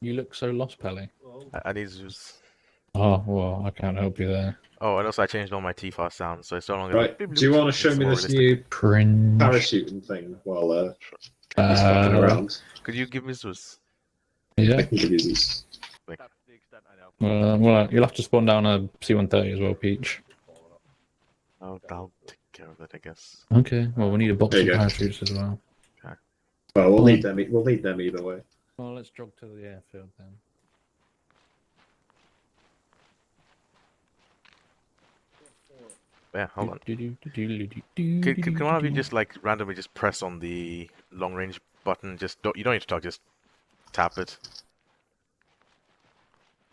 You look so lost, Pelly. I need Zeus. Oh, well, I can't help you there. Oh, and also I changed all my T-Fast sounds, so it's no longer Right. like... Do you want to show It's me more this realistic. new Cringe. parachuting thing while he's fucking around? Could you give me Zeus? I Yeah. can give you this. Well, you'll have to spawn down a C13 as well, Peach. I'll take care of that, I guess. Okay. Well, we need a box There of you go. parachutes as well. Well, we'll need them. We'll need them either way. Well, let's jog to the airfield then. Yeah, hold on. Can one of you just like randomly just press on the long range button? Just you don't need to talk. Just tap it.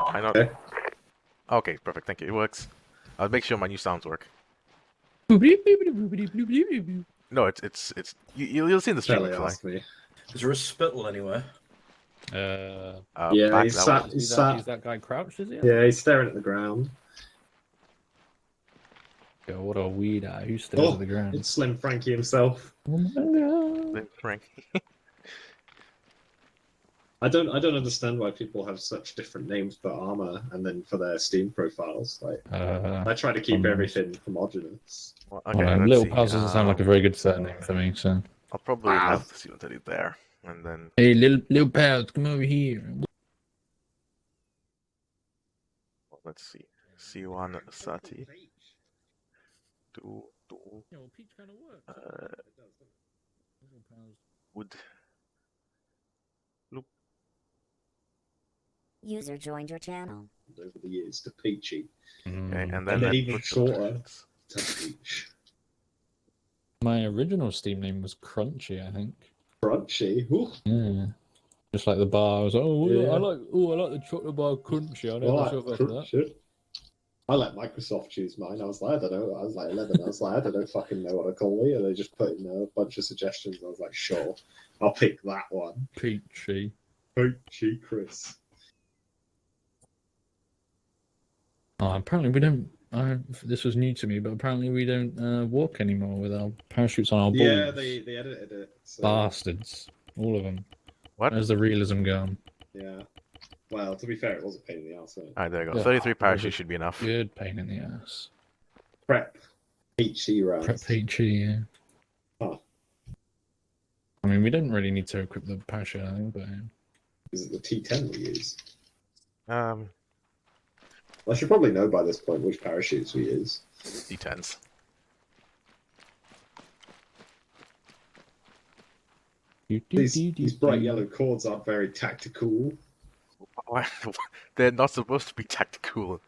I not. Okay. Okay, perfect. Thank you. It works. I'll make sure my new sounds work. No, it's you'll see in the stream. Charlie asked me. Is there a spittle anywhere? Yeah, back he's that way. sat. He's sat. Is that guy crouched, is he? Yeah, he's staring at the ground. Yo, what a weirdo. Who stares at the ground? It's Slim Frankie himself. Oh my god. Then Frank. I don't understand why people have such different names for ARMA and then for their Steam profiles. Like, I try to keep everything homogenous. Well, Okay, okay, let's Little see. Pals doesn't sound like a very good surname for me, so. I'll probably have the C13 there, and then Hey, little Pals, come over here. let's see. C13. Would look. User joined your channel. Over the years to Peachy. Okay, Mm. and then then I even put the shorter. parents. To Peach. My original Steam name was Crunchy, I think. Crunchy. Ooh. Yeah. Just like the bar, I was like, Yeah. I like the chocolate bar Crunchy. I know Well, myself after that. Shit. I let Microsoft choose mine. I was like, I don't know. I was like 11. I was like, I don't know, fucking know what to call me. And they just put in a bunch of suggestions. I was like, sure, I'll pick that one. Peachy. Peachy Chris. Oh, apparently we don't. This was new to me, but apparently we don't walk anymore with our parachutes on our balls. Yeah, they edited it. So, Bastards. All of them. What? Where's the realism gone? yeah. Well, to be fair, it was a pain in the ass. Alright, there you go. Yeah. 33 parachutes should be enough. Good pain in the ass. Prep. Peachy rounds. Prep Peachy, yeah. Huh. I mean, we don't really need to equip the parachute, I think, but. Is it the T10 we use? I should probably know by this point which parachutes we use. D10s. These bright yellow cords aren't very tactical. Why? They're not supposed to be tactical.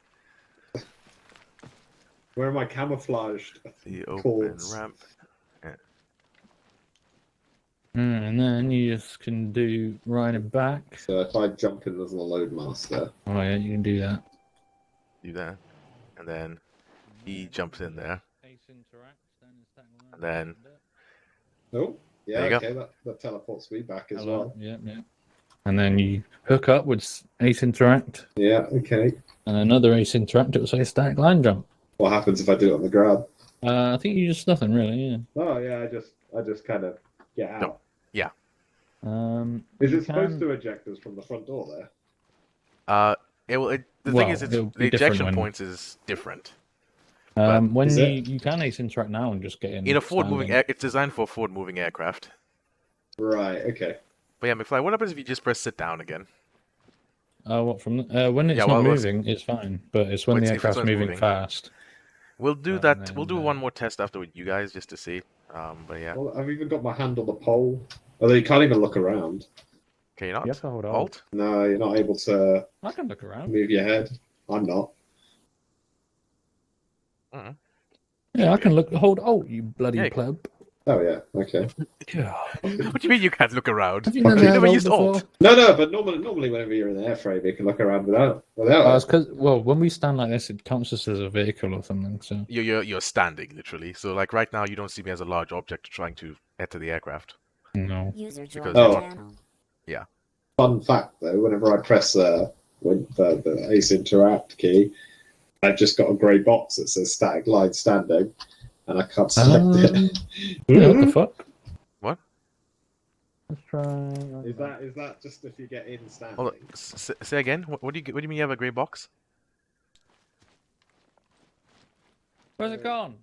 Where am I camouflaged? The open Cords. ramp. And then you just can do right and back. So if I jump in as a load master. Oh, yeah, you can do that. Do that. And then he jumps in there. And then Oh, yeah, There you okay, that teleports me back as Hello. well. Yeah, yeah. And then you hook up with Ace Interact, Yeah, okay. and another Ace Interact, it will say static line jump. What happens if I do it on the ground? I think you just nothing really, yeah. Oh yeah, I just kind of get out. No. Yeah. Is you it supposed can- to eject us from the front door there? The thing is, it'll the be different ejection when- points is different. When Is you can Ace Interact now and just get in. In a forward moving standing. it's designed for a forward moving aircraft. Right, okay. But yeah, McFly, what happens if you just press sit down again? What from when it's Yeah, not well, moving, it's fine, but it's when Well, the if aircraft's it's moving moving. fast. We'll do And that. then, We'll do one more test after with you guys just to see. But yeah. Well, I've even got my hand on the pole. Although you can't even look around. Can you not? You have to hold Alt? No, you're not able to I can look around. move your head. I'm not. Yeah, I can look. Hold Alt, you bloody Yeah, you pleb. Oh yeah, okay. God. What do you mean you can't look around? Have you You never, never had used Alt Alt? before? No, but normally whenever you're in the airframe, you can look around without It's it. because when we stand like this, it counts us as a vehicle or something. So You're standing literally. So like right now, you don't see me as a large object trying to enter the aircraft. no. User Because- joined Oh. your channel. Fun fact though, whenever I press the Ace Interact key, I've just got a grey box that says static line standing, and I can't select it. Yeah, what the fuck? What? Let's try. Is that just if you get in standing? Hold on. Say again. What do you mean you have a grey box? Where's it gone?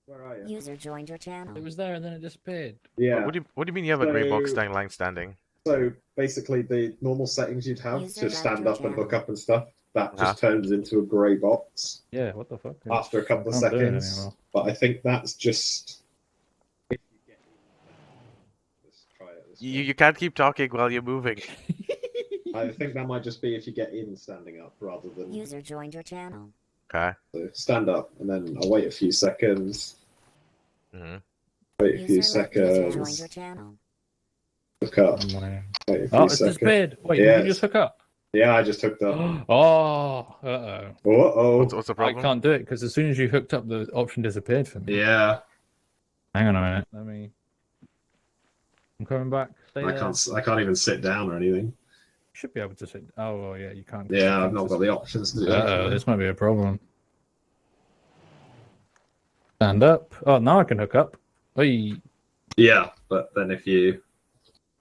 Where are you? User joined your channel. It was there and then it disappeared. Yeah. What do you mean you have a grey box So- lying standing? So basically, the normal settings you'd have User to left stand your up and hook channel. up and stuff, that Uh-huh. just turns into a grey box Yeah, what the fuck? after a couple of I can't do it seconds. anymore. But I think that's just. If you get in, let's try it this way. You can't keep talking while you're moving. I think that might just be if you get in standing up rather than. User joined your channel. Okay. So stand up and then I'll wait a few seconds. Mm-hmm. Wait a few User joined your seconds. channel. Hook up. Oh, Wait a few it's seconds. disappeared. Wait, Yeah, did you just hook up? Yeah, I just hooked up. Oh, uh-oh. Oh. What's the I problem? can't do it because as soon as you hooked up, the option disappeared for me. Yeah, Hang on a minute. Let me. I'm coming back. Stay I there. can't even sit down or anything. Should be able to sit. Oh, well, yeah, you can't. Yeah, I've not got the options to do that. This might be a problem. Stand up. Oh, now I can hook up. Hey. Yeah, but then if you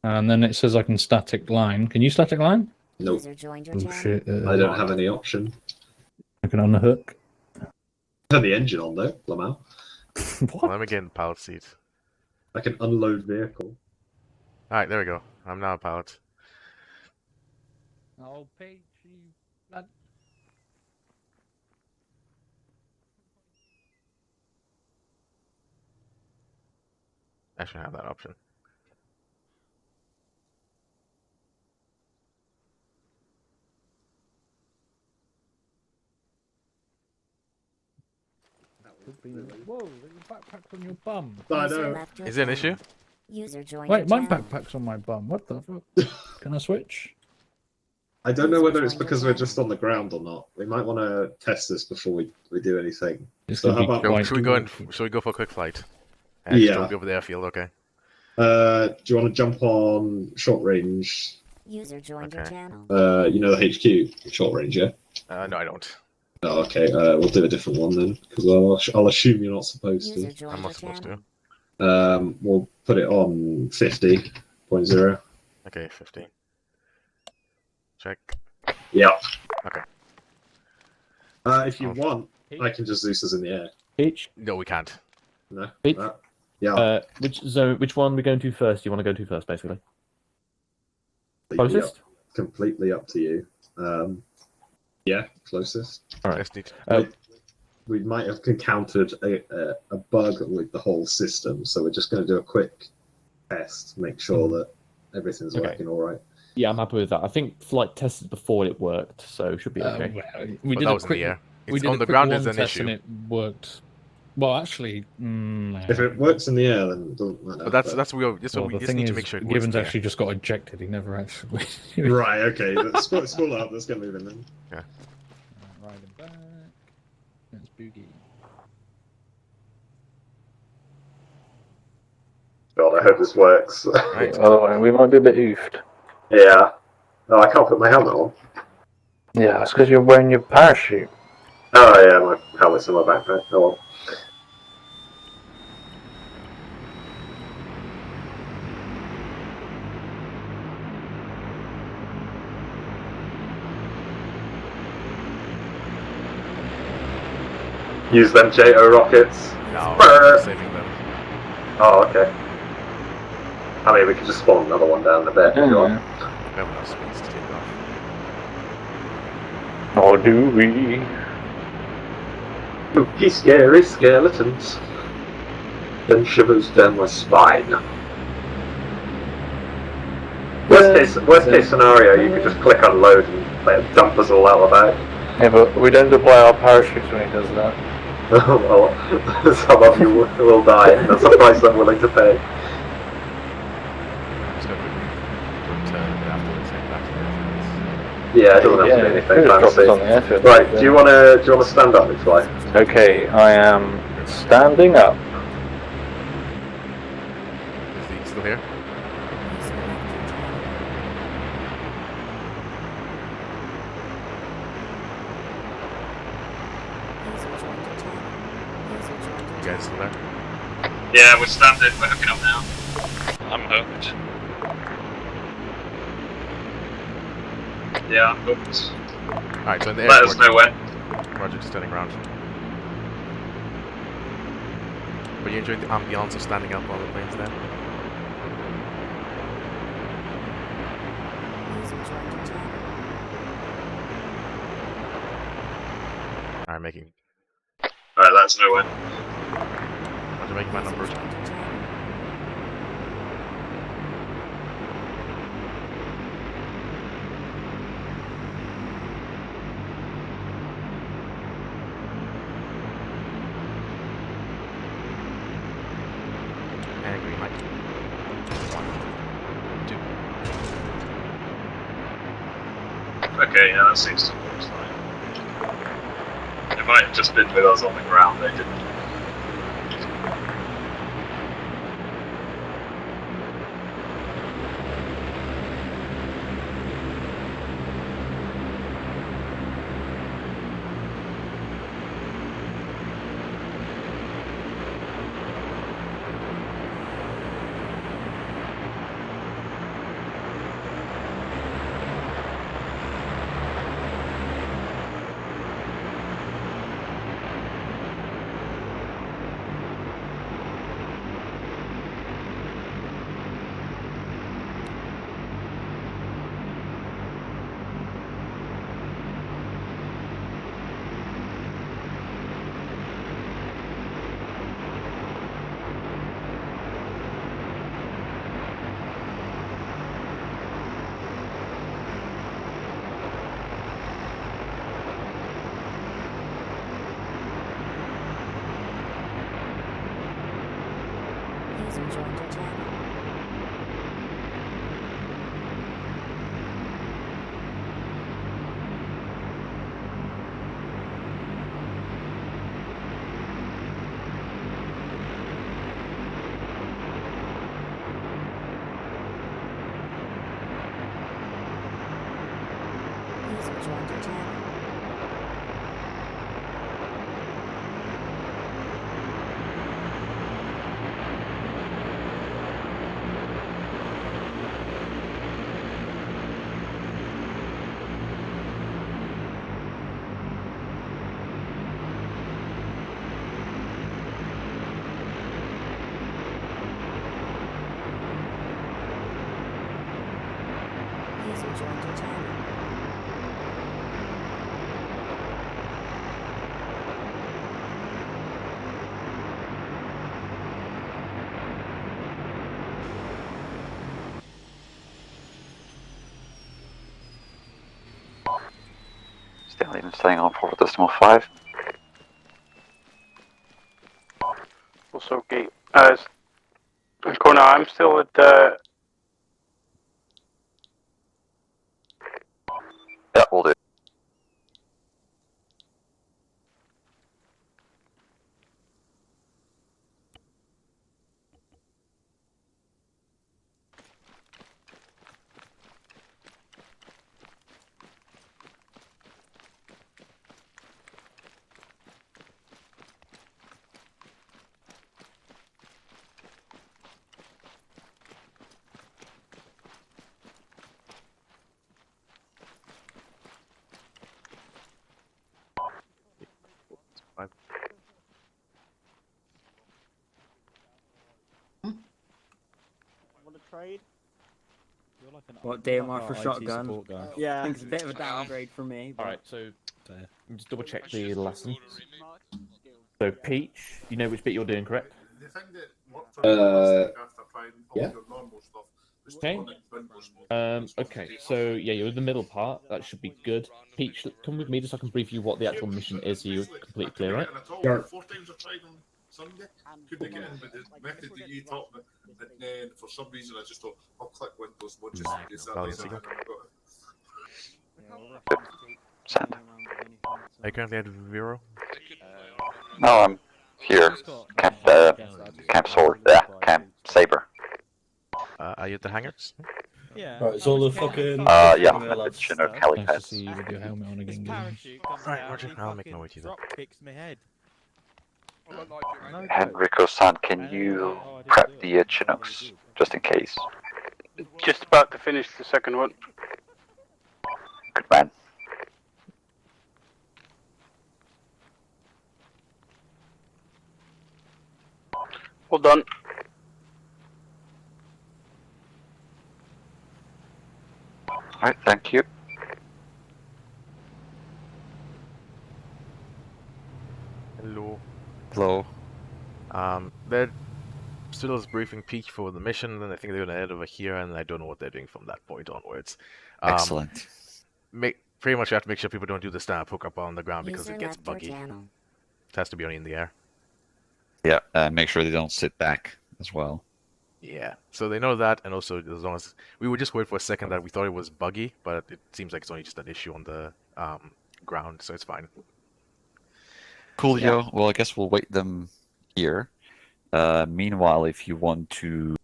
And then it says I can static line. Can you static line? nope, User joined your Oh channel. shit. I don't have any option. I can unhook. Turn the engine on though, Lamau. What? Let me get in the pilot seat. I can unload vehicle. Alright, there we go. I'm now a pilot. I'll pay you. I should have that option. Whoa, your backpack's on your bum. I User know. left your Is there an channel. issue? User joined Wait, your my channel. backpack's on my bum. What the fuck? Can I switch? I don't know whether it's because we're just on the ground or not. We might want to test this before we do anything. It's So gonna how be about- quite Should we go dwarfy. should we go for a quick flight? Yeah. Don't go over the airfield, okay. Do you want to jump on short range? User joined your Okay. channel. You know the HQ short range, yeah? No, I don't. Oh, okay. We'll do a different one then, because I'll assume you're not supposed User to. joined I'm your not supposed channel. to. We'll put it on 50.0. Okay, 15. Check. Yeah. Okay. If you want, I can just Zeus us in the air. H. No, we can't. No. H- Yeah. Which one are we going to first? You want to go to first, basically. completely Closest. Completely up to you. Yeah, closest. All right. Let's need. We might have encountered a bug with the whole system, so we're just going to do a quick test to make sure that everything's Okay. working all right. Yeah, I'm happy with that. I think flight tested before it worked, so it should be okay. Well, we But did that a was in quick. the air. We It's did on a the quick ground one is an test issue. and it worked. Well, actually, If it works in the air, then it doesn't matter. But that's what we just well, we the just thing need is, to make sure it works. Gibbons in the air. actually just got ejected. He never actually. right. Okay, let's spool up. Let's get moving then. Riding back. That's boogie. God, I hope this works. Right. Oh, we might be a bit oofed. Yeah. No, I can't put my helmet on. Yeah, that's because you're wearing your parachute. Oh yeah, my helmet's in my backpack. Oh well. Use them JO rockets. No, Brr. I'm saving them. Oh, okay. I mean, we could just spawn another one down the bit. if you want. We have enough space to take off. Or do we? Spooky, scary skeletons. Then shivers down my spine. Worst case scenario, you could just click unload and let it dump us all out about. Yeah, but we don't deploy our parachutes when he does that. Well, some of you will die. That's a price I'm willing to pay. I'm just going to turn and afterwards head back to the airfield. Yeah, it doesn't have to be anything drop us on the fancy. airfield. Right, do you wanna stand up and fly? Okay, I am standing up. Is he still here? User left your channel. User joined your channel. User joined your You guys still there? Yeah, we're standing. We're hooking up now. I'm hooked. Yeah, I'm booked. Alright, so in the Let us airport. know when. Roger, just turning around. But you enjoyed the ambiance of standing up while the plane's there? User joined your channel. Alright, making. Alright, let us know when. Roger, making my User numbers. joined your channel. And green light. 1, 2. Okay, yeah, that seems to work fine. It might have just been with us on the ground, they didn't. User joined your channel. User joined your channel. User joined your channel. Stallion staying on forward decimal 5. Also, okay. Kona, I'm still at Yeah, we'll do. What DMR for shotgun? Yeah, I think it's a bit of a downgrade for me. But... Alright, so just double check the lessons. So Peach, you know which bit you're doing, correct? Yeah. Okay. Okay, so yeah, you're in the middle part. That should be good. Peach, come with me just so I can brief you what the actual mission is so you're completely clear, right? Sure. Sunday, couldn't get in with the method that you taught me, and then for some reason I just thought I'll click Windows 1 just in case that Valid doesn't signal. happen. I got it. Send. Are you currently at Vero? No, I'm here. Camp Sword. Yeah, Camp Saber. Are you at the hangars? Yeah. Right, it's all the fucking. Yeah, I'm at the Chinook Nice to helipad. see you with your helmet on again, Gillian. Right, Roger. I'll make no way to that. Kicks my head. Henrico-san, can you prep the Chinooks just in case? just about to finish the second one. Good man. All done. Alright, thank you. Hello. Hello. They're still is briefing Peach for the mission, and I think they're gonna head over here, and I don't know what they're doing from that point onwards. Excellent. Pretty much you have to make sure people don't do the stand-up hookup on the ground because User it gets left your buggy. channel. It has to be only in the air. Yeah, make sure they don't sit back as well. Yeah, so they know that, and also as long as we were just worried for a second that we thought it was buggy, but it seems like it's only just an issue on the ground, so it's fine. Cool, Yeah. Joe. Well, I guess we'll wait them here. Meanwhile, if you want to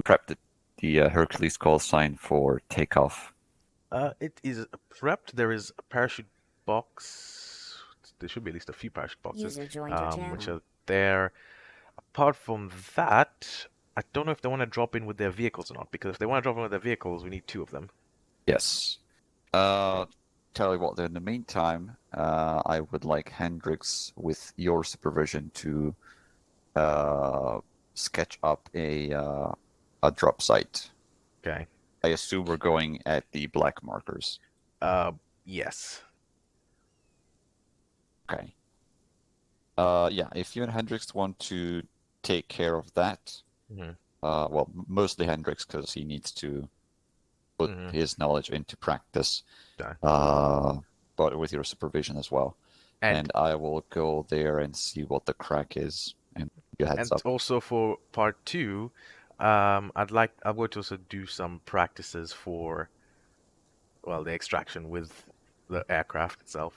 prep the Hercules call sign for takeoff. It is prepped. There is a parachute box. There should be at least a few parachute boxes, User joined your channel. which are there. Apart from that, I don't know if they want to drop in with their vehicles or not, because if they want to drop in with their vehicles, we need 2 of them. Yes. Tell you what, in the meantime, I would like Hendrix, with your supervision, to sketch up a drop site. Okay. I assume we're going at the black markers. Yes. Okay. Yeah, if you and Hendrix want to take care of that, well, mostly Hendrix, because he needs to put his knowledge into practice, but with your supervision as well. And I will go there and see what the crack is, and give you a heads up. Also for part 2, I would also do some practices for, well, the extraction with the aircraft itself.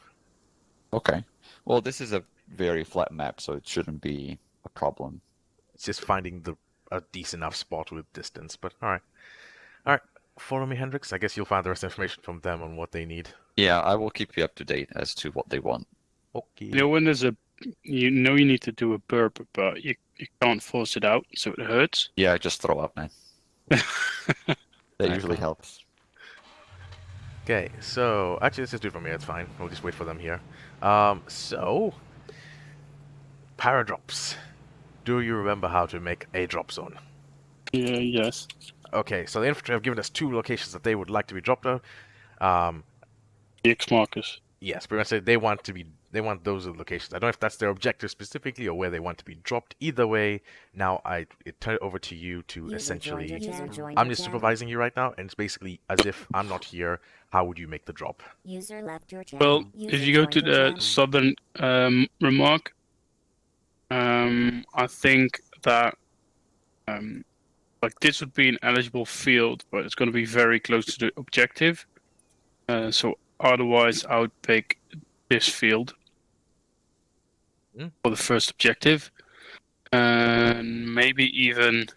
Okay. Well, this is a very flat map, so it shouldn't be a problem. It's just finding a decent enough spot with distance, but alright. Alright, follow me, Hendrix. I guess you'll find the rest of the information from them on what they need. Yeah, I will keep you up to date as to what they want. Okay. You know when there's you need to do a burp, but you can't force it out, so it hurts? Yeah, just throw up, man. That usually helps. Okay, so actually let's just do it from here, it's fine. We'll just wait for them here. So paradrops. Do you remember how to make a drop zone? Yeah, yes. Okay, so the infantry have given us 2 locations that they would like to be dropped on. The X markers. Yes, pretty much they want those locations. I don't know if that's their objective specifically or where they want to be dropped. Either way, now I turn it over to you to essentially. I'm just supervising you right now, and it's basically as if I'm not here. How would you make the drop? User left your channel. Well, if you go to the southern remark, I think that like this would be an eligible field, but it's going to be very close to the objective. So otherwise, I would pick this field for the first objective, and maybe even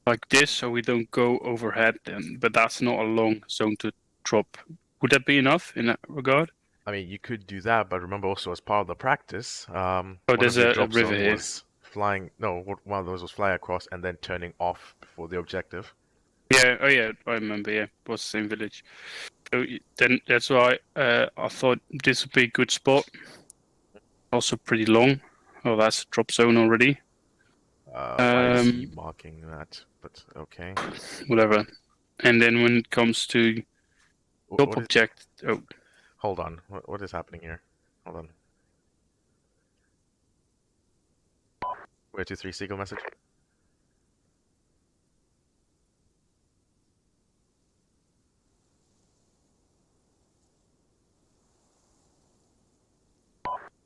like this, so we don't go overhead. Then, but that's not a long zone to drop. Would that be enough in that regard? I mean, you could do that, but remember also as part of the practice, there's a river here. Was flying. No, one of those was fly across and then turning off before the objective. Yeah, oh yeah, I remember. Yeah, it was the same village. So then that's why I thought this would be a good spot. Also pretty long. Oh, that's a drop zone already. Why is he marking that? But okay. Whatever. And then when it comes to top object, hold on. What is happening here? Hold on. Where 2-3 Seagull message?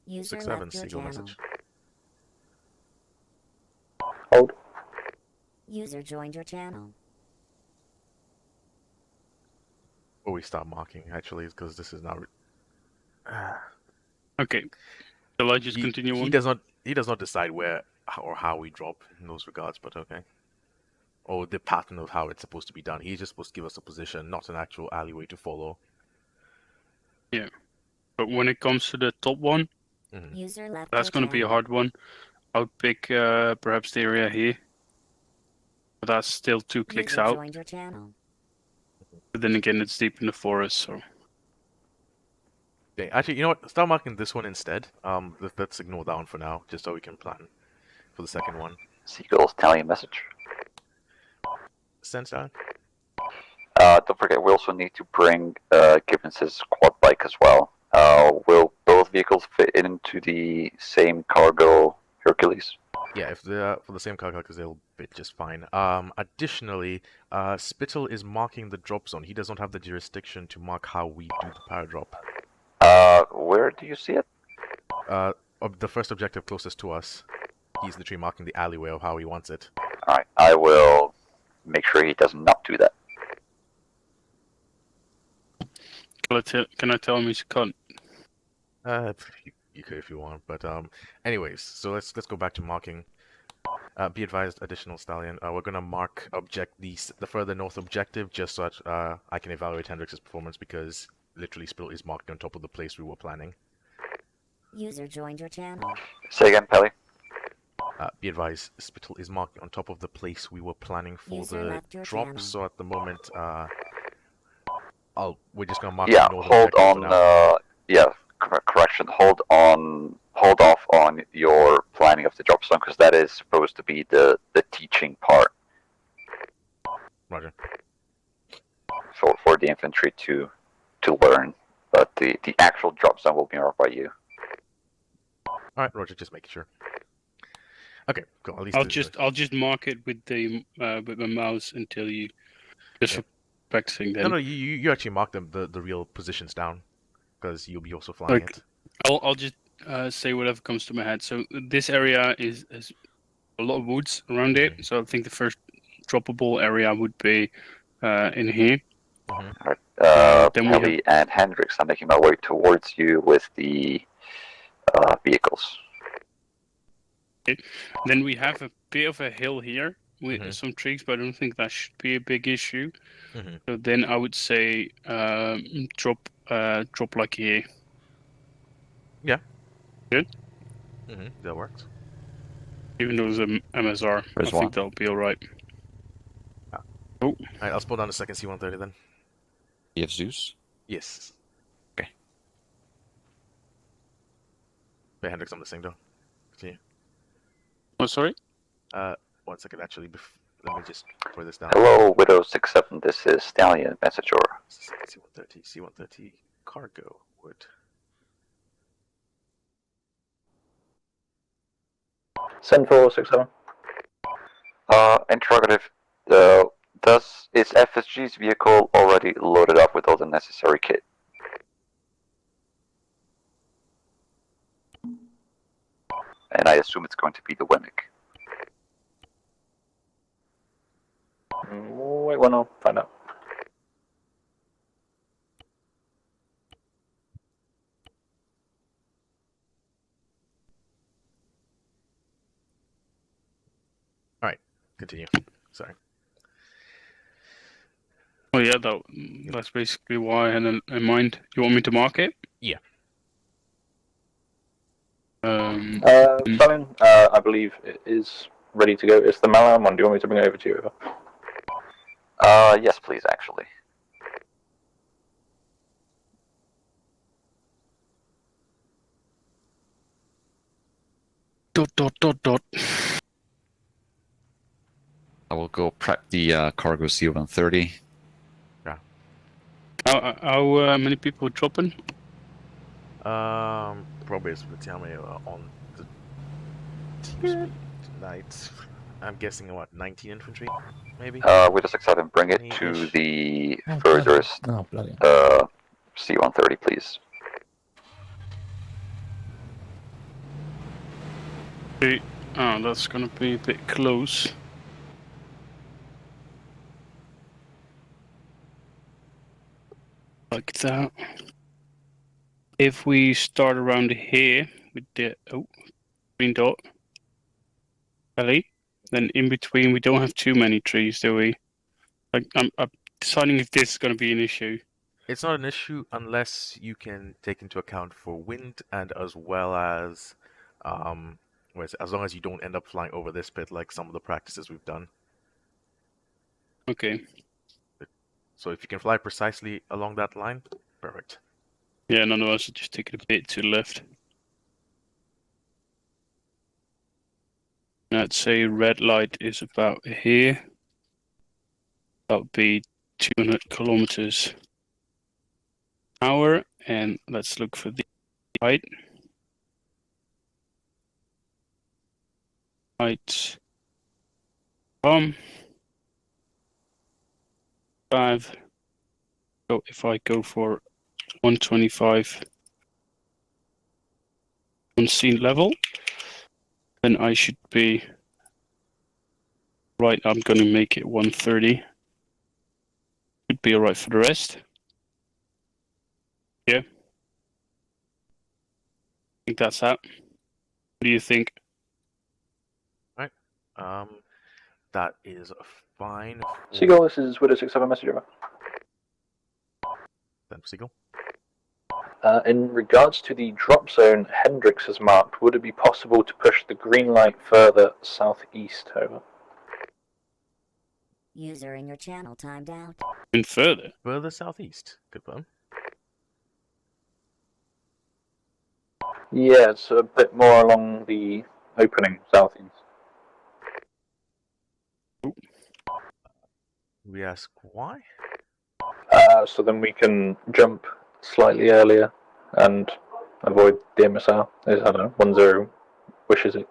User 6-7 left your Seagull channel. message. Hold. User joined your channel. Before we start marking, actually, because this is not. Okay. Shall I just continue on? He does not decide where or how we drop in those regards, but okay. Or the pattern of how it's supposed to be done. He's just supposed to give us a position, not an actual alleyway to follow. Yeah. But when it comes to the top one, User left that's going to be a hard one. I would pick perhaps the area here. But that's still 2 clicks User out. joined your channel. But then again, it's deep in the forest, so Okay, actually, you know what? Start marking this one instead. Let's ignore that one for now, just so we can plan for the second one. Seagull's telling a message. Sense that. Don't forget, we also need to bring Gibbons' quad bike as well. Will both vehicles fit into the same cargo Hercules? Yeah, if they're for the same cargo, because they'll fit just fine. Additionally, Spittle is marking the drop zone. He does not have the jurisdiction to mark how we do the power drop. Where do you see it? The first objective closest to us. He's literally marking the alleyway of how he wants it. Alright, I will make sure he does not do that. Can I tell him he's a cunt? You could if you want, but anyways, so let's go back to marking. Be advised, additional stallion. We're gonna mark the further north objective just so that I can evaluate Hendrix's performance, because literally Spill is marked on top of the place we were planning. User joined your channel. Say again, Pelly. Be advised, Spittle is marked on top of the place we were planning for User the left your drop. channel. So at the moment, we're just gonna mark. Yeah, the north hold objective for now. on. Correction. Hold off on your planning of the drop zone, because that is supposed to be the teaching part. Roger. For the infantry to learn, but the actual drop zone will be marked by you. All right, Roger. Just making sure. Okay, cool. At least I'll just mark it with my mouse until you for practicing. Then no, you actually mark the real positions down, because you'll be also flying it. I'll just say whatever comes to my head. So this area has a lot of woods around it. So I think the first droppable area would be in here. Alright, Pelly and Hendrix, I'm making my way towards you with the vehicles. Okay. Then we have a bit of a hill here with some trees, but I don't think that should be a big issue. So then I would say drop like here. Yeah. Good. That works. Even though there's an MSR, I think that'll be all right. Oh. All right, I'll spawn down the second C-130 then. You have Zeus? Yes. Okay. Wait, Hendrix, I'm listening though. Continue. Oh, sorry? 1 second, actually. Let me just throw this down. Hello, Widow 67. This is Stallion, Messenger. C-130 cargo wood. Send 467. Interrogative. Is FSG's vehicle already loaded up with all the necessary kit? And I assume it's going to be the Wemmick. Wait, well, no, find out. Alright, continue. Sorry. Oh yeah, that's basically why I had in mind. You want me to mark it? Yeah. Stallion, I believe it is ready to go. It's the Malam one. Do you want me to bring it over to you? Yes, please, actually. Dot. I will go prep the cargo C-130. Yeah. How many people are dropping? Probably it's with Tiame on the team tonight. I'm guessing what, 19 infantry, maybe? We just accept and bring it to the furthest C-130, please. Oh, that's gonna be a bit close. Like that. If we start around here with the green dot, Ellie, then in between we don't have too many trees, do we? Like I'm deciding if this is going to be an issue. It's not an issue unless you can take into account for wind and as well as, as long as you don't end up flying over this pit like some of the practices we've done. Okay. So if you can fly precisely along that line, perfect. Yeah, none of us are just taking a bit to the left. I'd say red light is about here. That would be 200 kilometers an hour. And let's look for the right. Right. 5. So if I go for 125 on sea level, then I should be right. I'm going to make it 130. Should be alright for the rest. Yeah. I think that's that. What do you think? Right. That is fine. Seagull, this is Widow 67 message over. Then Seagull. In regards to the drop zone Hendrix has marked, would it be possible to push the green light further southeast over? User in your channel timed out. And further? Further southeast. Confirm. Yeah, it's a bit more along the opening southeast. We ask why? So then we can jump slightly earlier and avoid the missile. I don't know, 1-0 wishes it.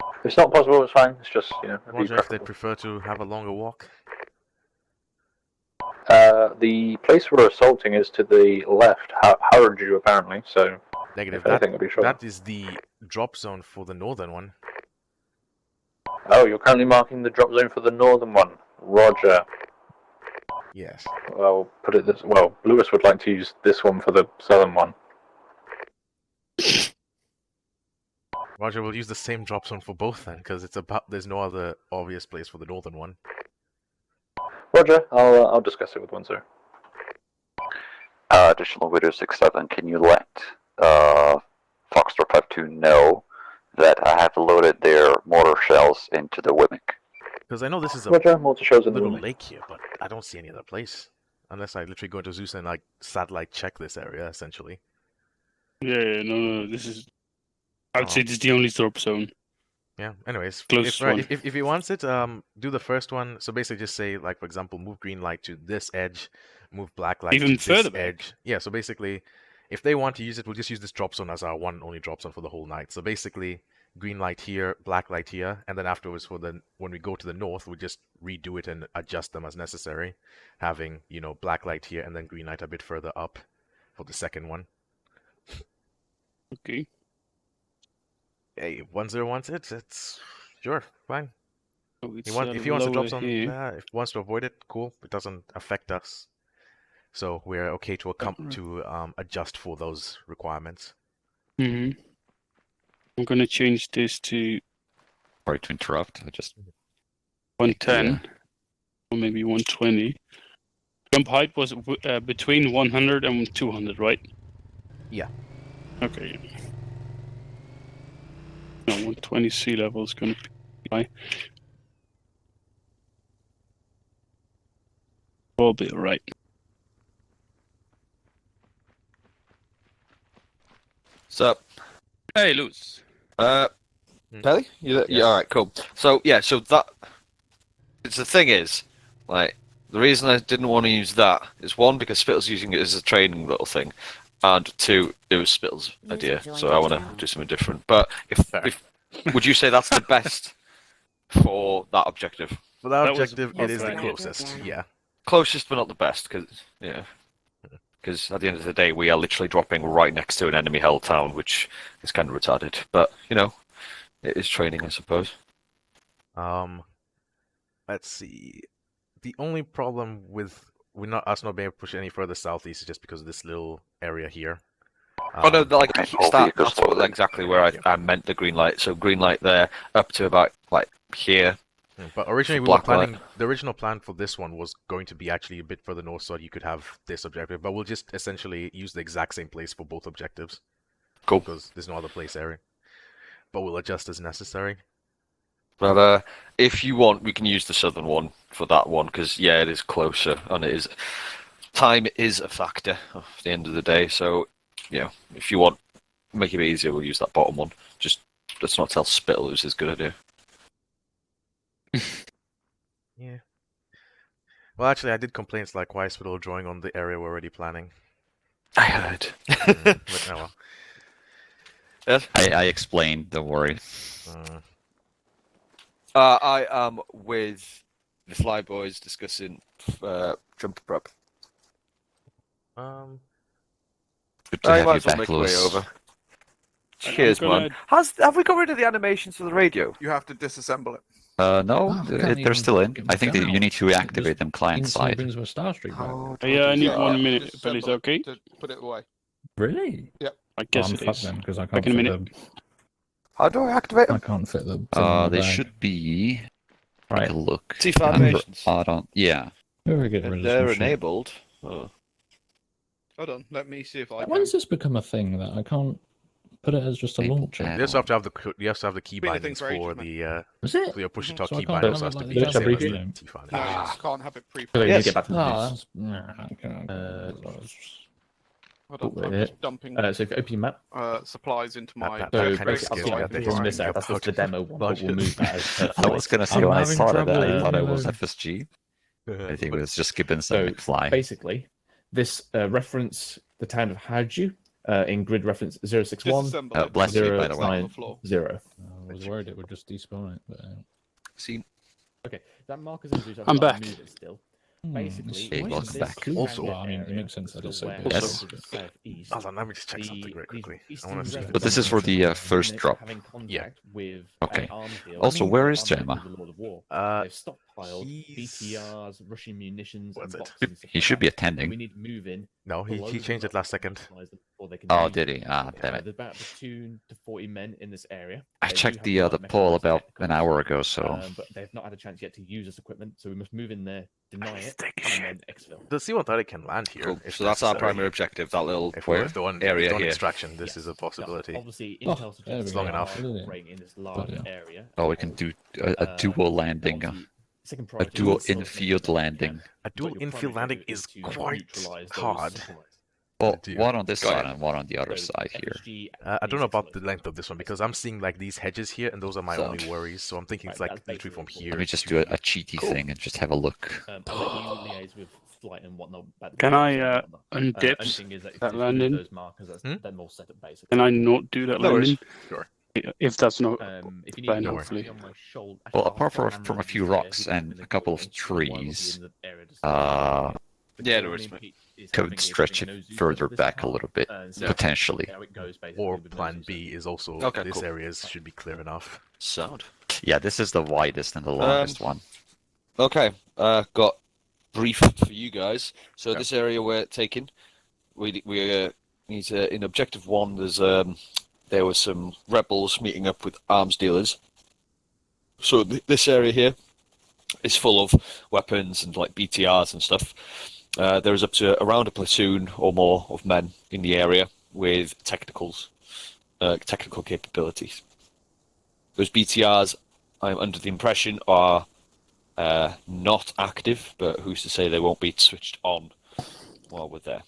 If it's not possible, it's fine. It's just, you know, Roger, if they prefer to have a longer walk. The place we're assaulting is to the left, Hydra apparently, so... Negative. That is the drop zone for the northern one. Oh, you're currently marking the drop zone for the northern one. Roger. Yes. Well, put it this... Well, Lewis would like to use this one for the southern one. Roger, we'll use the same drop zone for both then, because there's no other obvious place for the northern one. Roger, I'll discuss it with 1-0. Additional Widow 67, can you let Foxtrot 52 know that I have loaded their mortar shells into the Wimmick? Because I know this is a Roger, mortar shells in the little Wimmick. lake here, but I don't see any other place. Unless I literally go into Zeus and like satellite check this area, essentially. Yeah, no, this is... I would say this is the only drop zone. Yeah, anyways, Closest one. if he wants it, do the first one. So basically just say, like, for example, move green light to this edge, move black light Even to further this back? edge. Yeah, so basically, if they want to use it, we'll just use this drop zone as our one only drop zone for the whole night. So basically, green light here, black light here, and then afterwards, when we go to the north, we'll just redo it and adjust them as necessary, having, you know, black light here and then green light a bit further up for the second one. Okay. Hey, if 1-0 wants it, it's sure, fine. So it's, If he wants to drop lower some, here. if he wants to avoid it, cool. It doesn't affect us, so we're okay to adjust for those requirements. I'm gonna change this to Sorry to interrupt. I just 110 or maybe 120. Jump height was between 100 and 200, right? Yeah. Okay. No, 120 sea level is gonna be high. Will be alright. What's up? Hey, Luz. Kelly? Yeah, alright, cool. So, yeah, so that... The thing is, like, the reason I didn't want to use that is, one, because Spittle's using it as a training little thing, and two, it was Spittle's idea, so I want to do something different. But if would you say that's the best for that objective? For that objective, it is the closest, yeah. Closest, but not the best, because, yeah. Because at the end of the day, we are literally dropping right next to an enemy held town, which is kind of retarded. But, you know, it is training, I suppose. Let's see. The only problem with us not being able to push any further southeast is just because of this little area here. Oh no, like that's exactly where I meant the green light. So green light there, up to about like here. But originally we were planning. The original plan for this one was going to be actually a bit further north, so you could have this objective. But we'll just essentially use the exact same place for both objectives. Cool. Because there's no other place area. But we'll adjust as necessary. But if you want, we can use the southern one for that one because yeah, it is closer and it is time is a factor at the end of the day. So, you know, if you want make it a bit easier, we'll use that bottom one. Just let's not tell Spittle it was his good idea. Yeah. Well, actually, I did complaints like, why is Spittle drawing on the area we're already planning? I heard. But, oh well. Yes? I explained, don't worry. I am with the Flyboys discussing jumper prep. Good to I have might you as well back, make my way Lewis. over. Cheers, man. Have we got rid of the animations for the radio? You have to disassemble it. No, they're still in. I think that you need to reactivate them client side. Brings a Star Street back. Yeah, I need 1 minute. But is okay? To put it away. Really? Yep. I guess it is. Because I Back can't in a fit minute. How do I activate them? I can't fit them. They should be. Right. Take a look. See for animations. Yeah. Very good. If they're enabled. Oh. Hold on, let me see if I can. When does this become a thing that I can't put it as just a launcher? You also have to have the key Been a bindings thing for for ages, the Is it? for your push to So talk I key can't bindings have has it to like be the the same as Jabberwocky the then? T-Fan. No, you just can't have it pre. So you need Yes. to get back to the Hold on, I'm Wait. just dumping So if you open your map, supplies into my. That so kind of basically, scares I'll me. I'll pull this out. That's just the demo one, but we'll move that as I was gonna say I'm when I having saw that, trouble I thought it was with- FSG. I think it was just given So some fly. basically, this reference the town of Hydra in grid reference 061 Disassemble it. bless you, by the way. On the floor. 090. I was worried it would just despawn it, but See, Okay, that marker's in I'm back. Move it still. Hmm, Basically, Hey, when welcome this back. kind Also- of Well, I mean, it area makes sense that to it's so where big. Yes. to the southeast, Hold on, let me just check something real quickly. I want to see. But this is for the first drop. Yeah. With Okay. an arms deal. Also, where is Arms deal Gemma? with the Lord of War. They've stockpiled he's- BTRs, Russian munitions, What's and it? boxes. and stuff He like should be that. attending. We need to move in. No, he blow changed them it last second. neutralize them before they can Oh, leave. did he? Ah, damn it. There's about between 2 to 40 men in this area. I They do checked have the light poll mechanized about technicals, an hour ago, so but they've not had a chance yet to use this equipment, so we must move in there, deny it, and then exfil. The C-130 can land here. cool. if So that's our necessary. primary objective. That little If Where? if the one area if the one here. extraction, this Yes. is a possibility. Obviously, Oh, intel suggests there we they go. are enough. operating in this large yeah. area. we can do a dual landing, Obviously, second a priority dual is to infield make landing. A dual your infield primary landing objective is to quite neutralize those hard. supplies. Well, do. one on this Got side it. and one on the other So side here. FSG I don't know needs about the explosives. length of this one because I'm seeing like these hedges here, and those are my So- only worries. So I'm thinking it's Right, like that's literally from basically here. Let me just to- do a cheaty thing and just have a look. I'll let you liaise with flight and whatnot. About the Can I, and whatnot. Only undips thing is that if that you move landing? those markers, that's then all set up basically. Can I not do that No worries. landing? Sure. If that's not If you planned, need hopefully. on my shoulder, Well, I'll apart put from a cameras few there, rocks you can and come a in couple of and one will be trees, in the area to could stretch it further back a little bit, potentially. Or plan B is also Okay, this cool. area should be clear enough. Sound. Yeah, this is the widest and the longest one. Okay, got brief for you guys. So this area we're taking, we need to, in objective 1. There were some rebels meeting up with arms dealers. So this area here is full of weapons and like BTRs and stuff. There is up to around a platoon or more of men in the area with technical capabilities. Those BTRs, I'm under the impression, are not active, but who's to say they won't be switched on while we're there?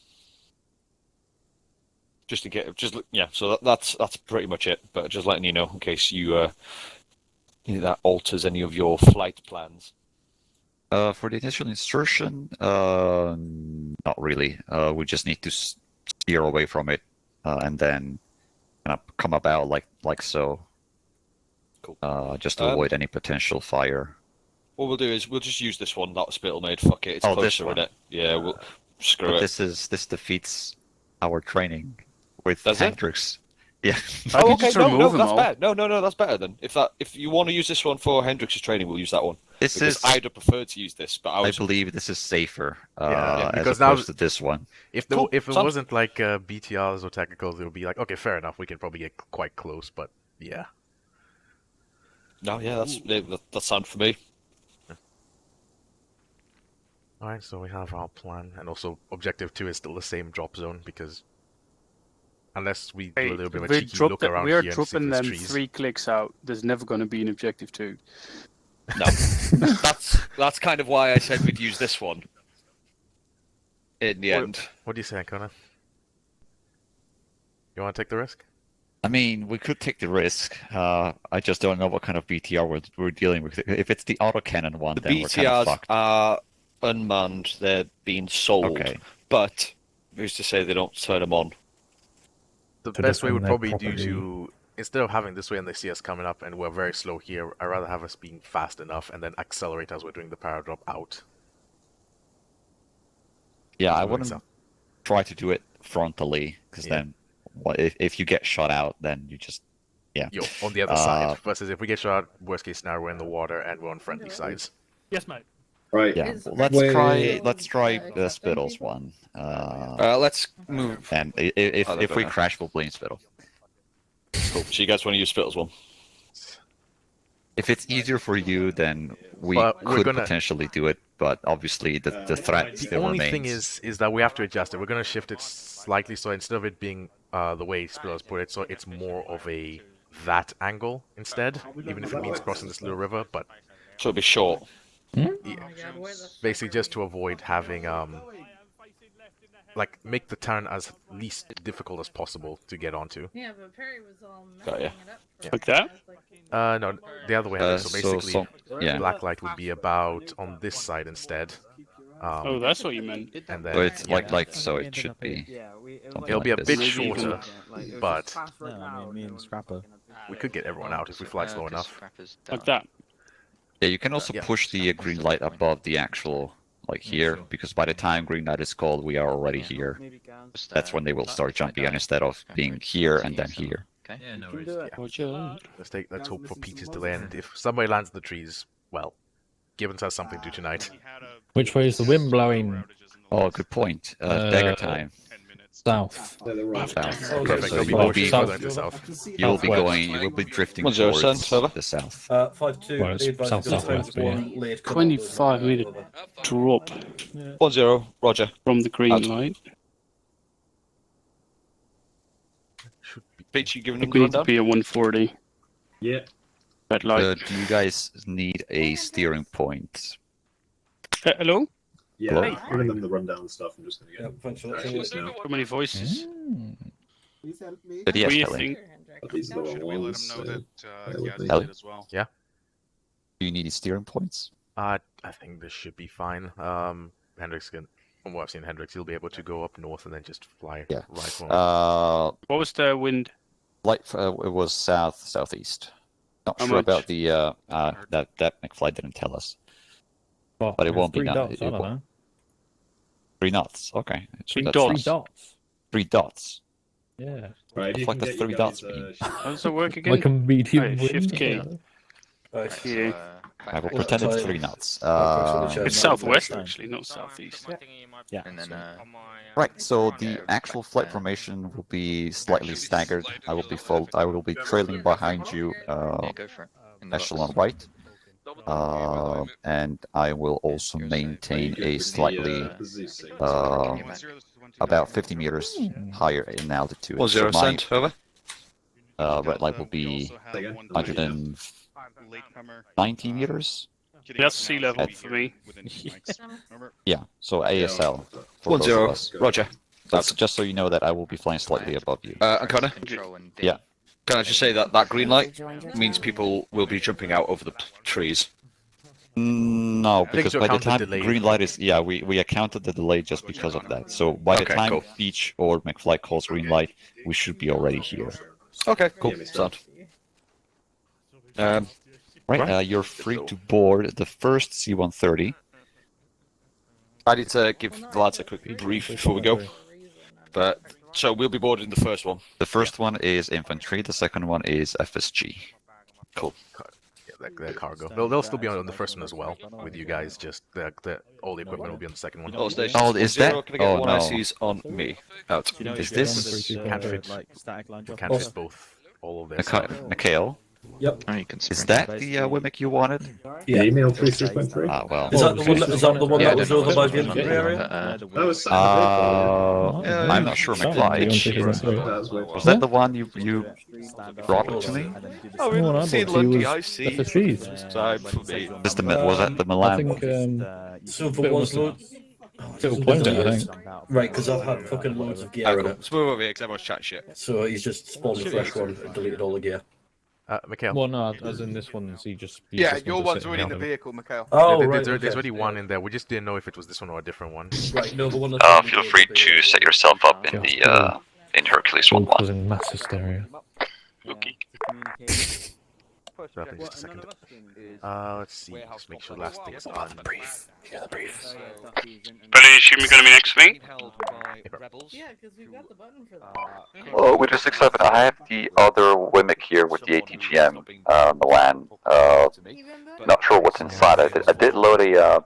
Just to get, So that's pretty much it. But just letting you know in case that alters any of your flight plans. For the initial insertion, not really. We just need to steer away from it and then kind of come about like so. Cool. Just to avoid any potential fire. What we'll do is we'll just use this one that Spittle made. Fuck it, it's this closer, one. isn't it? Yeah, we'll screw But it. this defeats our training with Does it? Hendrix. Yeah. Oh, okay. No, that's better. No, that's better then. If you want to use this one for Hendrix's training, we'll use that one. I'd have preferred to use this, but I believe this is safer because as opposed to this one. If it wasn't like BTRs or technicals, it would be like, okay, fair enough, we can probably get quite close, but yeah. No, yeah, that sounds for me. Alright, so we have our plan, and also objective 2 is still the same drop zone, because unless we do a little bit of a cheeky look around we are here and see if dropping there's them trees. 3 clicks out. There's never going to be an objective 2. No, that's kind of why I said we'd use this one. in the end. What do you say, Conan? You want to take the risk? I mean, we could take the risk. I just don't know what kind of BTR we're dealing with. If it's the autocannon one, The then we're kind of BTRs fucked. are unmanned. They're being sold. Okay. But who's to say they don't turn them on? The To best way would defend their probably property. to, instead of having this way and they see us coming up and we're very slow here, I'd rather have us being fast enough and then accelerate as we're doing the paradrop out. Yeah, I Doing wouldn't so. try to do it frontally, because then if you get shot out, then you just Yo, on the other side. Versus if we get shot, worst case scenario, we're in the water and we're on friendly sides. Yes, mate. Right. Yeah, Is- let's try the Spittles one. Let's move. And if we crash, we'll blame Spittle. Cool. So you guys want to use Spittle's one? If it's easier for you, then we But we're could gonna- potentially do it. But obviously, the threat The still only remains. thing is that we have to adjust it. We're going to shift it slightly, so instead of it being the way Spiller's put it, so it's more of a that angle instead, even if it means crossing this little river. But so it'll be short. Yeah, basically, just to avoid having like make the turn as least difficult as possible to get onto. Yeah, but Perry was all Got ya. messing it up. for Like us. that? No, the other way. So basically, yeah. black light would be about on this side instead. Oh, that's what you meant. And then So it's yeah, so it should be. something it'll be a like bit this. shorter, but me and Scrapper. we could get everyone out if we fly slow enough. Like that. Yeah, you can also Yeah. push the green light above the actual, like here, because by the time green light is called, we are already here. That's when they will start jumping in instead of being here and then here. Yeah, no worries. Let's hope for Peach's delay, and if somebody lands in the trees, well, Gibbons has something to do tonight. Which way is the wind blowing? Oh, good point. Dagger time. South. South. Perfect. Okay, so It'll be you will much be further into south. you will be Southwest. going. You will be drifting 10 towards cent, over. the south. 5-2. Well, it's south-southwest, but yeah. 25-meter drop 1-0. Roger. from the green Out. light. Peach, you I giving think them we the need to rundown? be at 140. Yeah. Red light. Do you guys need a steering point? Hello? Yeah, Hello? giving them the rundown stuff. I'm just going to Yeah, get thanks for actions watching. now. So many voices. But yes, What do you Kelly. think? But these are the Should wrong we let ones. them know that bear with Gaz me. Ellie? did as well? Yeah. Do you need steering points? I think this should be fine. Hendrix can, from what I've seen, Hendrix, he'll be able to go up north and then just fly Yeah. right home. What was the wind? Light. It was southeast. Not How sure much? about the that McFly didn't tell us. Well, But it won't be 3 now. dots, It I don't won't- know. 3 knots. Okay. So 3 that's dots. 3 nice. dots. 3 dots. Yeah. Right, you What can does get 3 you dots guys, mean? How does it work again? Like a medium Right, wind. shift K. Okay. I will pretend it's 3 knots. It's southwest, actually, not southeast. Yeah. And then, Right. So the actual flight formation will be slightly staggered. I will be trailing behind you, go for it. echelon right. And I will also maintain a slightly about 50 meters higher in altitude. 1-0 So my cent. Over. red light will be 190 meters. That's sea level for me. Yeah. So ASL. for both of 1-0. us. Roger. That's just so you know that I will be flying slightly above you. And Connor, Yeah. can I just say that green light means people will be jumping out over the trees? No, Take because into by the account the time delay. green light is, yeah, we accounted the delay just because of that. So by the Okay, time cool. Beach or McFly calls green light, we should be already here. Okay, cool. Sound. Right, you're free to board the first C-130. I need to give the lads a quick brief before we go. But so we'll be boarding the first one. The first one is infantry. The second one is FSG. Cool. Yeah, their cargo. They'll still be on the first one as well with you guys. Just all the equipment will be on the second one. All stations. Oh, is that? 1-0, can I get Oh, one no. ICs on me? Out. Is this Can't fit. We can't fit both. All of this. Mikhail? Yep. Is that the Wimmick you wanted? Yeah, email 33.3. Ah, well. Is that the one that was over by the infantry Yeah. area? That was I'm not sure, McFly. Was that the one you brought it to me? Oh, The one I we've seen bought to you lucky was IC. FSGs. Time for me. Was that the Milan I one? think Silver Bill was must have Still playing it, I think. Right, because I've had fucking loads of gear on Cool. it. Let's move over here because everyone's chatting shit. So he's just spawned a fresh one and deleted all the gear. Mikhail. Well, no, as in this one, he just. Yeah, your one's already in the vehicle, Mikhail. Oh, There's already one in there. We just didn't know if it was this one or a different one. Right, no, the one that's feel free to set yourself up in the in Hercules 1-1. Causing mass hysteria. Okay. Just a second. Let's see. Just make sure the last thing's on. Brief. Yeah, the brief. But I assume you're going to be next to me? Yeah, because we've got the button for that. Oh, with the 6-7, I have the other Wimic here with the ATGM, Milan. Not sure what's inside. I did load a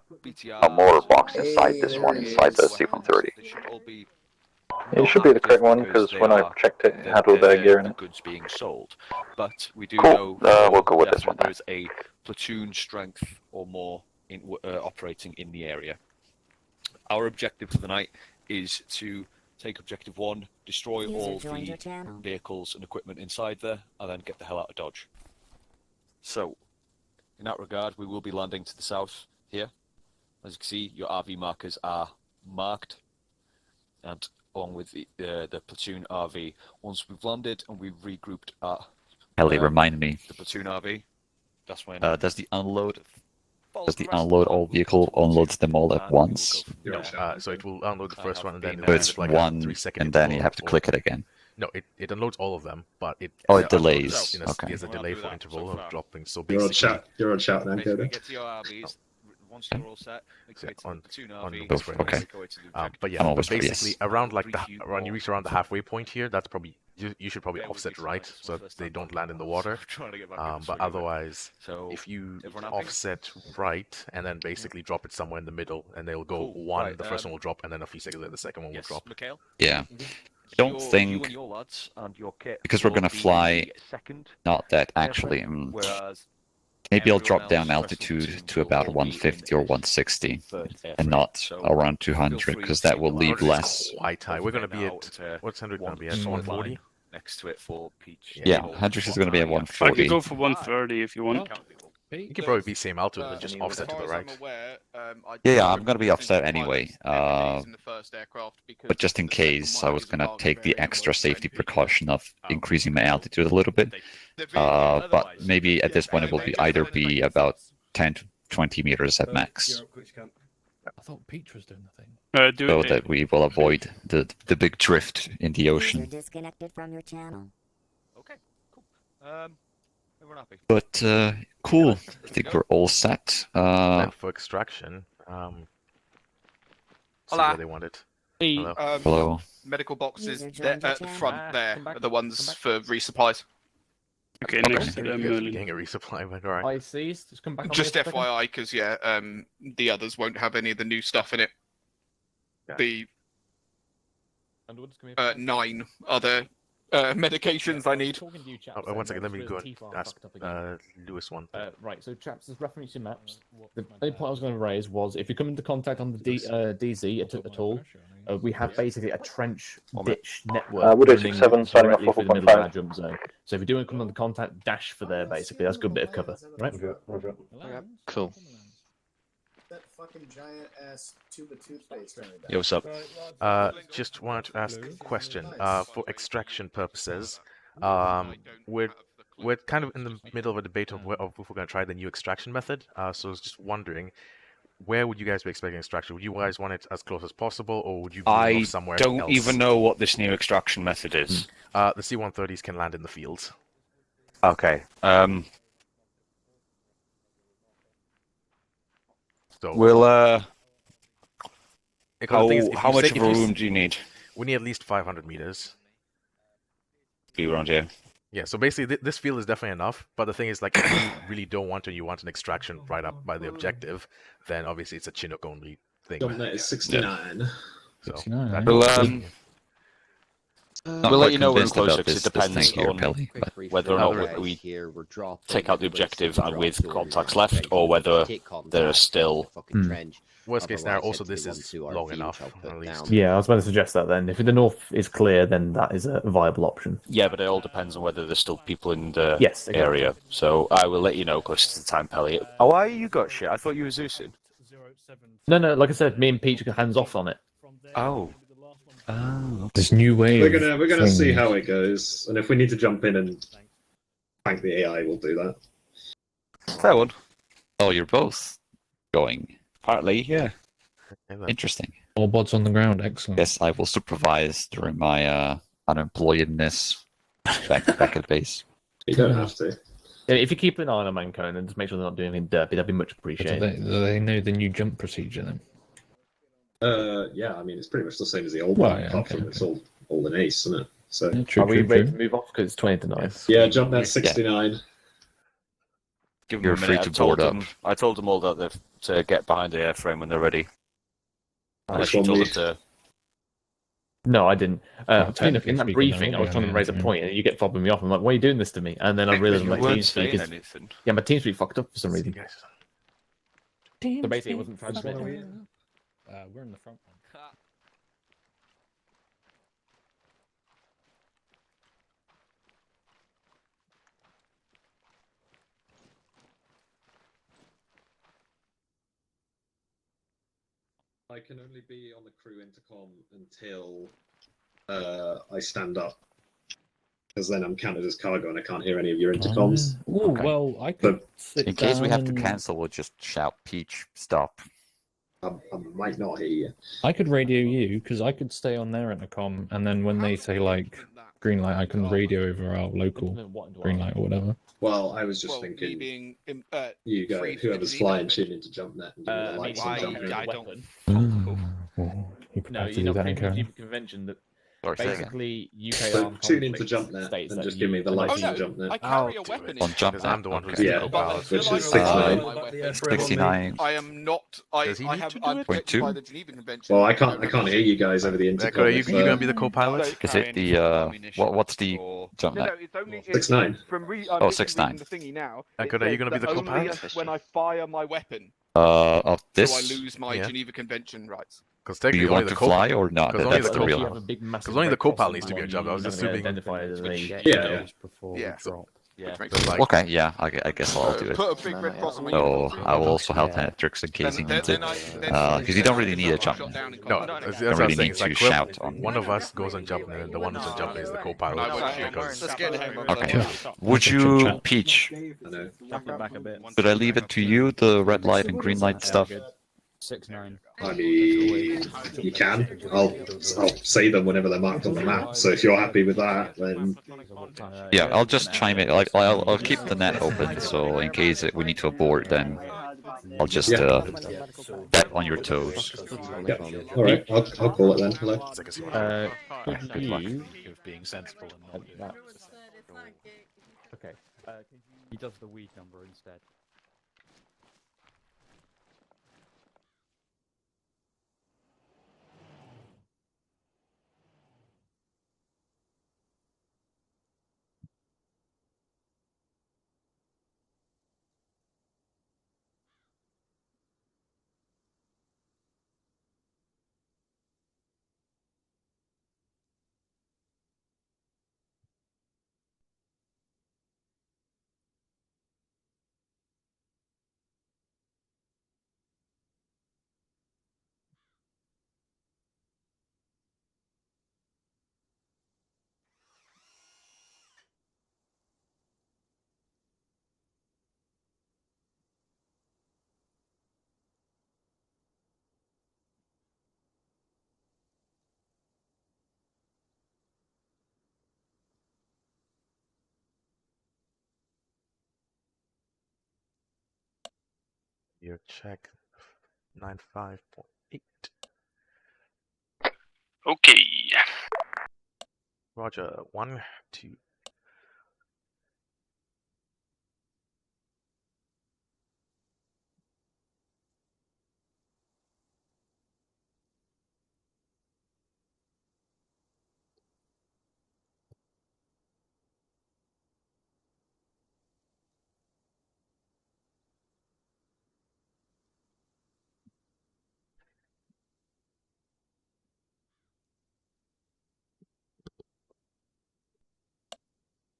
motor box inside this one, inside the C13. It should be the correct one because when I checked it, it had all the gear in it. Goods being sold, but we do Cool. know We'll go with this one. there is a platoon strength or more in operating in the area. Our objective for the night is to take objective 1, destroy all the vehicles and equipment inside there, and then get the hell out of Dodge. So, in that regard, we will be landing to the south here. As you can see, your RV markers are marked, and along with the platoon RV. Once we've landed and we've regrouped at Ellie, remind me. the platoon RV, that's when Does the unload all vehicle unloads them all at once? No, so it will unload the first one and then So it'll it's have like one, a 3-second and then you interval have to or- click it again. No, it unloads all of them, but it. Oh, it unloads delays. in Okay. There's a delay for interval of dropping. So You're on basically, chat. You're on chat now, basically Coda. get to your RVs. Once you're all set, make your way to the platoon RV. this way. Okay. Go to the but objective. yeah, I'm but always for basically yes. around like when you reach around the halfway point here, that's probably you should probably offset right so that they don't land in the water. But otherwise, if you offset right and then basically drop it somewhere in the middle, and they'll go one, Right, the first one will drop, and then a few seconds later the second one will Yes, drop. Mikhail? Yeah. I don't You think, and your lads and your kit because we're will going to be fly, second, not that actually. whereas Maybe I'll everyone drop else down rest of the altitude platoon to will about all be 150 or 160, third and airframe. not So around feel 200, free because to that will take leave the less. Quite high. We're going to be out at to what's 100 going to be at 140 140. next to it for Peach. Yeah, Hendrix is going to be at I 140. could go for 130 if you want. You can probably be same altitude, but just offset to the right. Yeah, I'm going to be offset anyway. But just in case, I was going to take the extra safety precaution of increasing my altitude a little bit. But maybe at this point it will be either be about 10 to 20 meters at max, I thought Peach was doing the thing. so that we will avoid the big drift in the ocean. Disconnected from your channel. Okay, cool. Everyone happy? But cool, I think we're all set. Then for extraction, see Hola. where they want it. Hello. Hello. Medical boxes User there, joined your at the channel. front there come back, are the ones come back. for resupplies. Okay, next to them, Merlin. Getting a resupply, but alright. I see. Just come back. on Just me a second. FYI, because yeah, the others won't have any of the new stuff in it. Yeah. The Underwood's come here. 9 other medications I need. Talking to you, chaps, One then, second, let me because go the and T-file ask fucked up again. Lewis one. Right, so chaps, there's reference to maps. The only point I was going to raise was if you come into contact on the DZ at all, we have basically a trench ditch network Wood running 067 starting off directly through the middle of our 4.5. jump zone. So if you do want to come into contact, dash for there basically. That's a good bit of cover, right? Cool. That fucking giant ass tube of toothpaste right Yo, what's up? Just wanted to ask a question. For extraction purposes, we're kind of in the middle of a debate of if we're going to try the new extraction method. So I was just wondering, where would you guys be expecting extraction? Would you guys want it as close as possible, or would you move I off somewhere don't else? even know what this new extraction method is. The C-130s can land in the fields. Okay. So We'll because the thing is, if how you much say- of if a you s- room do you need? We need at least 500 meters. Be around here. Yeah, so basically this field is definitely enough, but the thing is, like, if you really don't want to, you want an extraction right up by the objective, then obviously it's a Chinook only thing. Dom, that is 69. So 69, that- We'll Not we'll let quite you know when we're convinced about closer because it this depends thing here, on Pelly, but whether or not we take out the objective and with contacts left, or whether there are still. Worst case scenario, also this is long enough, at least. Yeah, I was about to suggest that then. If the north is clear, then that is a viable option. Yeah, but it all depends on whether there's still people in the Yes, exactly. area. So I will let you know close to the time, Pelly. Oh, why you got shit? I thought you were Zeusing. No. Like I said, me and Peach got hands off on it. Oh. This new way. We're gonna see how it goes, and if we need to jump in and thank the AI, we'll do that. Fair one. Oh, you're both going. Apparently, yeah. Interesting. All bots on the ground. Excellent. Yes, I will supervise during my unemployedness back at base. You don't have to. Yeah, if you keep an eye on a Mancone and just make sure they're not doing anything derpy, that'd be much appreciated. Do they know the new jump procedure then? Yeah, I mean it's pretty much the same as the old Well, one, yeah, apart from it's all an ace, isn't it? So Are we ready to move off because it's 20 to 9? yeah, jump net 69. Give them You're a minute. free to board up. I told them all that they've to get behind the airframe when they're ready. Unless Which you one told we- them to. No, I didn't. Funny enough, in technically that speaking, briefing, they're I was trying to already raise a on it, point, and you get fobbing me off. I'm like, why are you doing this to me? And then I realised You my weren't TeamSpeak saying is... anything. Yeah, my TeamSpeak fucked up for some reason. So So basically, it wasn't transmitting. We're in the front one. I can only be on the crew intercom until I stand up, because then I'm counted as cargo and I can't hear any of your intercoms. Oh, well, I could sit In case we have to down- cancel, we'll just shout Peach, stop. I might not hear you. I could radio you because I could stay on their intercom, and then when they say like green light, I can radio over our local green light or whatever. Well, I was just thinking, being you guys, whoever's flying, tune into jump net and give me the lights on jump net. I don't. You could No, have to you're do not that in Geneva Karen. Convention that Sorry, say again. basically UK So armed tune into conflict jump net states and that just give me the you- lights Oh, on no, jump net. I carry a weapon On in. jump Because I'm the one who's Yeah, the But co-pilot. which until is I 69. my weapon, 69. I am not. I Does he I need have. to do I'm it? protected by .2? the Geneva Convention. Well, I can't hear you guys over the intercom. Are you if, gonna be the co-pilot? Don't Is carry it any the, sort of ammunition what's the or- jump No, net? it's only 69. from I'm Oh, literally 69. reading the thingy now. And it good, are you says gonna be that the only co-pilot? when I fire my weapon Of do I this? lose my Yeah. Geneva Convention rights. Because Do technically you only want the to fly co-pilot. or not? Because only That's the the co-pilot. real. Because only the co-pilot needs to be a job. I was assuming. Yeah. Which makes So, sense. like, Okay, yeah, I guess I'll do it. Put a big red cross on my So uniform. I will also help Hendrix in case he needs it. Because you don't really need a jump. no, that's Don't what I really was need saying. It's to like shout on. one of us goes on jump, and then the one who's on jump is the co-pilot. Because Let's get him. Okay. Would you, Peach, I know. back a bit. should I leave it to you, the red light and green light stuff? 6-9. I mean, you can. I'll say them whenever they're marked on the map. So if you're happy with that, then Yeah, I'll just chime in. Like, I'll keep the net open, so in case we need to abort, then I'll just bet on your toes. yeah. All right, I'll call it then. Hello. Could you... being sensible and not. Okay. He does the weed number instead. your check 95.8. Okay. Roger. 1, 2.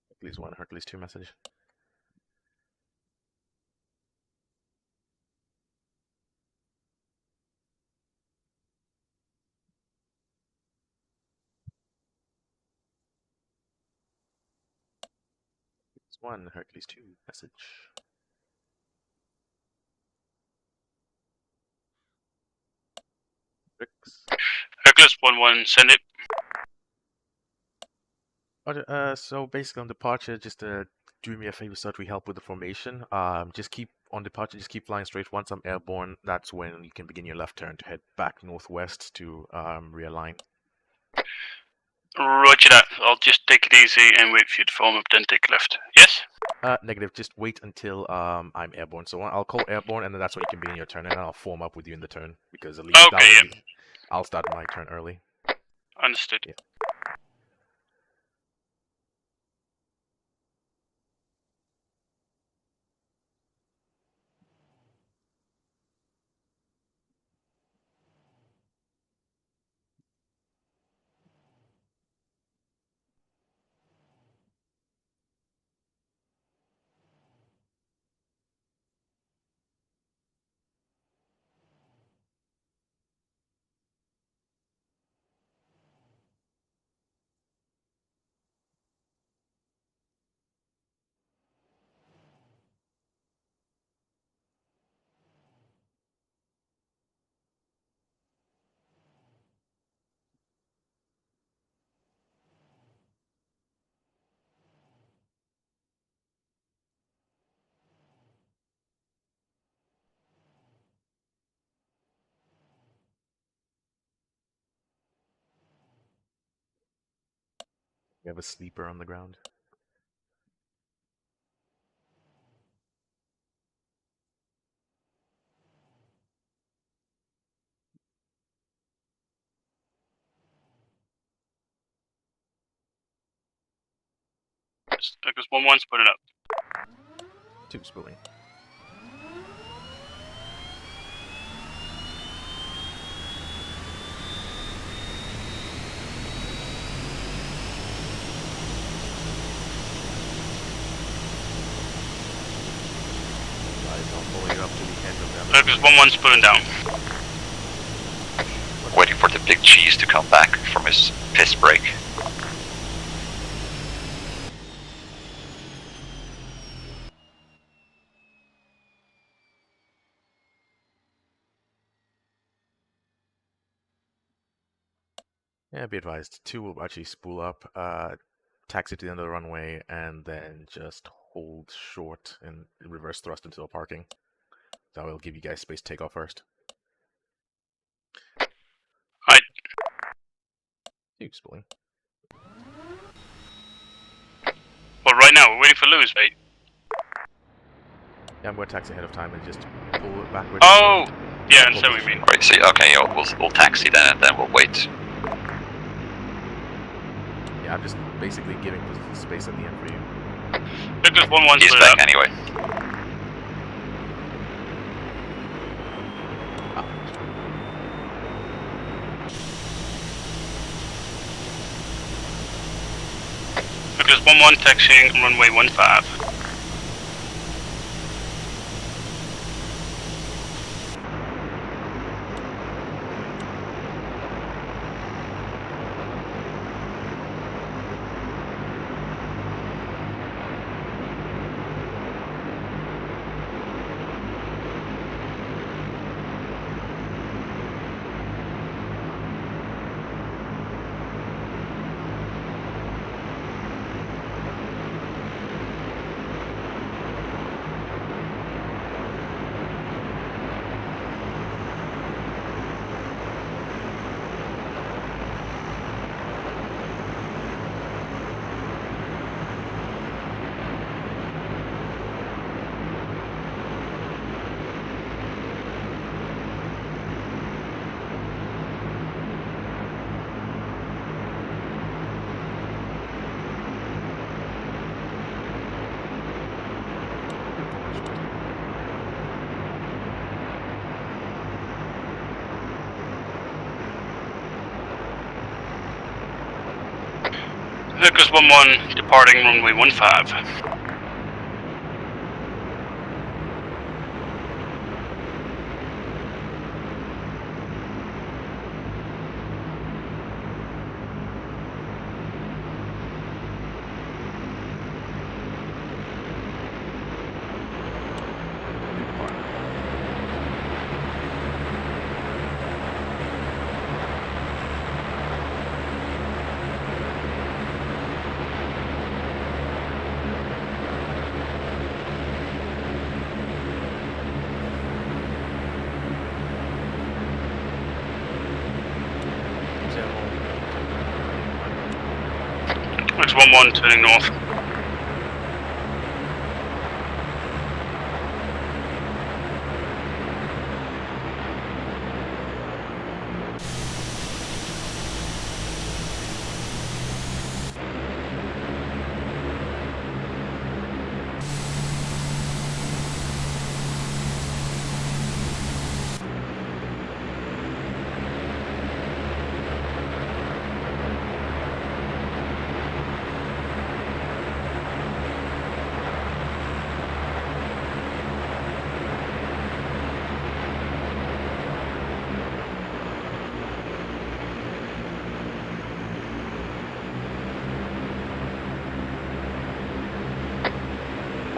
Hercules 1, Hercules 2 message. . 1, Hercules 2, message. Hercules 1-1, send it. Roger, so basically on departure, just do me a favor, so that we help with the formation. Just keep on departure, just keep flying straight. Once I'm airborne, that's when you can begin your left turn to head back northwest to realign. Roger that. I'll just take it easy and wait for you to form up, then take left. Yes? Negative. Just wait until I'm airborne. So I'll call airborne, and then that's when you can begin your turn, and then I'll form up with you in the turn because at least I'll start my turn early. Understood. Yeah. We have a sleeper on the ground. Hercules 1-1, put it up. 2 spooling. Hercules 1-1, put it down. Waiting for the big cheese to come back from his piss break. Yeah, be advised. 2 will actually spool up, taxi to the end of the runway, and then just hold short and reverse thrust until parking. That will give you guys space to take off first. Right. 2 spooling. Well, right now, we're waiting for Lewis, mate. Yeah, I'm going to taxi ahead of time and just pull it backwards. Oh! Yeah, I understand what you mean. Right, see, okay, yeah, we'll taxi then, and then we'll wait. Yeah, I'm just basically giving space at the end for you. Hercules 1-1, He's split back it up. anyway. Hercules 1-1, taxiing runway 15. Hercules 1-1, departing runway 15. 1-1 turning north.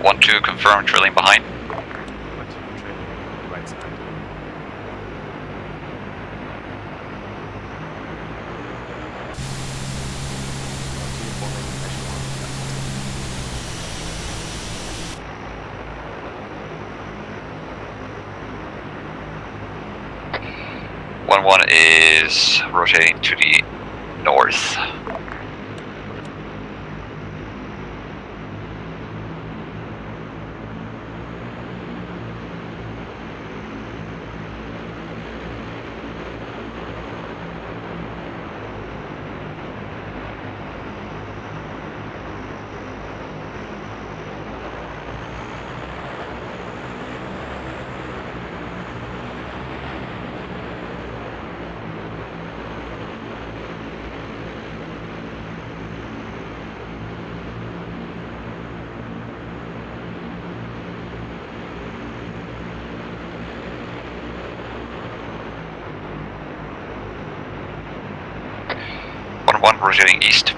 One, two, confirm, trailing behind. Right side. One is rotating to the north. One rotating east.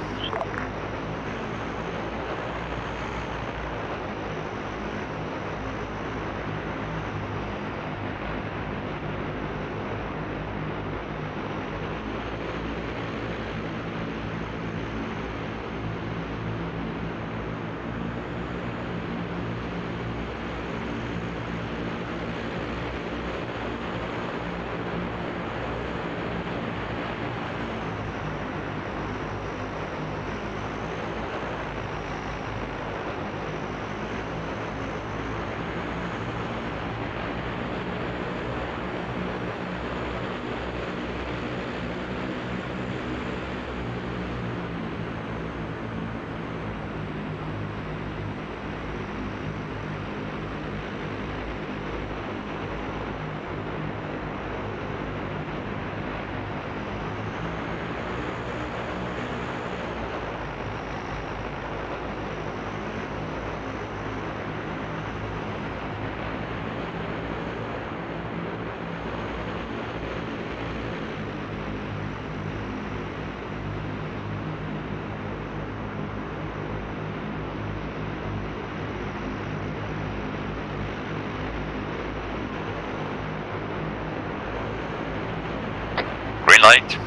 Green light.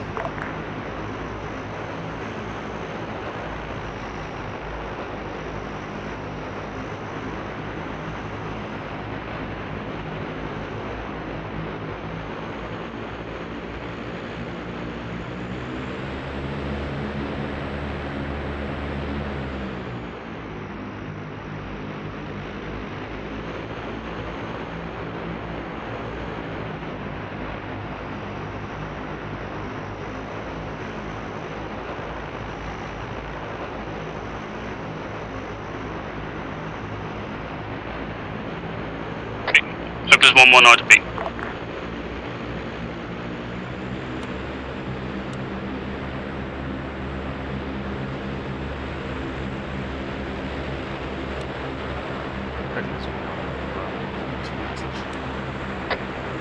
Look, there's 1-1 RDP.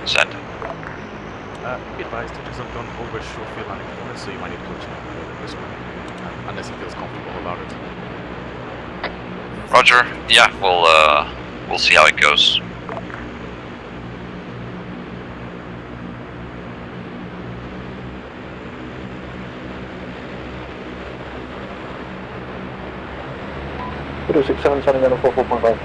Send. Be advised, Hydras have gone over short field landing performance, so you might need coaching for this one, unless he feels comfortable about it. Roger. Yeah, we'll see how it goes. Hydra 67 sending in a 44.5.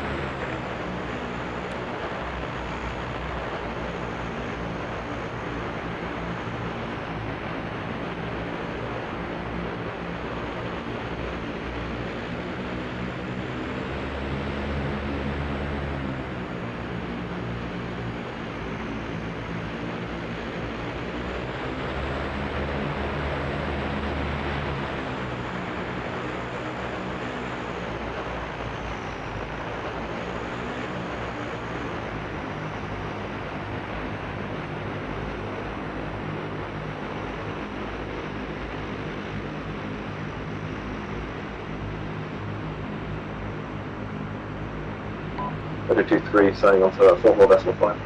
Roger 2-3, signing on to 44.5.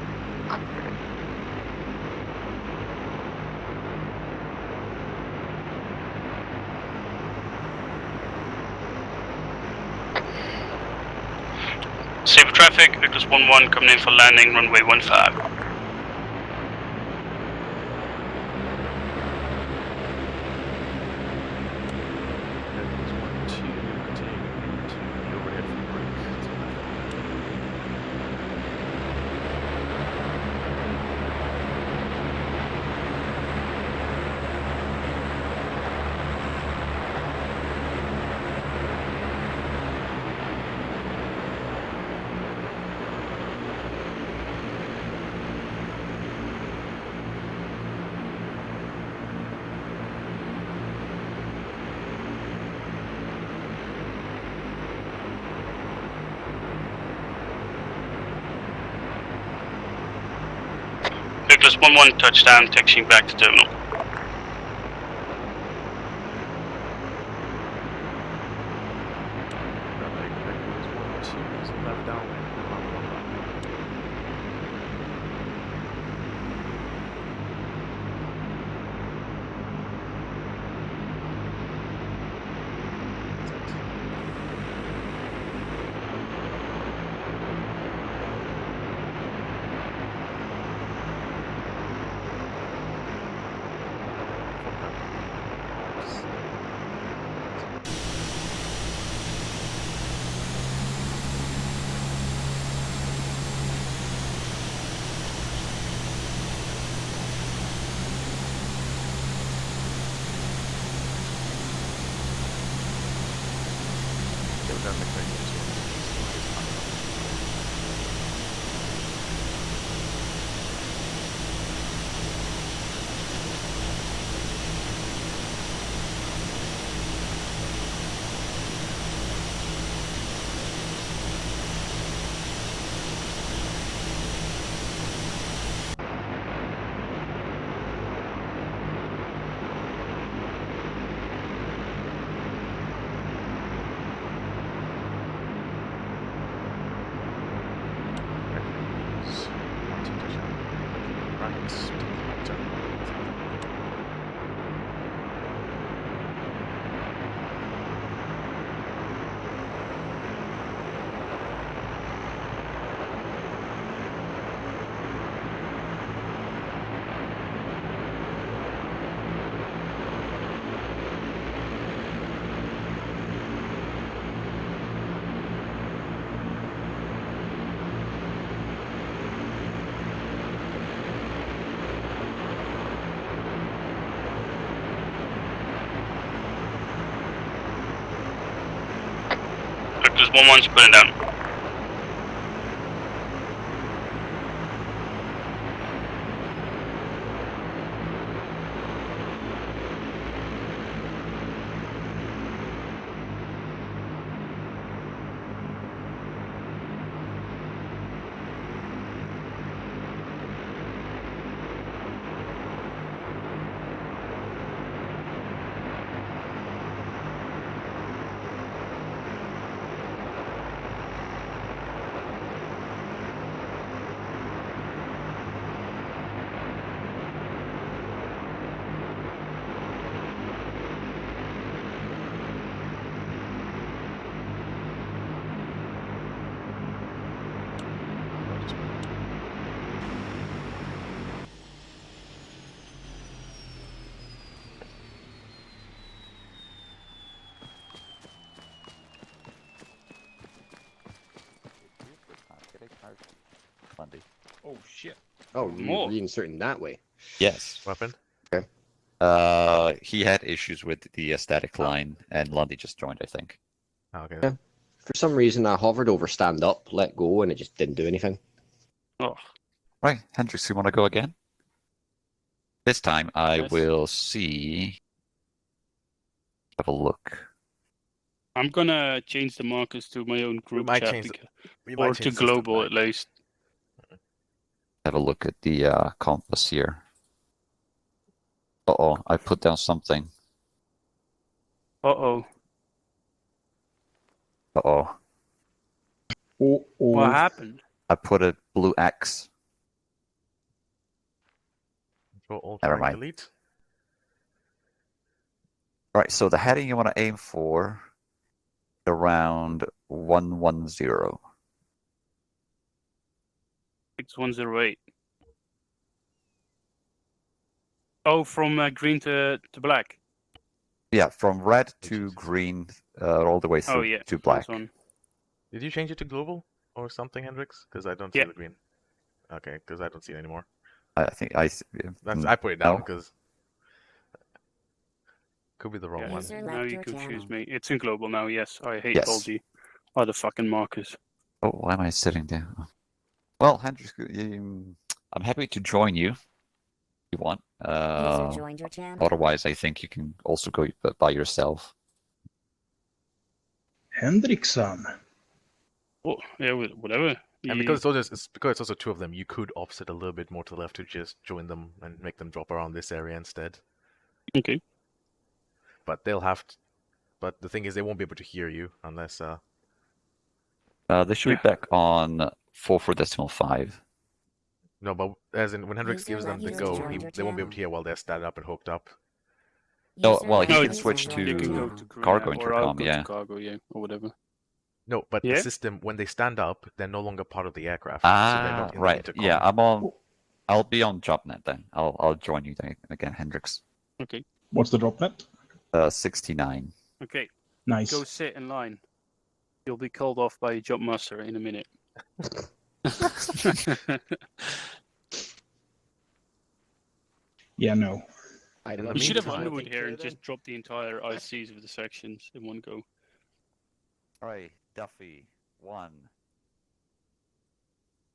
Saber traffic, Victus 1-1 coming in for landing, runway 15. Victus 1-1 touchdown, taxiing back to terminal. Victus 1-1 splitting down. Monday. Oh shit. Oh, you're reinserting that way. Yes. Weapon? Okay. He had issues with the static line, and Lundy just joined, I think. Okay. Yeah. For some reason, I hovered over stand up, let go, and it just didn't do anything. Oh. Right, Hendrix, you want to go again? This time I Yes. will see. Have a look. I'm gonna change the markers to my own group might chat, change the- we or might to change the system global back. at least. Have a look at the compass here. Uh-oh, I put down something. Uh-oh. Uh-oh. What happened? I put a blue X. Control Alt Never right mind. delete. Right, so the heading you want to aim for around 110. 6108. Oh, from green to black. Yeah, from red to green, all the way through Yeah, to black. nice one. Did you change it to global or something, Hendrix? Because I don't see the green. Okay, because I don't see it anymore. I think I. I put it down No. because could be the wrong one. Now you can choose me. It's in global now. Yes, I hate Yes. all the other fucking markers. Oh, why am I sitting there? Well, Hendrix, I'm happy to join you if you want. joined your channel. Otherwise, I think you can also go by yourself. Hendrickson. Oh, yeah, whatever. And because it's also two of them, you could offset a little bit more to the left to just join them and make them drop around this area instead. Okay. But they'll have to, but the thing is, they won't be able to hear you unless. They should be back on 4.5. No, but as in when Hendrix User gives them the left go, joined your they won't be able channel. to hear while they're standing up and hooked up. No, well, he No, can switch you can go to to cargo or I'll intercom, go yeah. to cargo, yeah, or whatever. No, but Yeah? the system, when they stand up, they're no longer part of the aircraft. so they're not in the Right. intercom. Yeah, I'll be on JobNet then. I'll join you then again, Hendrix. Okay. What's the drop net? 69. Okay. Nice. Go sit in line. You'll be called off by Job Master in a minute. Yeah, no. You should have Underwood here and just drop the entire ICs of the sections in one go. Alright, Duffy, 1.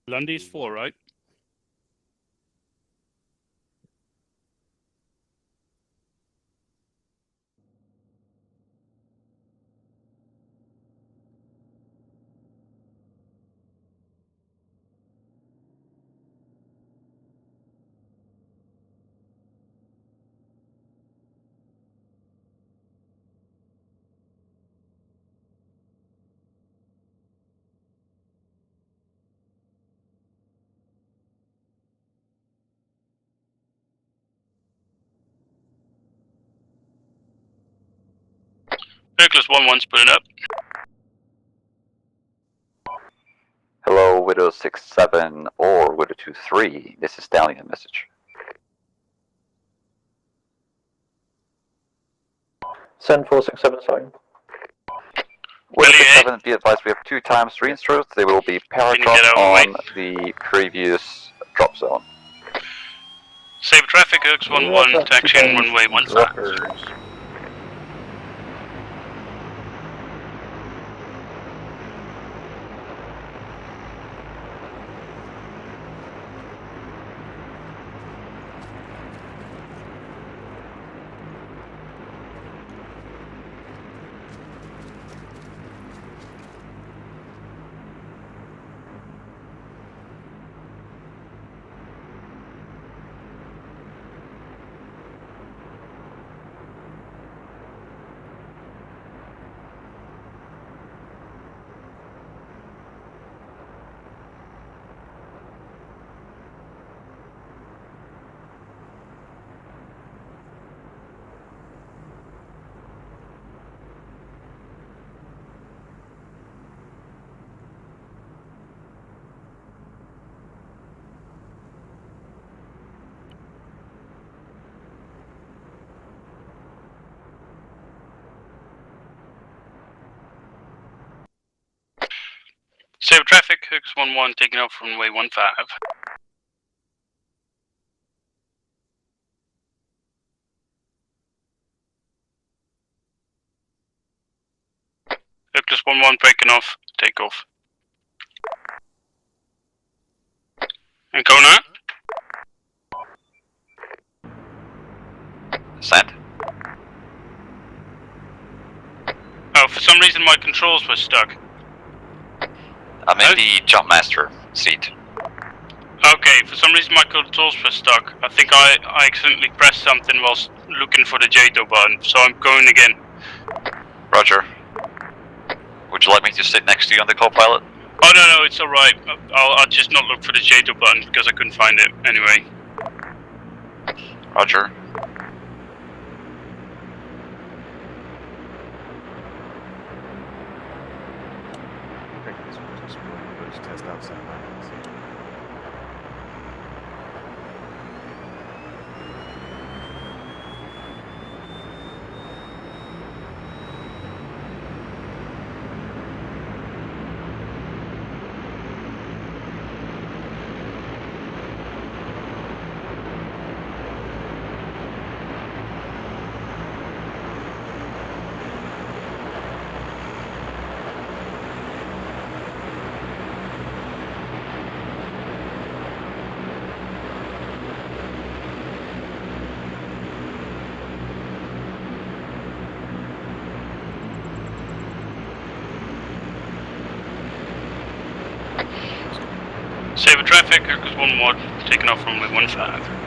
Lundy's 4, right? Hercules 1-1 split up. Hello, Widow 67 or Widow 23. This is Stallion message. Send 467, sorry. Widow 67, be advised we have 2 times 3 instruments. They will be paratropped on the previous drop zone. Save traffic, Hercs 1-1, taxi in runway 15. Save traffic, Hercs 1-1, taking off from runway 15. Hercules 1-1 breaking off, take off. Ancona? Send. Oh, for some reason my controls were stuck. I'm in the jump master seat. Okay, for some reason my controls were stuck. I think I accidentally pressed something whilst looking for the JTO button, so I'm going again. Roger. Would you like me to sit next to you on the co-pilot? Oh no, it's alright. I'll just not look for the JTO button because I couldn't find it anyway. Roger. Test outside. Save a traffic, because one more taken off runway 15.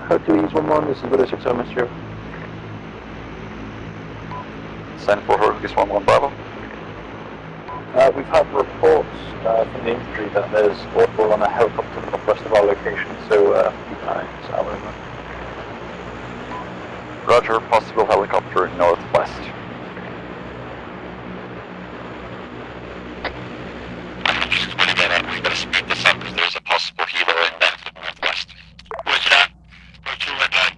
Hercules 1-1, this is British 6 Mr. Sign for Hercules 1-1 Bravo. We've had reports from the infantry that there's audible on a helicopter northwest of our location, so keep an eye out. Roger, possible helicopter northwest. We gotta speed this up because there's a possible healer in that northwest. Roger that. Roger, red line.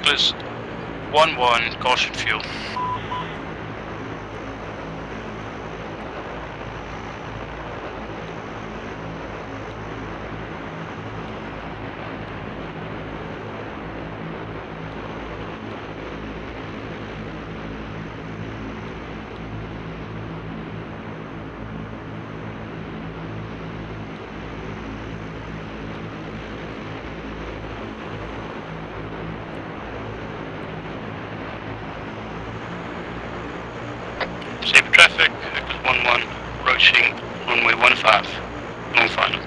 Nicholas 1-1, caution fuel. Safe traffic, Nicholas 1-1, approaching runway 15, long final.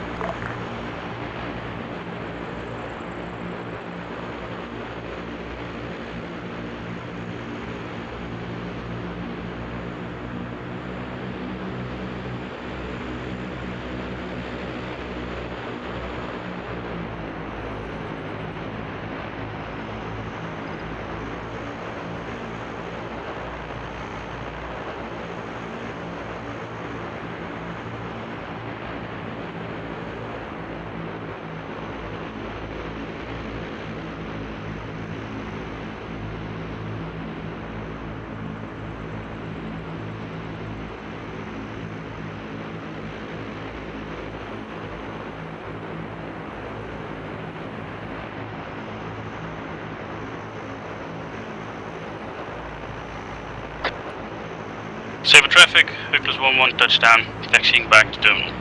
Saber traffic, Nicholas 1-1, touchdown, taxiing back to terminal.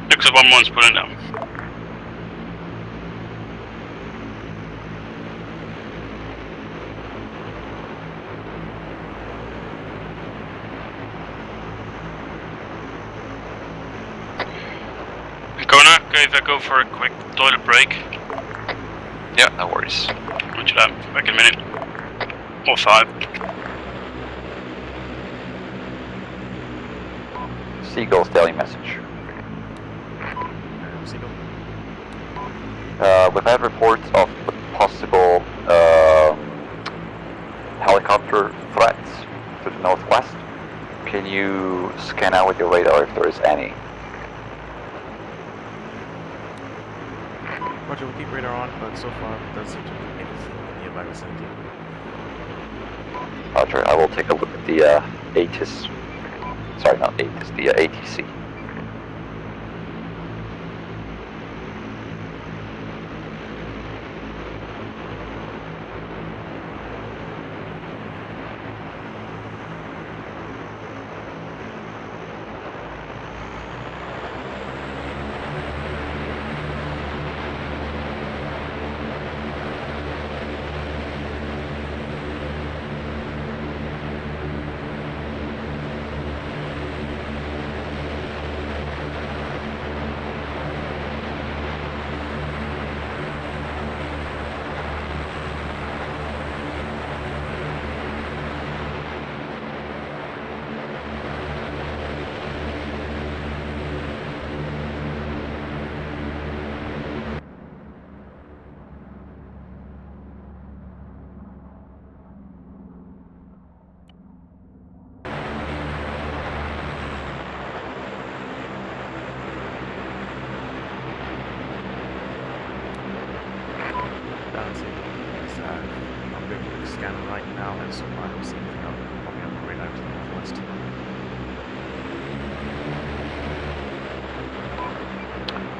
Nicholas 1-1's pulling down. Kona, okay, if I go for a quick toilet break. Yeah, no worries. Roger that, back in a minute. Or 5. Seagull's daily message. Seagull. We've had reports of possible helicopter threats to the northwest. Can you scan out with your radar if there is any? Roger, we'll keep radar on, but so far it doesn't seem to be anything in the nearby vicinity. Roger, I will take a look at the ATIS. Sorry, not ATIS, the ATC.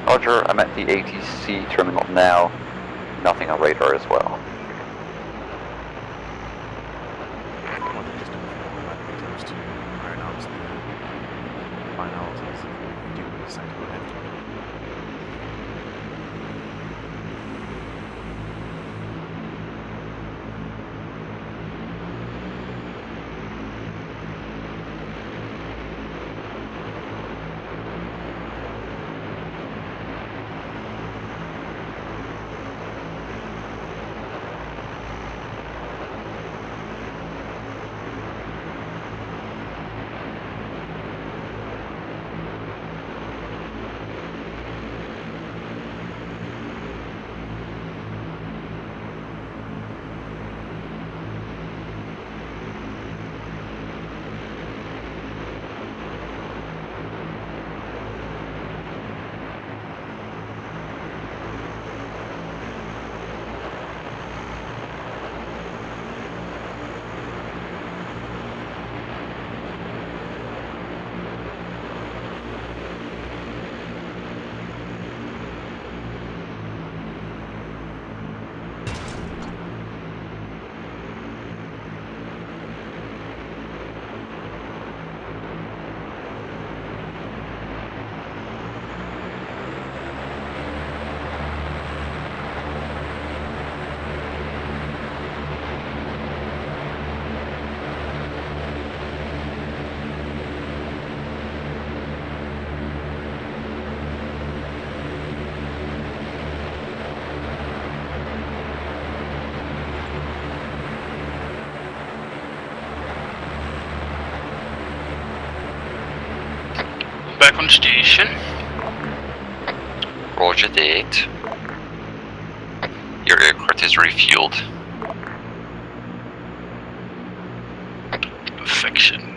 Roger, I'm at the ATC terminal now. Nothing on radar as well. Back on station. Roger that. Your aircraft is refueled. Perfection.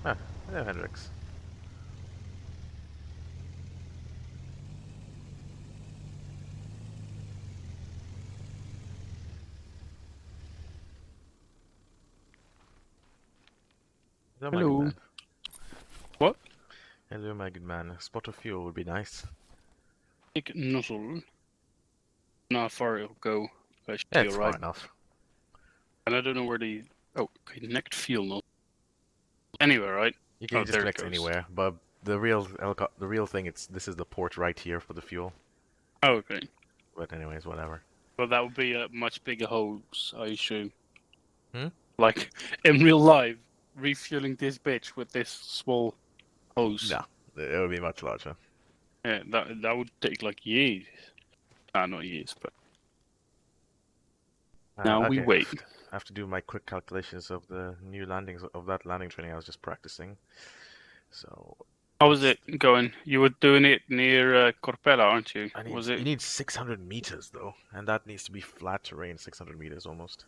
Ah, hello, Hendrix. Hello, my good Hello. man. What? Hello, my good man. A spot of fuel would be nice. Big nozzle. Not how far it'll go. I should Yeah, be it's alright. far enough. And I don't know where the... Oh, connect fuel nozzle. Anywhere, right? You can Oh, just there it connect goes. anywhere, but the real thing, this is the port right here for the fuel. Oh, okay. But anyways, whatever. Well, that would be a much bigger hose, I assume. Hmm? Like, in real life, refueling this bitch with this small hose. No, it would be much larger. Yeah, that would take like years. Ah, not years, but... Now we Okay, wait. I have to do my quick calculations of the new landings of that landing training I was just practicing. So How was it going? You were doing it near Corpella, aren't you? Was it? you need 600 meters though, and that needs to be flat terrain, 600 meters almost.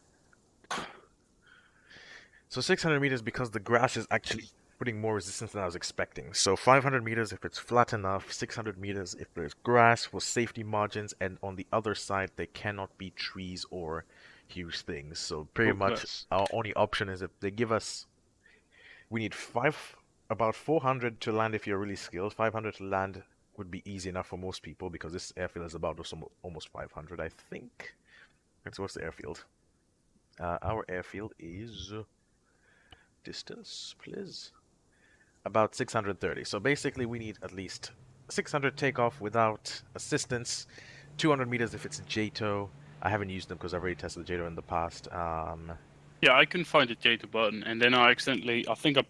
So 600 meters because the grass is actually putting more resistance than I was expecting. So 500 meters if it's flat enough, 600 meters if there's grass for safety margins, and on the other side there cannot be trees or huge things. So pretty much our only option is if they give us, we need about 400 to land if you're really skilled. 500 to land would be easy enough for most people because this airfield is about almost 500, I think. So what's the airfield? Our airfield is distance, please. About 630. So basically we need at least 600 takeoff without assistance, 200 meters if it's a JTOW. I haven't used them because I've already tested the JTOW in the past. Yeah, I couldn't find the JTOW button, and then I accidentally, I think I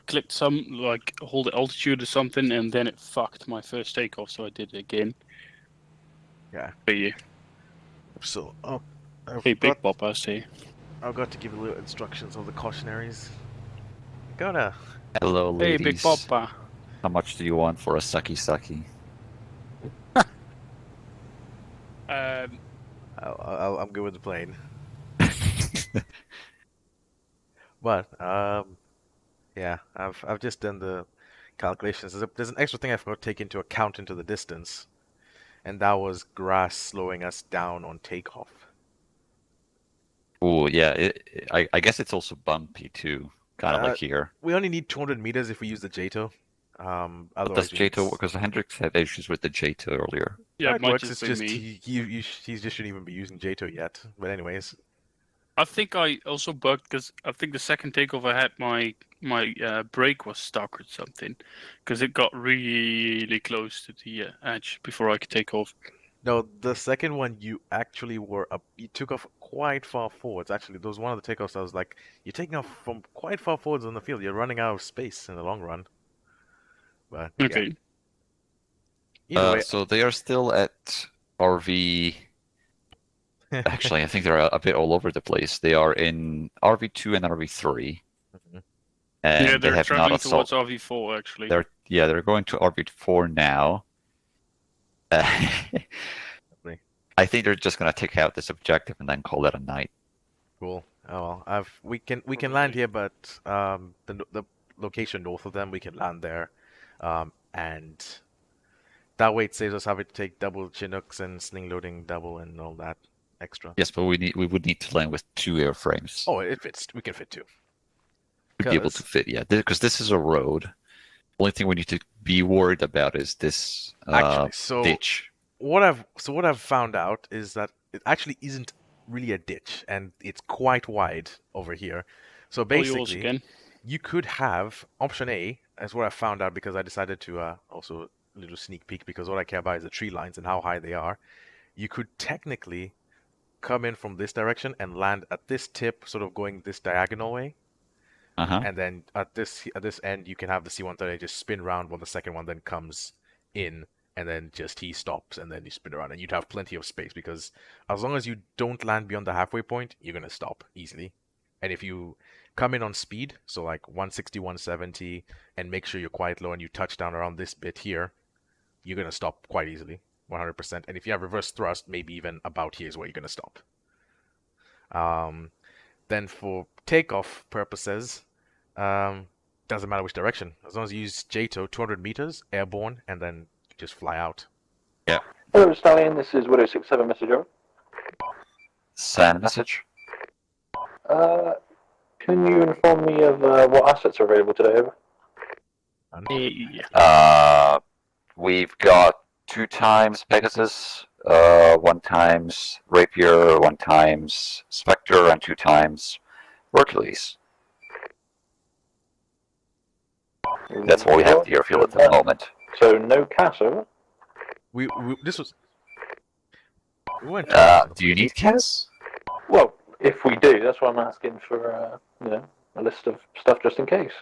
clicked some, like, hold the altitude or something, and then it fucked my first takeoff, so I did it again. Yeah. For you. So, Hey, Big Bob, I see. I've got to give you little instructions of the cautionaries. Gotta. Hello, Hey, ladies. Big Papa. How much do you want for a saki saki? I'm good with the plane. But yeah, I've just done the calculations. There's an extra thing I forgot to take into account into the distance, and that was grass slowing us down on takeoff. Oh yeah, I guess it's also bumpy too, kind of like here. We only need 200 meters if we use the JTOW. But Otherwise, does JTOW, because Hendrix had issues with the JTOW earlier. Yeah, it works. It's just he just shouldn't even be using JTOW yet. But anyways, I think I also bugged because I think the second takeoff I had my brake was stuck or something, because it got really close to the edge before I could take off. no, the second one you actually were up. You took off quite far forwards. Actually, there was one of the takeoffs I was like, you're taking off from quite far forwards on the field. You're running out of space in the long run. But okay. Yeah. Either way, So they are still at RV. Actually, I think they're a bit all over the place. They are in RV2 and RV3. And yeah, they they're have traveling not towards RV4 actually. They're going to RV4 now. I think they're just gonna take out this objective and then call it a night. Cool. Oh well, we can land here, but the location north of them we can land there, and that way it saves us having to take double Chinooks and sling loading double and all that extra. Yes, but we would need to land with 2 airframes. Oh, it fits. We can fit 2. To be able to fit, yeah, because this is a road. Only thing we need to be worried about is this ditch. What I've found out is that it actually isn't really a ditch, and it's quite wide over here. So basically, you could have option A, as what I found out because I decided to also a little sneak peek because what I care about is the tree lines and how high they are. You could technically come in from this direction and land at this tip, sort of going this diagonal way. And then at this end, you can have the C-130 just spin around while the second one then comes in, and then just he stops, and then you spin around, and you'd have plenty of space because as long as you don't land beyond the halfway point, you're gonna stop easily. And if you come in on speed, so like 160, 170, and make sure you're quite low, and you touch down around this bit here, you're gonna stop quite easily, 100%. And if you have reverse thrust, maybe even about here is where you're gonna stop. Then for takeoff purposes, that doesn't matter which direction. As long as you use JTO, 200 meters, airborne, and then just fly out. Yeah. Hello, Stallion. This is Widow 67 message over. Send message. Can you inform me of what assets are available today? Over. We've got 2 times Pegasus, 1 times Rapier, 1 times Spectre, and 2 times Hercules. That's what we have at the airfield at the moment. So no CAS, over? This was... We went do you need CAS? Well, if we do, that's why I'm asking for, a list of stuff just in case.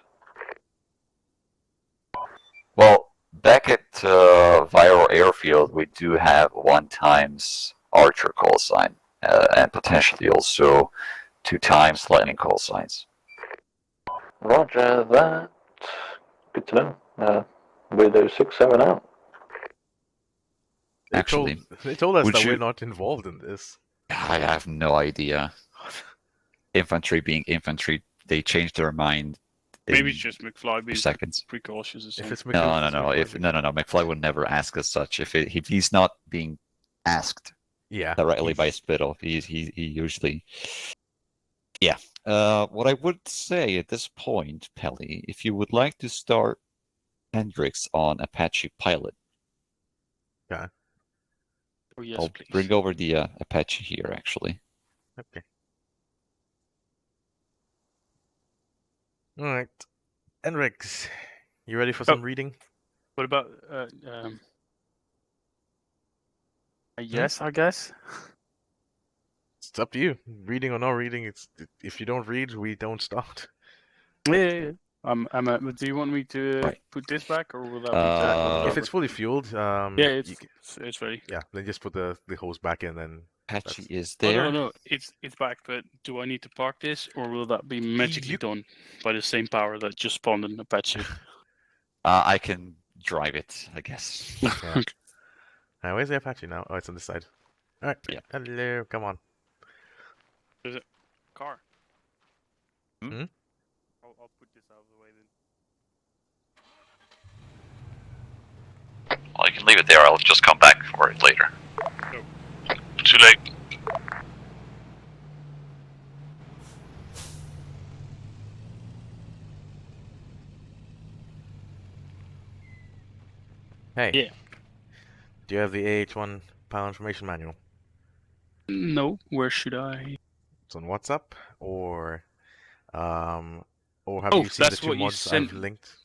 Well, back at Viral Airfield, we do have 1 times Archer call sign, and potentially also 2 times Lightning call signs. Roger that. Good to know. Widow 67 out. Actually, they told us that you... we're not involved in this. I have no idea. Infantry being infantry, they changed their mind. Maybe it's just McFly being seconds. precautious or something. If it's No. McFly would never ask us such. If he's not being asked directly by Spittle, he usually. Yeah. What I would say at this point, Pelly, if you would like to start Hendrix on Apache Pilot. Okay. Oh, yes, I'll please. bring over the Apache here, actually. Okay. All right, Enrix, you ready for some reading? What about yes, I guess. It's up to you. Reading or not reading. It's if you don't read, we don't start. Yeah. Do you want me to put this back, or will that be if it's fully fueled, yeah, it's ready. Yeah, then just put the hose back in. Then Apache is Oh, there. no, it's back. But do I need to park this, or will that be magically done by the same power that just spawned in Apache? I can drive it, I guess. Yeah. Where's the Apache now? Oh, it's on this side. All right. Yeah. Hello. Come on. There's a car. Hmm? I'll put this out of the way then. Well, you can leave it there. I'll just come back for it later. No. Too late. Hey. Yeah. Do you have the AH1 Pylon Information Manual? No. Where should I? It's on WhatsApp, or have Oh, you seen the that's 2 what you mods sent. I've linked?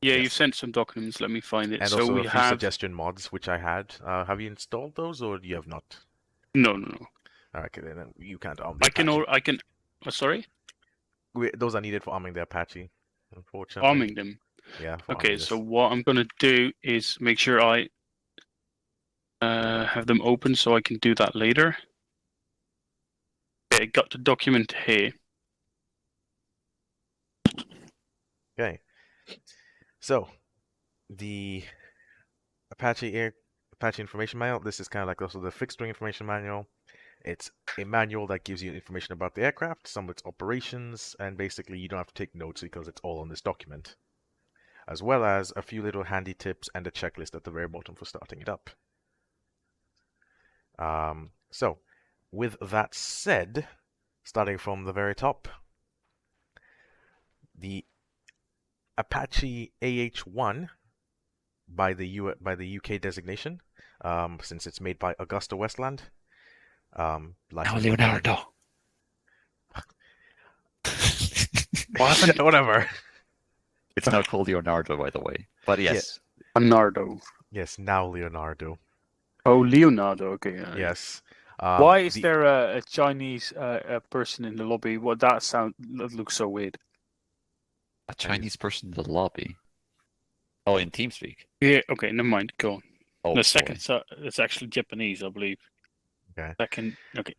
Yeah, you sent some documents. Let me find it. And so also we a few have. suggestion mods, which I had. Have you installed those, or you have not? No. Alright, okay, then you can't arm I can. Sorry. Those are needed for arming the Apache, unfortunately. Arming them. Yeah. For Okay, arming so this. what I'm gonna do is make sure I have them open so I can do that later. Okay, got the document here. Okay. So, the Apache Information Manual. This is kind of like also the Fixed Wing Information Manual. It's a manual that gives you information about the aircraft, some of its operations, and basically you don't have to take notes because it's all on this document. As well as a few little handy tips and a checklist at the very bottom for starting it up. So, with that said, starting from the very top, the Apache AH-1 by the UK designation, since it's made by Augusta Westland. Now Leonardo. Whatever. It's now called Leonardo, by the way. But yes. Leonardo. Yes, now Leonardo. Oh, Leonardo. Okay. Yes. Why is there a Chinese person in the lobby? What that looks so weird. A Chinese person in the lobby. Oh, in TeamSpeak. Yeah. Okay. Never mind. Go on. Oh, the second, it's actually Japanese, I believe. Okay. Second. Okay.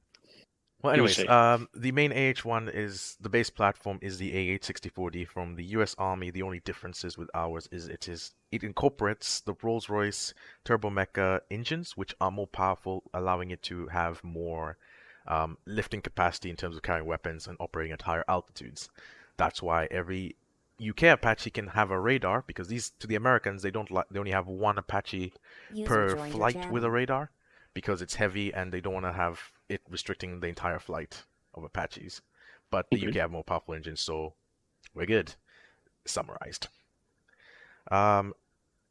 Well, anyways, the main AH-1 is the base platform is the AH-6040 from the U.S. Army. The only differences with ours is it incorporates the Rolls-Royce Turbomeca engines, which are more powerful, allowing it to have more lifting capacity in terms of carrying weapons and operating at higher altitudes. That's why every UK Apache can have a radar because these to the Americans they only have one Apache per flight with a radar because it's heavy and they don't want to have it restricting the entire flight of Apaches. But the UK have more powerful engines, so we're good. Summarized. The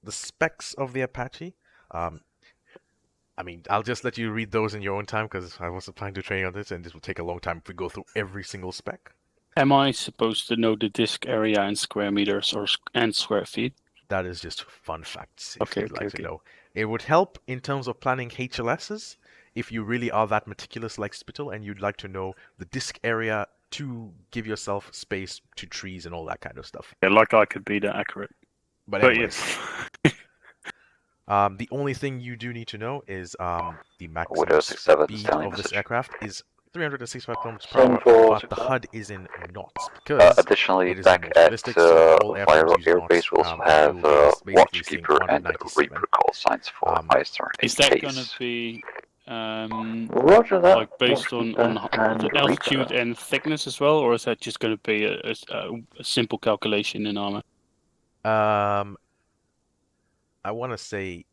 specs of the Apache. I mean, I'll just let you read those in your own time because I wasn't planning to train on this, and this will take a long time if we go through every single spec. Am I supposed to know the disk area in square meters and square feet? That is just fun facts if you'd like to know. It would help in terms of planning HLSs if you really are that meticulous like Spittle and you'd like to know the disk area to give yourself space to trees and all that kind of stuff. Yeah, like I could be that accurate. But anyways, the only thing you do need to know is the maximum speed of this aircraft is 365 kilometers per hour, but the HUD is in knots because additionally, it is back at Fire Air Base, we also have Watchkeeper and Reaper call signs for Eistern. Is that going to be Roger that. like based on the altitude and thickness as well, or is that just going to be a simple calculation in ARMA? I want to say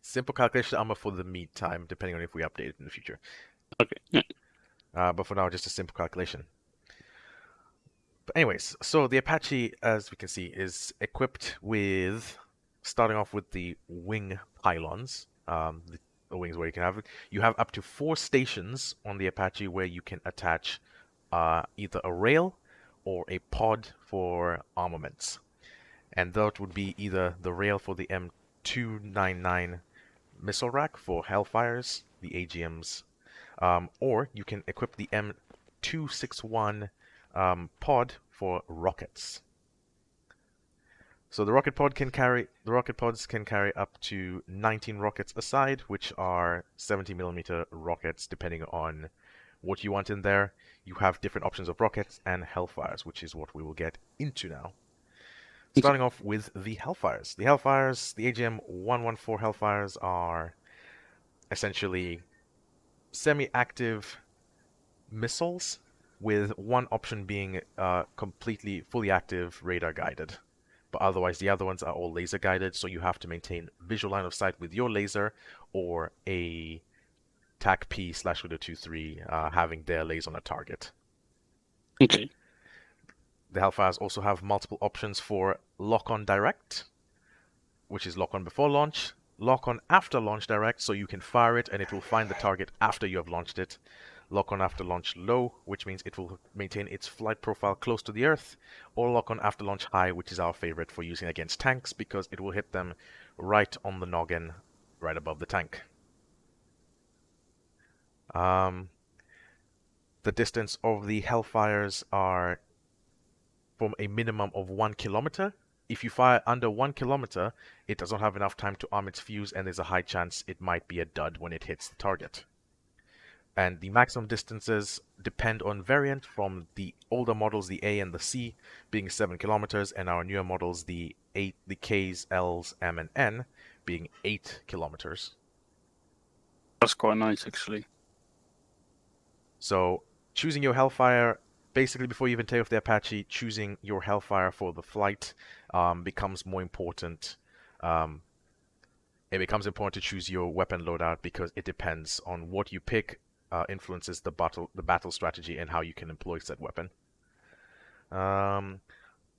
simple calculation ARMA for the meet time, depending on if we update it in the future. Okay. But for now, just a simple calculation. But anyways, so the Apache, as we can see, is equipped with, starting off with the wing pylons, the wings where you can have it. You have up to 4 stations on the Apache where you can attach either a rail or a pod for armaments. And that would be either the rail for the M299 missile rack for Hellfires, the AGMs, or you can equip the M261 pod for rockets. So the rocket pods can carry up to 19 rockets a side, which are 70mm rockets, depending on what you want in there. You have different options of rockets and Hellfires, which is what we will get into now. Starting off with the Hellfires. The Hellfires, the AGM 114 Hellfires are essentially semi-active missiles, with one option being completely fully active radar guided. But otherwise the other ones are all laser guided, so you have to maintain visual line of sight with your laser or a TAC-P/Widow-2-3 having their laser on a target. Okay. The Hellfires also have multiple options for lock-on direct, which is lock-on before launch, lock-on after launch direct, so you can fire it and it will find the target after you have launched it. Lock-on after launch low, which means it will maintain its flight profile close to the Earth, or lock-on after launch high, which is our favorite for using against tanks because it will hit them right on the noggin, right above the tank. The distance of the Hellfires are from a minimum of 1 kilometer. If you fire under 1 kilometer, it does not have enough time to arm its fuse, and there's a high chance it might be a dud when it hits the target. And the maximum distances depend on variant, from the older models, the A and the C, being 7 kilometers, and our newer models, the Ks, Ls, M, and N, being 8 kilometers. That's quite nice, actually. So, choosing your Hellfire, basically before you even take off the Apache, choosing your Hellfire for the flight becomes more important. It becomes important to choose your weapon loadout because it depends on what you pick, influences the battle strategy and how you can employ said weapon.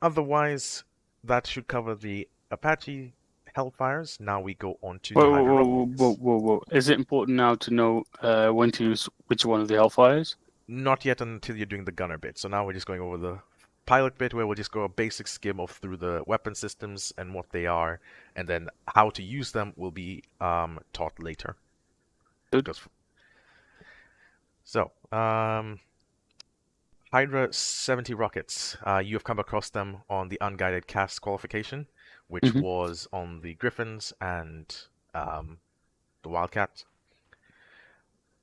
Otherwise, that should cover the Apache Hellfires. Now we go on to the Hydra. Whoa. Is it important now to know when to use which one of the Hellfires? Not yet until you're doing the gunner bit. So now we're just going over the pilot bit where we'll just go a basic skim of through the weapon systems and what they are, and then how to use them will be taught later. So, Hydra 70 rockets. You have come across them on the unguided cast qualification, which was on the Griffins and the Wildcat.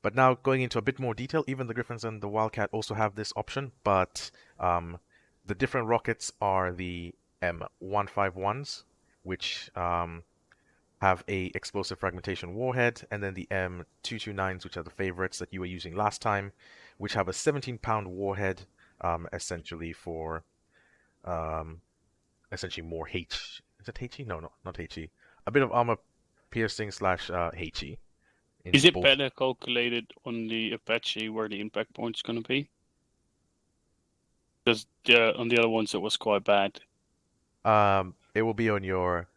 But now going into a bit more detail, even the Griffins and the Wildcat also have this option, but the different rockets are the M151s, which have a explosive fragmentation warhead, and then the M229s, which are the favorites that you were using last time, which have a 17-pound warhead, essentially for essentially more H. Is it HE? No, not HE. A bit of armor piercing slash HE. Is it better calculated on the Apache where the impact point is going to be? Because on the other ones it was quite bad. It will be on your.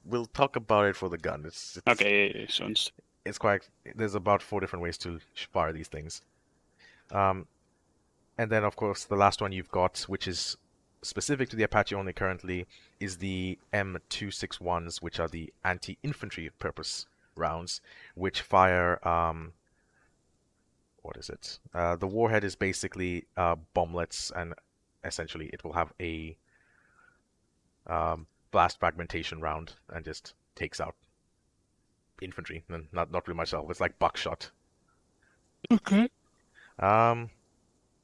We'll talk about it for the gun. It's okay. Yeah, it's quite. There's about 4 different ways to fire these things. And then of course the last one you've got, which is specific to the Apache only currently, is the M261s, which are the anti-infantry purpose rounds, which fire. What is it? The warhead is basically bomblets, and essentially it will have a blast fragmentation round and just takes out infantry. And not really much else. It's like buckshot. Okay. So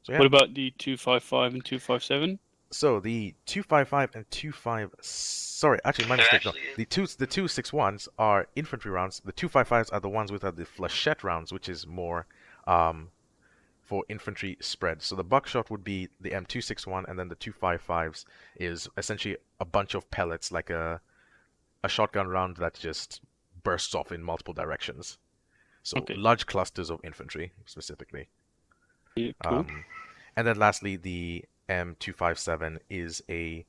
yeah. What about the 255 and 257? So the 255 and 25. Sorry, actually my mistake. No, the 261s are infantry rounds. The 255s are the ones with the flechette rounds, which is more for infantry spread. So the buckshot would be the M261, and then the 255s is essentially a bunch of pellets, like a shotgun round that just bursts off in multiple directions. So large clusters of infantry, specifically. Yeah, cool. And then lastly, the M257 is a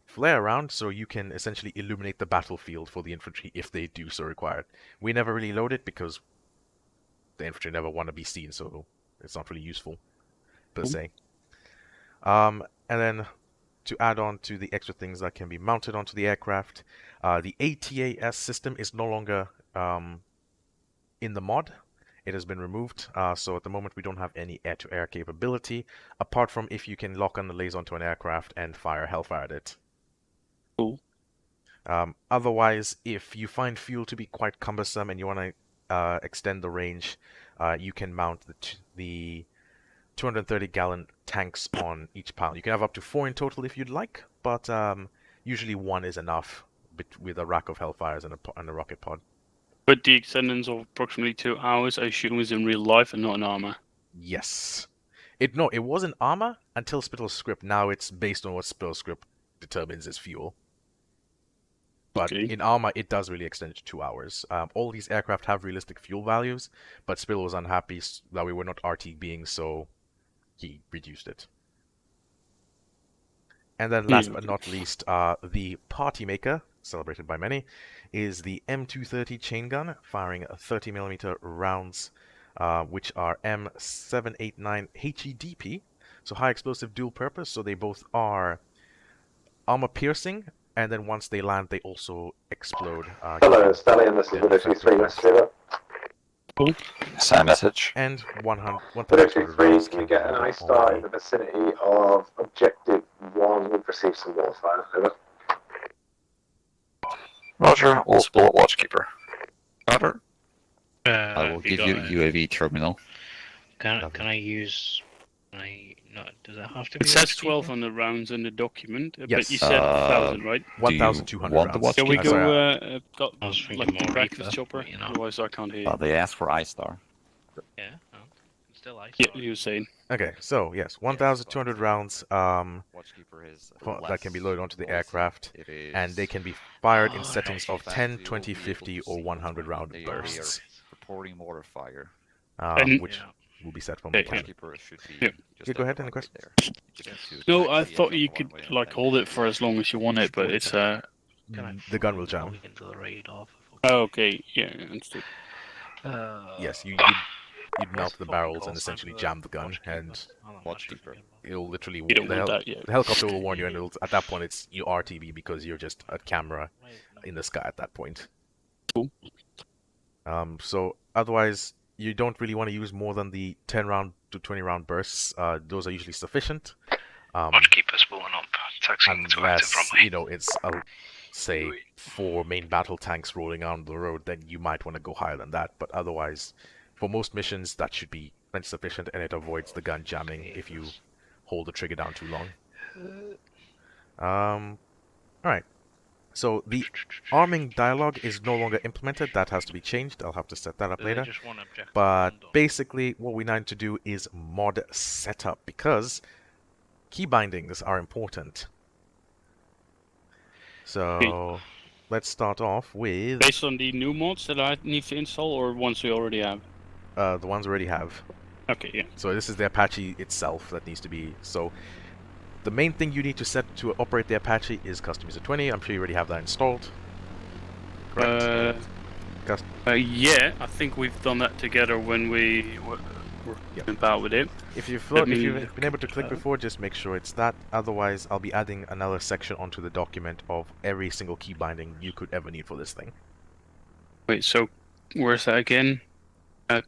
flare round, so you can essentially illuminate the battlefield for the infantry if they do so require. We never really load it because the infantry never want to be seen, so it's not really useful per se. And then to add on to the extra things that can be mounted onto the aircraft, the ATAS system is no longer in the mod. It has been removed, so at the moment we don't have any air-to-air capability, apart from if you can lock on the laser onto an aircraft and fire Hellfire at it. Cool. Otherwise, if you find fuel to be quite cumbersome and you want to extend the range, you can mount the 230-gallon tanks on each pylon. You can have up to 4 in total if you'd like, but usually 1 is enough with a rack of Hellfires and a rocket pod. But the extendance of approximately 2 hours, I assume, is in real life and not in ARMA. Yes. It was in ARMA until Spittle's script. Now it's based on what Spittle's script determines as fuel. But in ARMA, it does really extend to 2 hours. All these aircraft have realistic fuel values, but Spittle was unhappy that we were not RT beings, so he reduced it. And then last but not least, the party maker, celebrated by many, is the M230 Chain Gun, firing 30mm rounds, which are M789 HEDP, so high explosive dual purpose, so they both are armor piercing, and then once they land, they also explode. Hello, Stallion, this is Widow 3 messenger. Same message. And 100. Widow 3, can you get an I-star in the vicinity of Objective 1? We've received some warfire. Over. Roger, also bullet watchkeeper. Roger. I will give you UAV terminal. Can I use? Does it have to be? It says 1200 rounds in the document, yes. but you said 1,000, right? 1,200 rounds. Can we go like the practice chopper? You know. Otherwise, I can't hear you. They asked for I-star. Yeah, no, still I. Yeah, you were saying. Okay, so yes, 1,200 rounds that can be loaded onto the aircraft, and they can be fired in settings of 10, 20, 50, or 100 round bursts. Reporting mortar fire. Which will be set from the cannon. Yeah, go ahead, any questions? No, I thought you could hold it for as long as you want it, but it's the gun will jam. Oh, okay, yeah, understood. Yes, you'd mount the barrels and essentially jam the gun, and it'll literally the helicopter will warn you, and at that point it's you RTB because you're just a camera in the sky at that point. Cool. So otherwise, you don't really want to use more than the 10 round to 20 round bursts. Those are usually sufficient. Watchkeeper spooling up. Unless, it's say 4 main battle tanks rolling on the road, then you might want to go higher than that. But otherwise, for most missions, that should be plenty sufficient, and it avoids the gun jamming if you hold the trigger down too long. Alright. So the arming dialogue is no longer implemented. That has to be changed. I'll have to set that up later. But basically, what we need to do is mod setup, because key bindings are important. So let's start off with Based on the new mods that I need to install, or ones we already have? the ones we already have. Okay, yeah. So this is the Apache itself that needs to be. So the main thing you need to set to operate the Apache is custom user 20. I'm sure you already have that installed. Correct. Yeah, I think we've done that together when we were about with it. If you've been able to click before, just make sure it's that. Otherwise, I'll be adding another section onto the document of every single key binding you could ever need for this thing. Wait, so where's that again?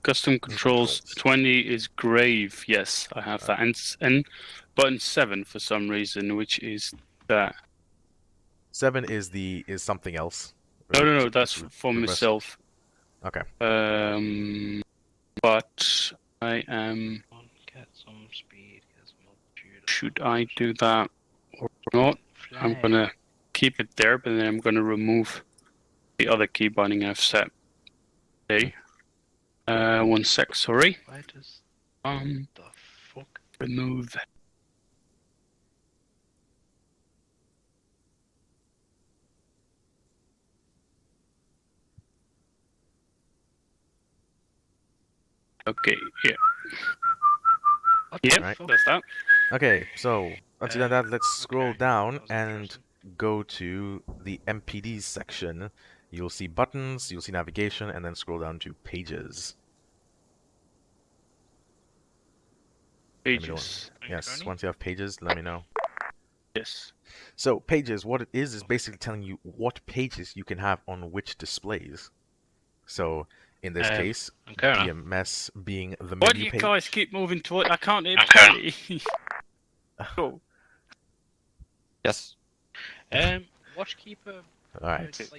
Custom controls 20 is grave. Yes, I have that. And button 7 for some reason, which is that. 7 is something else. No, that's for myself. Okay. But I am. Should I do that or not? I'm gonna keep it there, but then I'm gonna remove the other key binding I've set. Okay. 1 sec, sorry. The fuck? Remove. Okay, yeah. Yep, that's that. Okay, so once you've done that, let's scroll down and go to the MPDs section. You'll see buttons, you'll see navigation, and then scroll down to pages. Pages. Yes, once you have pages, let me know. Yes. So pages, what it is basically telling you what pages you can have on which displays. So in this case, DMS being the menu Why do you page. guys keep moving to it? I can't hit Kelly. Cool. Yes. Watchkeeper. Alright.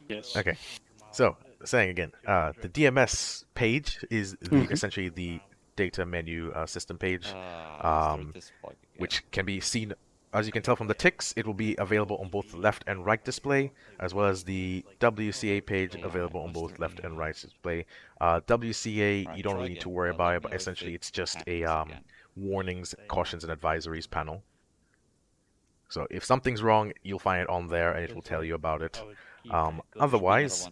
Yes. Okay. So saying again, the DMS page is essentially the data menu system page, which can be seen. As you can tell from the ticks, it will be available on both the left and right display, as well as the WCA page available on both left and right display. WCA, you don't really need to worry about it, but essentially it's just a warnings, cautions, and advisories panel. So if something's wrong, you'll find it on there, and it will tell you about it. Otherwise,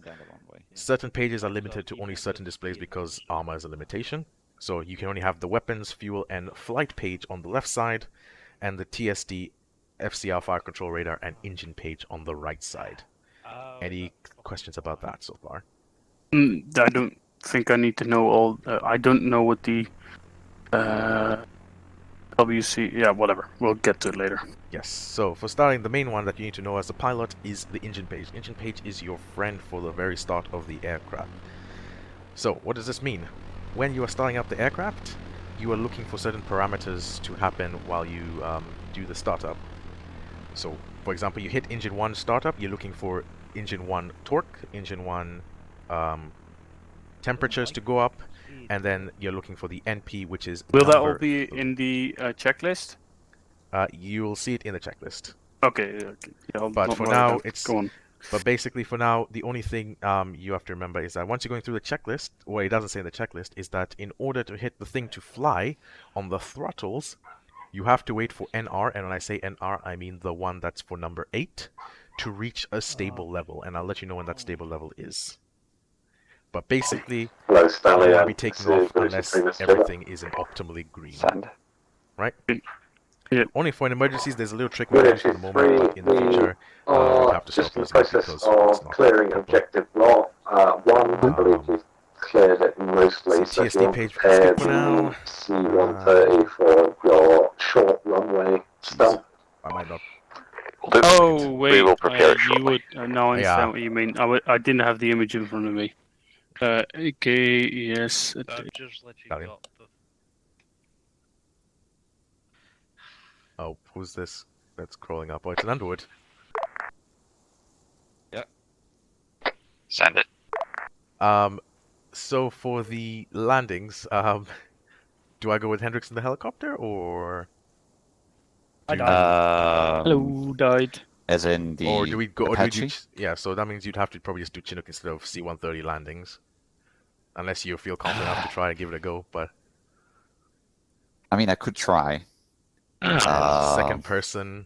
certain pages are limited to only certain displays because ARMA is a limitation. So you can only have the weapons, fuel, and flight page on the left side, and the TSD, FCR, fire control radar, and engine page on the right side. Any questions about that so far? I don't think I need to know all. I don't know what the WC. Yeah, whatever. We'll get to it later. Yes. So for starting, the main one that you need to know as a pilot is the engine page. Engine page is your friend for the very start of the aircraft. So what does this mean? When you are starting up the aircraft, you are looking for certain parameters to happen while you do the startup. So, for example, you hit engine 1 startup, you're looking for engine 1 torque, engine 1 temperatures to go up, and then you're looking for the NP, which is Will that all be in the checklist? You'll see it in the checklist. Okay. Yeah, but for now, it's... Go on. But basically, for now, the only thing you have to remember is that once you're going through the checklist, what it doesn't say in the checklist is that in order to hit the thing to fly on the throttles, you have to wait for NR, and when I say NR, I mean the one that's for number 8, to reach a stable level, and I'll let you know when that stable level is. But basically, you won't be taking off unless everything is in optimally green. Right? Yeah. Only for emergencies, there's a little trick we use for the moment, but in the future, we'll have to stop using it because it's not clearing objective block 1. I believe we've cleared it mostly. So TSD page for now. C13 for your short runway stuff. I might not. Oh wait, we will prepare you would. Now I understand what you mean. I didn't have the image in front of me. Okay, yes. Just let you go. Oh, who's this that's crawling up? Oh, it's an Underwood. Yep. Send it. So for the landings, do I go with Hendrix in the helicopter, or... Hello, died. As in the Or do we go... Apache? Yeah, so that means you'd have to probably just do Chinook instead of C-130 landings. Unless you feel confident enough to try and give it a go, but... I mean, I could try. second person.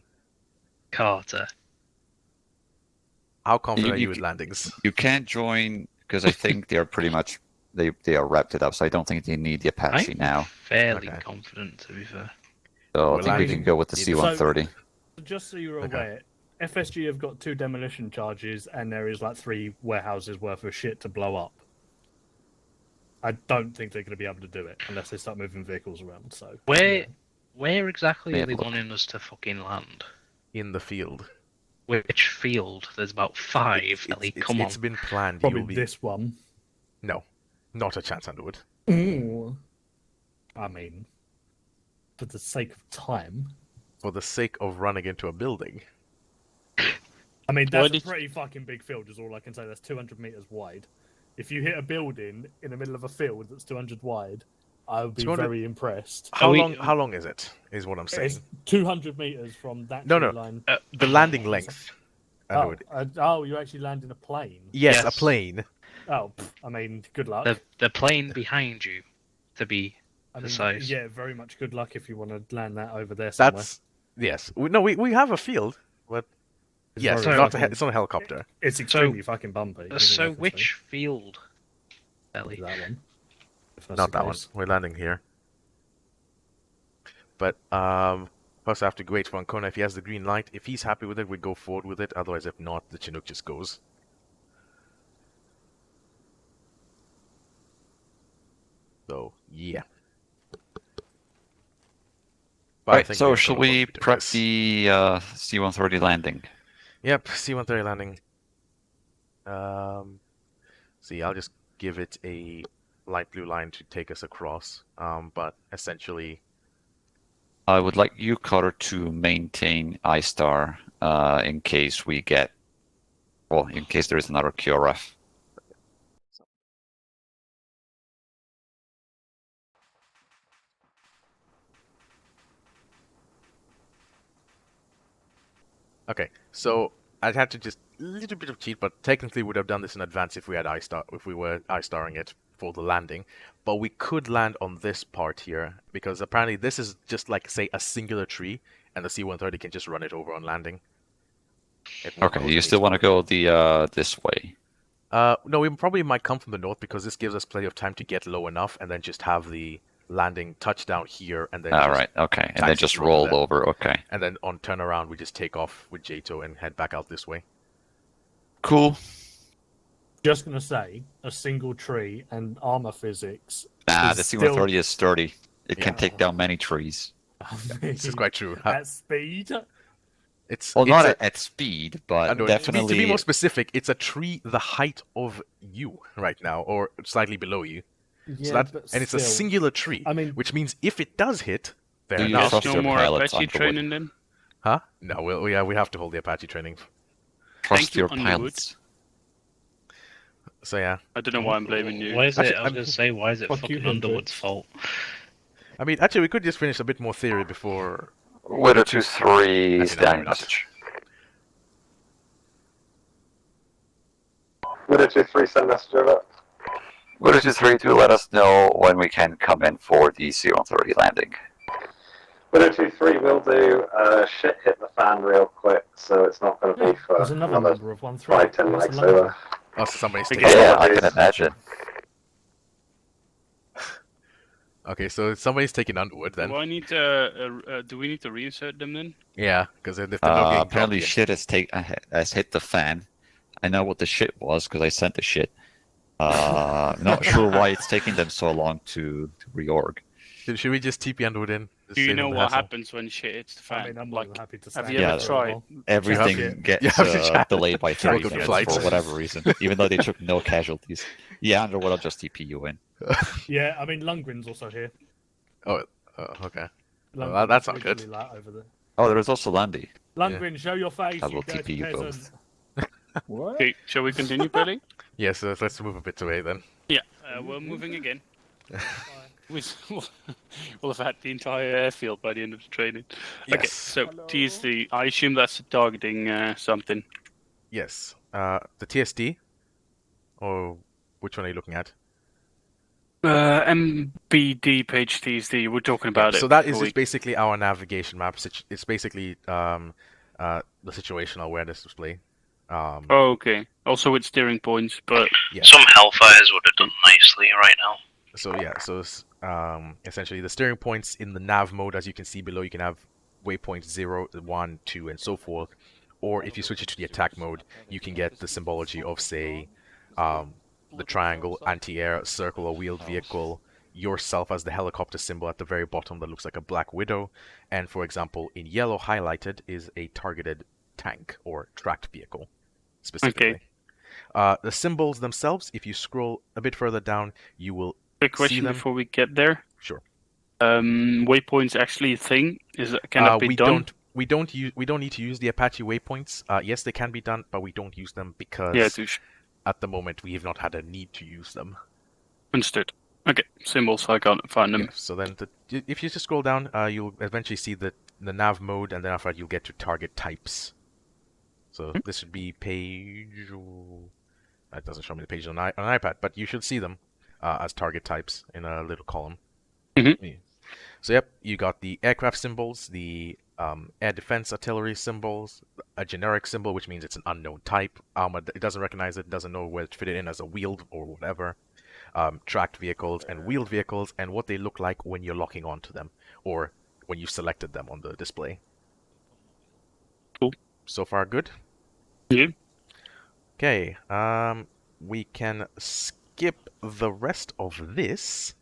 Carter. How confident are you with landings? You can't join because I think they are pretty much they are wrapped it up. So I don't think they need the Apache I'm now. fairly confident, to be fair. So I think we can go with the C-130. Just so you're aware, FSG have got 2 demolition charges, and there is like 3 warehouses worth of shit to blow up. I don't think they're going to be able to do it unless they start moving vehicles around. So where exactly are they wanting us to fucking land? In the field. Which field? There's about 5. Ellie, come on. It's been planned. Probably this one. No, not a chance, Underwood. Ooh. I mean, for the sake of time. For the sake of running into a building. I mean, that's a pretty fucking big field, is all I can say. That's 200 meters wide. If you hit a building in the middle of a field that's 200 wide, I would be very impressed. How long is it? Is what I'm saying. It's 200 meters from that line. The landing length. You actually land in a plane? Yes, a plane. Oh, I mean, good luck. The plane behind you, to be precise. Yeah, very much good luck if you want to land that over there somewhere. Yes. We have a field, but yes, it's not a helicopter. It's extremely fucking bumpy. So which field, Ellie? That one. Not that one. We're landing here. But first I have to wait for Ancona if he has the green light. If he's happy with it, we go forward with it. Otherwise, if not, the Chinook just goes. So, yeah. Right, so shall we prep the C-130 landing? Yep, C-130 landing. See, I'll just give it a light blue line to take us across. But essentially... I would like you, Carter, to maintain I-Star in case we get... Well, in case there is another QRF. Okay, so I'd have to just a little bit of cheat, but technically would have done this in advance if we had if we were I-starring it for the landing. But we could land on this part here because apparently this is just like say a singular tree, and the C-130 can just run it over on landing. Okay, you still want to go the this way? No, we probably might come from the north because this gives us plenty of time to get low enough and then just have the landing touchdown here and then okay, and then just roll over, okay. And then on turnaround we just take off with JTO and head back out this way. Cool. Just gonna say, a single tree and armor physics. Nah, the C-130 is sturdy. It can take down many trees. This is quite true. At speed? Not at speed, but definitely... To be more specific, it's a tree the height of you right now, or slightly below you. Yeah, so and it's a singular tree, which means if it does hit, fair enough. There's no more Apache training then? Huh? No, we have to hold the Apache training. Trust your pilots. So yeah. I don't know why I'm blaming you. Why is it? I was going to say, why is it fucking Underwood's fault? I mean, actually, we could just finish a bit more theory before. Widow 2-3 standing message. Widow 2-3 send message over. Widow 2-3 to let us know when we can come in for the C-130 landing. Widow 2-3 will do. Shit hit the fan real quick, so it's not going to be for There's another number of 1-3. 5-10 mics over. Oh, so somebody's taking Yeah, I can imagine. Okay, so somebody's taking Underwood then. Do I need to? Do we need to reinsert them then? Yeah, because if they're not getting apparently shit has hit the fan. I know what the shit was because I sent the shit. Not sure why it's taking them so long to reorg. Should we just TP Underwood in? Do you know what happens when shit hits the fan? I mean, I'm like, happy to have you ever tried? Everything gets delayed by 30 minutes for whatever reason, even though they took no casualties. Yeah, Underwood, I'll just TP you in. Yeah, I mean, Lundgren's also here. Oh, okay. Well, that's not good. Over there. Oh, there is also Landy. Lundgren, show your face. I will TP you both. What? Okay, shall we continue, Billy? Yes, let's move a bit away then. Yeah, we're moving again. We'll have had the entire airfield by the end of the training. Yes. Okay, so TSD, I assume that's targeting something. Yes. The TSD? Or which one are you looking at? MBD page TSD. We're talking about it. So that is before just basically our navigation map. It's basically the situational awareness display. Oh, okay. Also with steering points, but Some Hellfires would have done nicely right now. So yeah, so essentially the steering points in the nav mode, as you can see below, you can have waypoints 0, 1, 2, and so forth. Or if you switch it to the attack mode, you can get the symbology of, say, the triangle, anti-air, circle, or wheeled vehicle, yourself as the helicopter symbol at the very bottom that looks like a black widow, and for example, in yellow highlighted is a targeted tank or tracked vehicle, specifically. Okay. The symbols themselves, if you scroll a bit further down, you will quick question see them. before we get there. Sure. Waypoints actually a thing? Can it be done? We don't need to use the Apache waypoints. Yes, they can be done, but we don't use them because at the moment we have not had a need to use them. Understood. Okay, symbols, I can't find them. Yeah, so then, if you just scroll down, you'll eventually see the nav mode, and then after that you'll get to target types. So this should be page. That doesn't show me the pages on iPad, but you should see them as target types in a little column. So yep, you got the aircraft symbols, the air defense artillery symbols, a generic symbol, which means it's an unknown type. ARMA, it doesn't recognize it, doesn't know where to fit it in as a wheeled or whatever. Tracked vehicles and wheeled vehicles, and what they look like when you're locking onto them, or when you selected them on the display. Cool. So far, good? Yeah. Okay, we can skip the rest of this.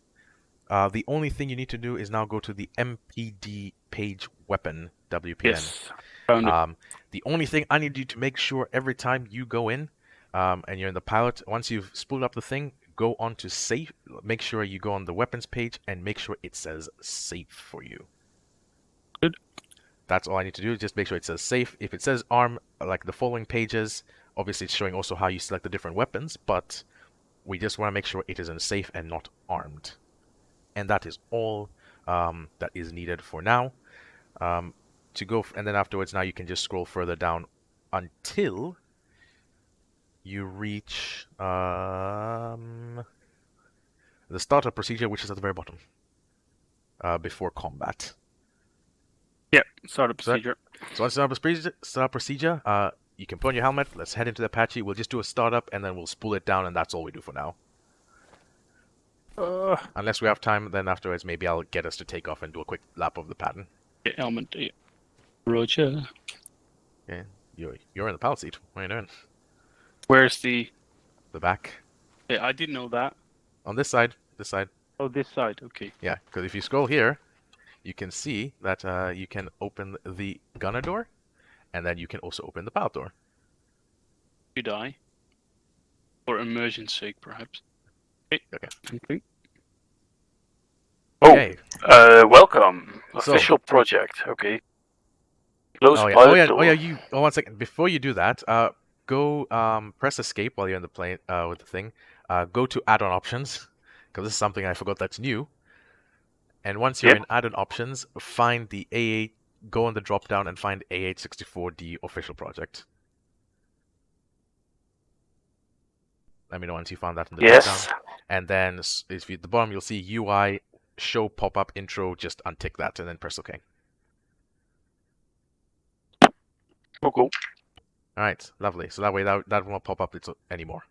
The only thing you need to do is now go to the MPD page weapon, WPN. Yes, found it. The only thing I need you to make sure every time you go in, and you're in the pilot, once you've spooled up the thing, go on to safe. Make sure you go on the weapons page and make sure it says safe for you. Good. That's all I need to do. Just make sure it says safe. If it says ARM, like the following pages, obviously it's showing also how you select the different weapons, but we just want to make sure it is in safe and not armed. And that is all that is needed for now. To go, and then afterwards, now you can just scroll further down until you reach the startup procedure, which is at the very bottom, before combat. Yeah, startup procedure. So once startup procedure, you can put on your helmet. Let's head into the Apache. We'll just do a startup, and then we'll spool it down, and that's all we do for now. Unless we have time, then afterwards maybe I'll get us to take off and do a quick lap of the pattern. Yeah, helmet. Yeah. Roger. Yeah, you're in the pilot seat. What are you doing? Where's the back? Yeah, I didn't know that. On this side. This side. Oh, this side. Okay. Yeah, because if you scroll here, you can see that you can open the gunner door, and then you can also open the pilot door. Should I? For immersion's sake, perhaps. Okay. Okay. Welcome. Official project. Okay. Close pilot door. Oh, 1 second. Before you do that, go press escape while you're in the plane with the thing. Go to add-on options, because this is something I forgot that's new. And once you're in add-on options, find the A8. Go on the drop down and find A864D official project. Let me know once you found that in the drop down. And then if you at the bottom, you'll see UI show pop-up intro. Just untick that and then press OK. Oh, cool. All right, lovely. So that way that won't pop up anymore.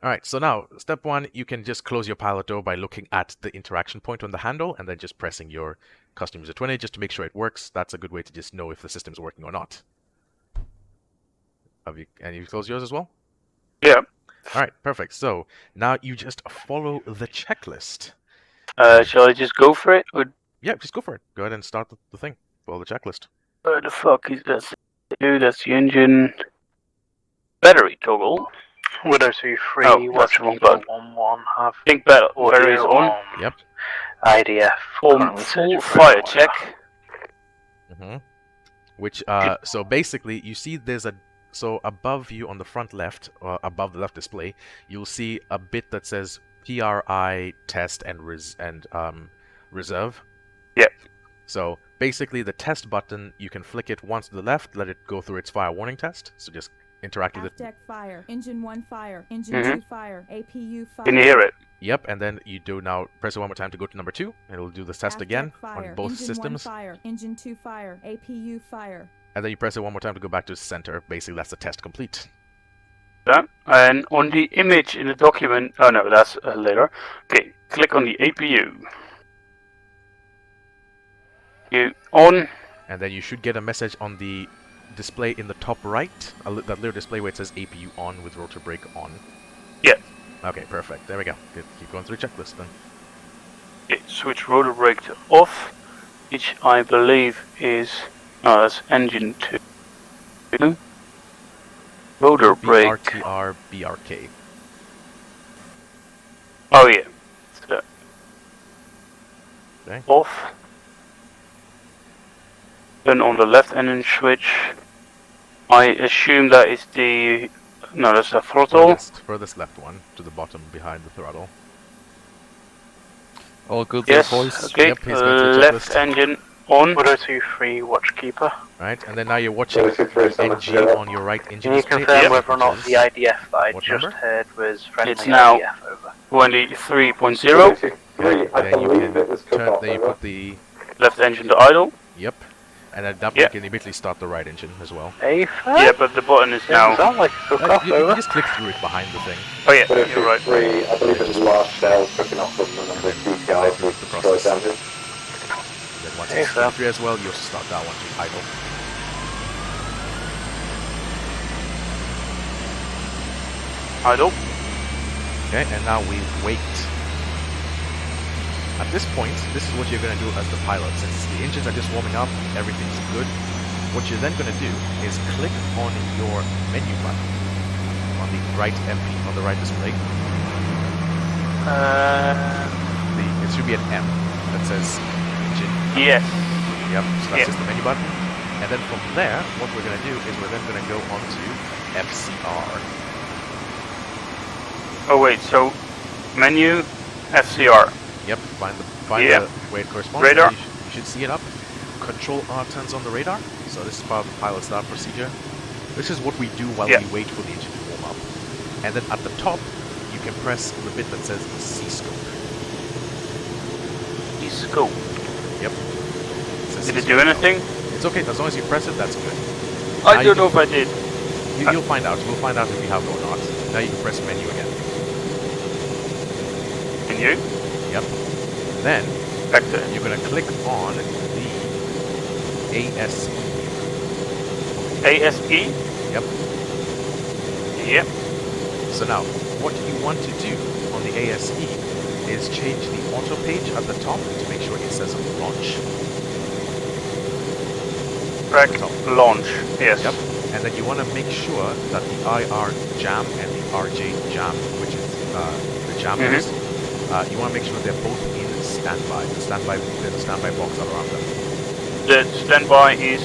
All right, so now step 1, you can just close your pilot door by looking at the interaction point on the handle and then just pressing your custom user 20 just to make sure it works. That's a good way to just know if the system's working or not. And you close yours as well? Yeah. All right, perfect. So now you just follow the checklist. Shall I just go for it? Or... Yeah, just go for it. Go ahead and start the thing. Follow the checklist. Where the fuck is that? That's the engine. Battery toggle. With our 3 that's wrong button. 1 half. Think batteries on. Yep. IDF. Full fire check. Which so basically you see there's so above you on the front left, or above the left display, you'll see a bit that says PRI test and reserve. Yep. So basically the test button, you can flick it once to the left, let it go through its fire warning test. So just interact with it. Deck fire, engine 1 fire, engine 2 fire, APU fire. Can you hear it? Yep, and then you do now press it one more time to go to number 2, and it'll do this test again on both Engine systems. 1 fire. Engine 2 fire. APU fire. And then you press it one more time to go back to the center. Basically, that's the test complete. Yeah, and on the image in the document, oh no, that's later. Okay, click on the APU. You on. And then you should get a message on the display in the top right, that little display where it says APU on with rotor brake on. Yeah. Okay, perfect. There we go. Good. Keep going through the checklist then. Okay, switch rotor brake to off, which I believe is, oh, that's engine 2. Rotor brake. BRTR, BRK. Oh yeah. So, okay. Off. Then on the left engine switch, I assume that is the, no, that's the throttle. Furthest left one, to the bottom behind the throttle. All good Yes, there, boys? okay, Yep, he's going through the left checklist. engine on. 1023 Watchkeeper. Right, and then now you're watching the NG on your right engine Can you display. confirm whether or not the IDF that I What just number? heard was friendly It's now IDF over? 23.0. Then you can turn, then you put the Left engine to idle. Yep, and at that point you can immediately start the right engine as well. Yeah, but the button is now. Sound like you just click through it behind the thing. Oh yeah, you're right. I believe it's large shells cooking off from the number of DPIs the with destroyed process. engine. Then once it's clicked through as well, you also start that one to idle. Idle. Okay, and now we wait. At this point, this is what you're going to do as the pilot. Since the engines are just warming up, everything's good. What you're then going to do is click on your menu button on the right MP, on the right display. It should be an M that says engine. Yes. Yep, so that's just the menu button. And then from there, what we're going to do is we're then going to go on to FCR. Oh wait, so menu, FCR. Yep, find the where it corresponds. Radar. You should see it up. Control R turns on the radar. So this is part of the pilot start procedure. This is what we do while we wait for the engine to warm up. And then at the top, you can press the bit that says C-scope. C-scope. Yep. Did it do anything? It's okay, as long as you press it, that's good. I don't know if I did. You'll find out. We'll find out if you have or not. Now you can press menu again. Menu? Yep. Then back there. You're going to click on the ASE. ASE? Yep. Yep. So now, what you want to do on the ASE is change the auto page at the top to make sure it says launch. Correct. Launch. Yes. Yep. And then you want to make sure that the IR jam and the RJ jam, which is the jammers, you want to make sure they're both in standby. There's a standby box all around them. The standby is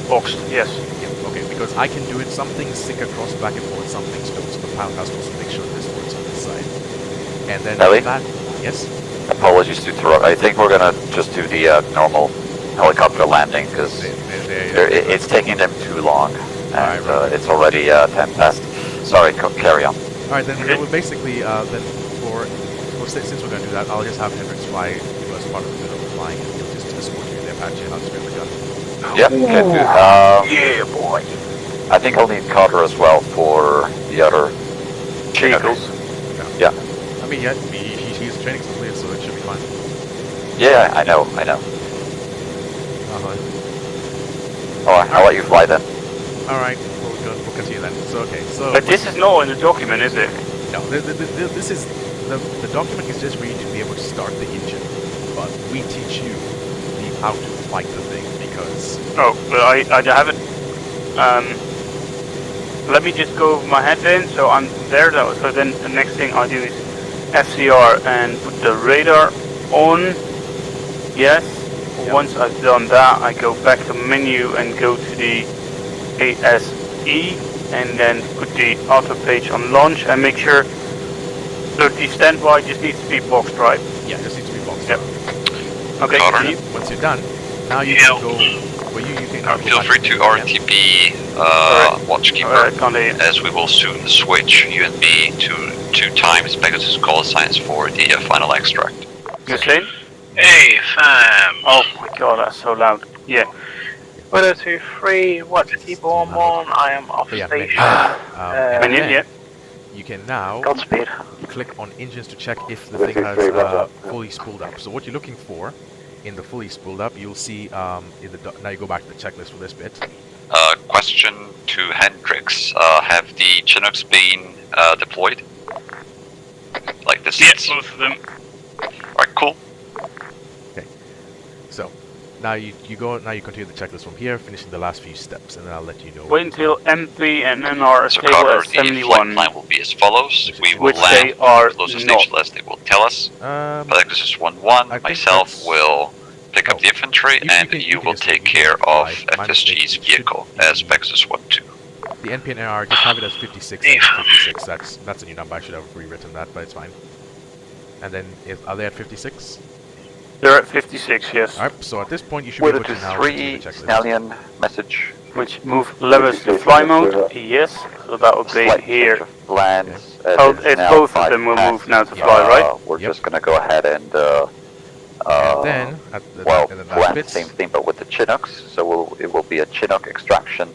boxed. Yes. Yep. Okay. Because I can do it. Some things sync across back and forth. Some things don't. So the pilot has to also make sure this works on this side. And then Ellie? yes. Apologies to interrupt. I think we're gonna just do the normal helicopter landing because it's taking them too long, and it's already 10 past. Sorry, carry on. All right, then we'll basically then since we're going to do that, I'll just have Hendrix fly you as part of the middle of the flying, and he'll just escort you in there, patch you out, spin the gun. Yep. Okay. Yeah, boy. I think I'll need Carter as well for the other vehicles. Yeah. I mean, yeah, he's training complete, so it should be fine. Yeah, I know. I'll let you fly then. All right, we'll continue then. So okay, so. But this is not in the document, is it? No, this is the document is just for you to be able to start the engine, but we teach you how to fight the thing because. Oh, well, I haven't. Let me just go over my head then. So I'm there. So then the next thing I do is FCR and put the radar on. Yes. Yep. Once I've done that, I go back to menu and go to the ASE and then put the auto page on launch and make sure. So the standby just needs to be boxed, right? Yeah, just needs to be boxed. Yep. Okay. Once you're done, now you can go. Well, you can feel free to RTB Watchkeeper, as we will soon switch you and me to 2 times Pegasus call signs for the final extract. Hussein? Hey, fam. Oh my god, that's so loud. Yeah. 1023, what's keep on? I am off But yeah, station. and Menu, then yeah. you can now Godspeed. click on engines to check if the thing has fully spooled up. So what you're looking for in the fully spooled up, you'll see in the now you go back to the checklist for this bit. Question to Hendrix. Have the Chinooks been deployed? Like the seats? Yeah, both of them. Alright, cool. Okay. So now you continue the checklist from here, finishing the last few steps, and then I'll let you know. Wait until MP and NR are So stable Carter, at the 71. flight plan will be as follows. We will Which land they are closest not. stage list, they will tell us. Pegasus 1-1, myself will pick up the infantry, and you will take care of FSG's vehicle as Pegasus 1-2. The NP and NR, just have it as 56 and 56. That's a new number. I should have rewritten that, but it's fine. And then, are they at 56? They're at 56, yes. Alright, so at this point you should be able to now continue the checklist. Stallion message. Which move levers to fly mode? Yes. So that would be here. Lands. Oh, it's both of them will move now to fly, right? We're just gonna go ahead and then, at the, land the same thing, but with the Chinooks. So it will be a Chinook extraction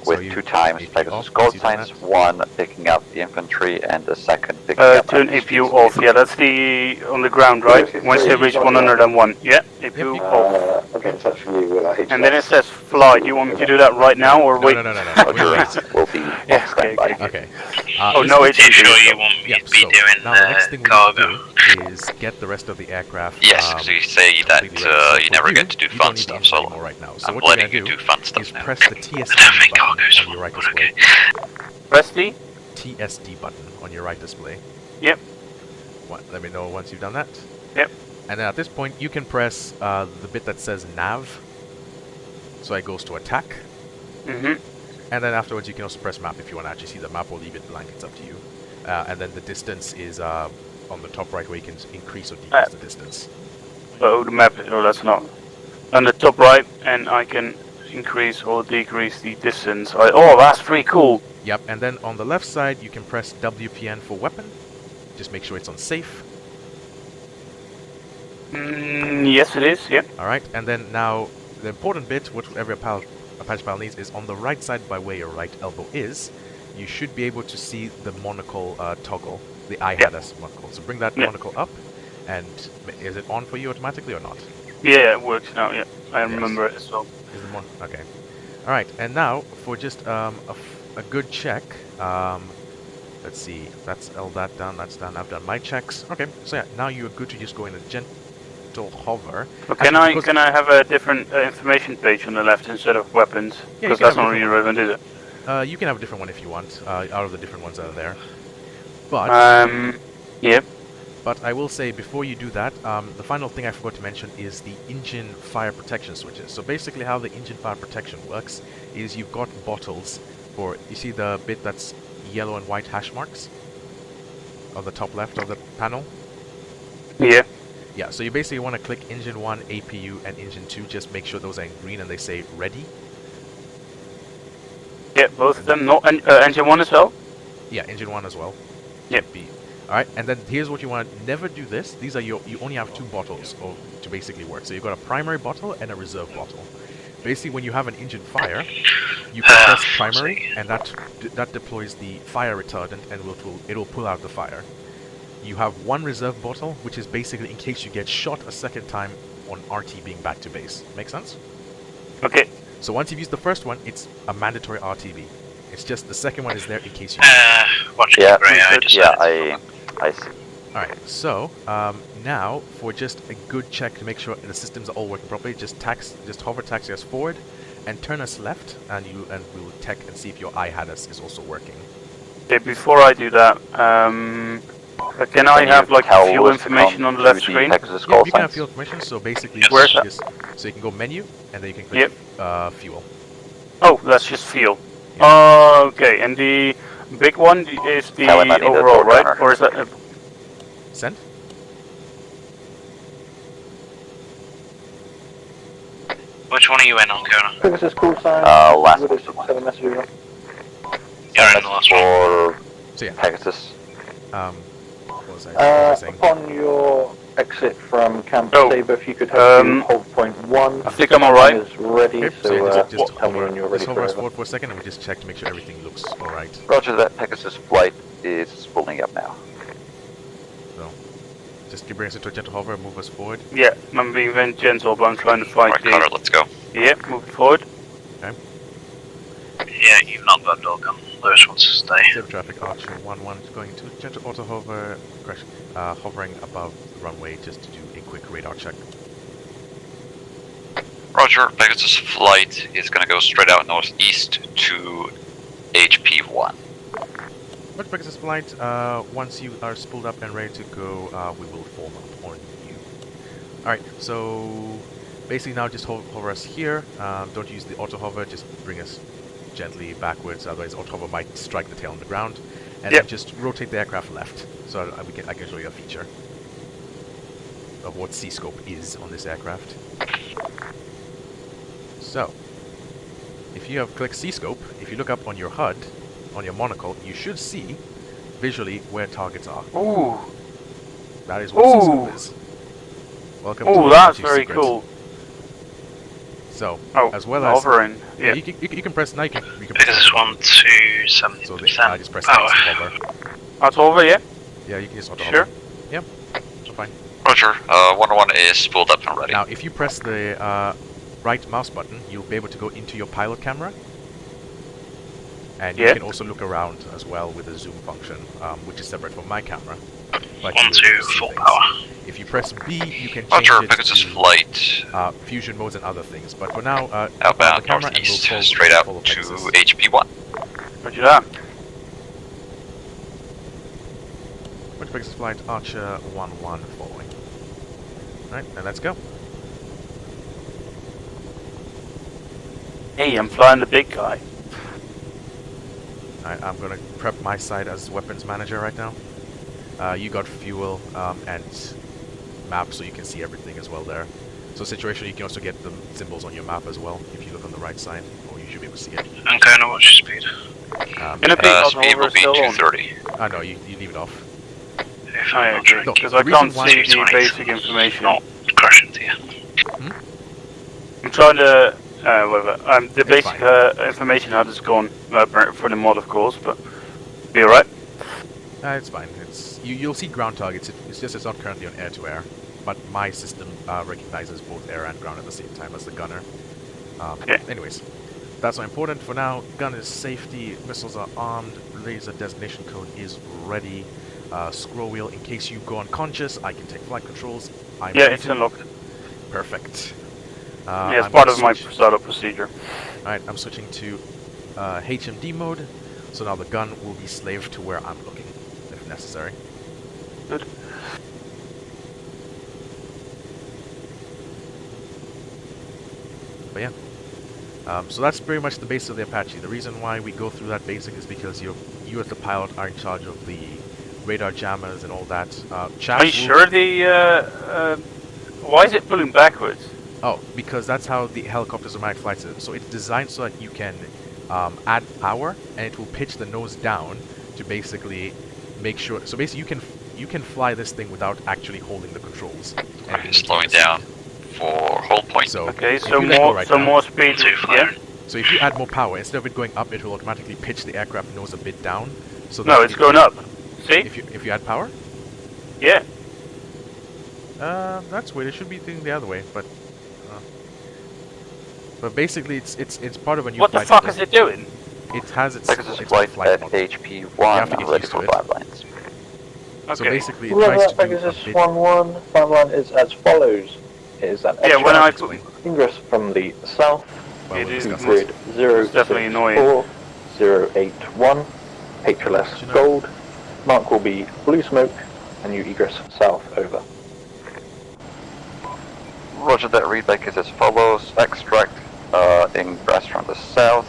with 2 times Pegasus call signs, 1 picking up the infantry and the 2nd picking up Turn APU off. Yeah, that's the on the ground, right? Once they reach 101. Yeah, APU off. I'll get in touch with you with that. And then it says fly. Do you want me to do that right now or wait? No. We'll be yeah, okay. Oh no, it's sure you want me to be doing now the next thing we cargo. need to do is get the rest of the aircraft. Yes, because you say that you never get to do fun stuff, so right now. So I'm what letting you do fun stuff is now. press the TSD button on your right display. Press the TSD button on your right display. Yep. Let me know once you've done that. Yep. And then at this point, you can press the bit that says nav. So it goes to attack. Mm-hmm. And then afterwards, you can also press map if you want to actually see the map or leave it blank. It's up to you. And then the distance is on the top right where you can increase or decrease the distance. Oh, the map. Oh, that's not. On the top right, and I can increase or decrease the distance. Oh, that's pretty cool. Yep. And then on the left side, you can press WPN for weapon. Just make sure it's on safe. Yes, it is. Yep. All right. And then now the important bit, which every Apache pilot needs, is on the right side by where your right elbow is. You should be able to see the monocle toggle, the IHADAS monocle. So bring that monocle up, and is it on for you automatically or not? Yeah, it works now. Yeah, I remember it as well. Is it okay. All right, and now for just a good check. Let's see. That's all that done. That's done. I've done my checks. Okay, so yeah, now you're good to just go in a gentle hover. But can I have a different information page on the left instead of weapons? Because that's not really relevant, is it? You can have a different one if you want, out of the different ones that are there. But yep. But I will say before you do that, the final thing I forgot to mention is the engine fire protection switches. So basically, how the engine fire protection works is you've got bottles for. You see the bit that's yellow and white hash marks on the top left of the panel. Yeah. Yeah. So you basically want to click engine 1, APU, and engine 2. Just make sure those are in green and they say ready. Yeah, both of them. No, engine 1 as well? Yeah, engine 1 as well. Yep. Alright, and then here's what you want to never do this. These are you only have 2 bottles to basically work. So you've got a primary bottle and a reserve bottle. Basically, when you have an engine fire, you can press primary, and that deploys the fire retardant, and it'll pull out the fire. You have 1 reserve bottle, which is basically in case you get shot a second time on RT being back to base. Make sense? Okay. So once you've used the first one, it's a mandatory RTB. It's just the second one is there in case you. I see. Alright, so now for just a good check to make sure the systems are all working properly, just hover taxi us forward and turn us left, and we'll check and see if your IHADAS is also working. Okay, before I do that, can I have like fuel information on the left screen? Yeah, you can have fuel information. So basically, where's that? So you can go menu, and then you can click fuel. Oh, that's just fuel. Yeah. Okay, and the big one is the overall, right? Or is that? Send. Which one are you in on, Kona? Pegasus call sign. Last with a 67 messenger. You're in the last one. For so yeah. Pegasus. What was I saying? Upon your exit from Camp Oh, Saber, if you could head to hold point 1. I think I'm alright. Is ready, Okay, so just tell me hover, when you're ready just hover for us over. forward for a second, and we just check to make sure everything looks alright. Roger that. Pegasus flight is spooling up now. So, just bring us into a gentle hover and move us forward. Yeah, I'm being very gentle, but I'm trying to fight Right, Connor, let's go. Yep, move forward. Okay. Yeah, you've not got dog on. Lewis wants to stay. Saber traffic Archer 1-1 is going to gentle auto hover, crash, hovering above the runway just to do a quick radar check. Roger, Pegasus flight is gonna go straight out northeast to HP1. Roger, Pegasus flight, once you are spooled up and ready to go, we will form up on you. Alright, so basically now just hover us here. Don't use the auto hover, just bring us gently backwards, otherwise auto hover might strike the tail on the ground. And then just rotate the aircraft left, so I can show you a feature of what C-scope is on this aircraft. So, if you have clicked C-scope, if you look up on your HUD, on your monocle, you should see visually where targets are. Ooh. That is what C-scope is. Welcome to Ooh, that's Secret. very cool. So, Oh, as well as hovering. Yeah. you can press now. You can press Pegasus 1 to 70%. So just press X to hover. That's over, yeah? Yeah, you can just auto Sure. hover. Yep, so fine. Roger, 101 is spooled up and ready. Now, if you press the right mouse button, you'll be able to go into your pilot camera. And you can also look around as well with the zoom function, which is separate from my camera. But 1 to full power. If you press B, you can change Roger, it Pegasus to flight. fusion modes and other things. But for now, Outbound the camera northeast, and we'll straight out follow to Pegasus. HP1. Roger that. Roger, Pegasus flight, Archer 1-1 following. Alright, and let's go. Hey, I'm flying the big guy. I'm gonna prep my side as weapons manager right now. You got fuel and map, so you can see everything as well there. So situation, you can also get the symbols on your map as well if you look on the right side, or you should be able to see it. Okay, now what's your speed? Speed will be 230. No, you leave it off. I agree, because I can't see the basic information. Not crash into you. I'm trying to, whatever. The basic information how it's gone for the mod, of course, but be alright. It's fine. You'll see ground targets. It's just it's not currently on air-to-air, but my system recognizes both air and ground at the same time as the gunner. Anyways, that's not important for now. Gun is safety. Missiles are armed. Laser designation code is ready. Scroll wheel. In case you go unconscious, I can take flight controls. It's unlocked. Perfect. It's part of my startup procedure. Alright, I'm switching to HMD mode, so now the gun will be slave to where I'm looking, if necessary. Good. But yeah, so that's pretty much the base of the Apache. The reason why we go through that basic is because you as the pilot are in charge of the radar jammers and all that. Are you sure why is it pulling backwards? Oh, because that's how the helicopter's automatic flight is. So it's designed so that you can add power, and it will pitch the nose down to basically make sure. So basically, you can fly this thing without actually holding the controls. And slowing down for hold point. So okay, so more speed. Yeah. So if you add more power, instead of it going up, it will automatically pitch the aircraft nose a bit down. So no, it's going up. See? If you add power. Yeah. That's weird. It should be thinking the other way, but basically it's part of a new. What the fuck is it doing? It has its flight at HP1 ready for flight lines. Okay. So basically, it tries to do Pegasus 1-1 flight line is as follows. It is an ingress from the south. It is grid 064 081 HLS gold. Mark will be blue smoke, and you egress south over. Roger that, readback is as follows. Extract ingress from the south.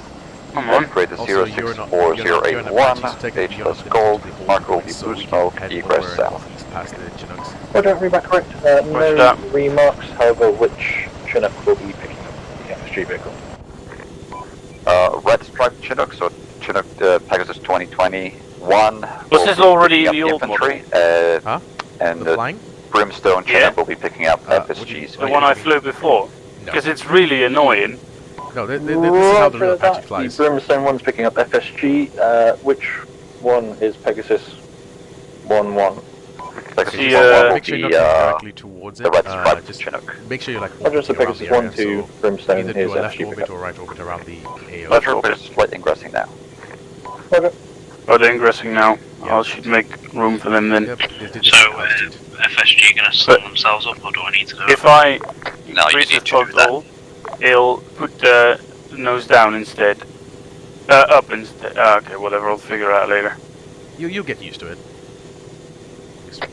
Grid 06401 HLS gold. Mark will be blue smoke, egress south. Roger, readback correct. No remarks, however, which Chinook will be picking up the FSG vehicle? Red striped Chinook, so Chinook Pegasus 2020 1 Was will this be already picking in up the old infantry, and The flying? Brimstone Chinook will be picking up what do FSGs. The one I flew before? No. Because it's really annoying. No, this is how the real Apache flies. The Brimstone one's picking up FSG. Which one is Pegasus 1-1? Make sure you're not directly towards it. Just make sure you're like orbiting around the area. So Brimstone either is do a left FSG orbit or right orbit around the AO. Left orbit is slight ingressing now. Okay. Oh, they're ingressing now. I should make room for them then. So, FSG gonna stand themselves up, or do I need to do it? If I No, you increase need the to do that. throttle, it'll put the nose down instead. Up instead. Okay, whatever, I'll figure it out later. You'll get used to it.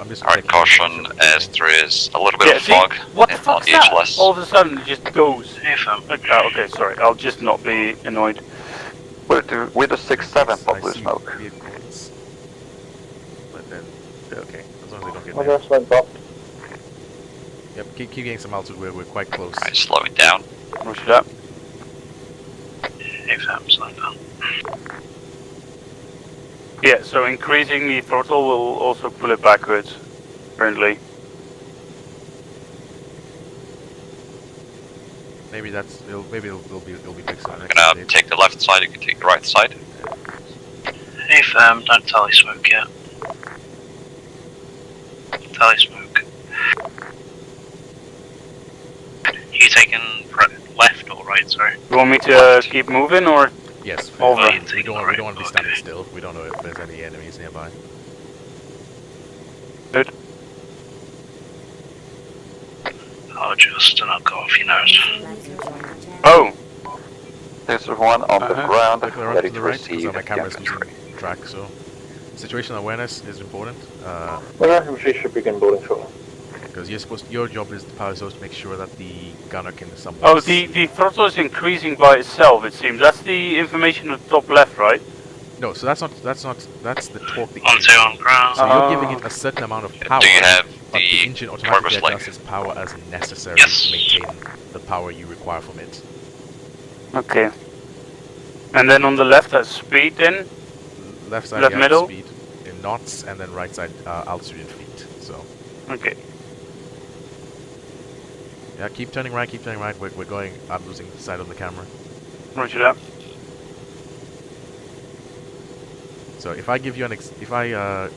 I'm just Alright, caution, S3 is a little bit of see, fog. what the It's not fuck's that? ageless. All of a sudden it just goes. Okay. Oh, okay, sorry, I'll just not be annoyed. With the 6-7 for blue smoke. But then, okay, as long as they don't get Okay, there. smoke dropped. Yep, keep getting some altitude. We're quite close. Alright, slowing down. Push it up. AFM, slow down. Yeah, so increasing the throttle will also pull it backwards, apparently. Maybe it'll be fixed on the I'm next gonna update. take the left side, you can take the right side. AFM, don't tally smoke yet. Tally smoke. You taking left or right, sorry? You want me to keep moving or? Yes. Over. We don't want to be standing still. We don't know if there's any enemies nearby. Good. I'll just knock off your nose. Oh! There's one on the ground, Look around ready to to the right, because receive my camera's infantry. losing track, so situational awareness is important. Infantry should begin boarding shortly. Because your job is the power source to make sure that the gunner can somewhat. Oh, the throttle is increasing by itself, it seems. That's the information at the top left, right? No, so that's the torque the On engine. on ground. So you're giving it a certain amount of power. Do you have but the the engine automatically progress adjusts its power as necessary Yes. to maintain the power you require from it. Okay. And then on the left, that's speed then? Left side Left you have middle? speed in knots, and then right side altitude in feet. So Okay. yeah, keep turning right. We're going. I'm losing the side of the camera. Roger that. So if I give you if I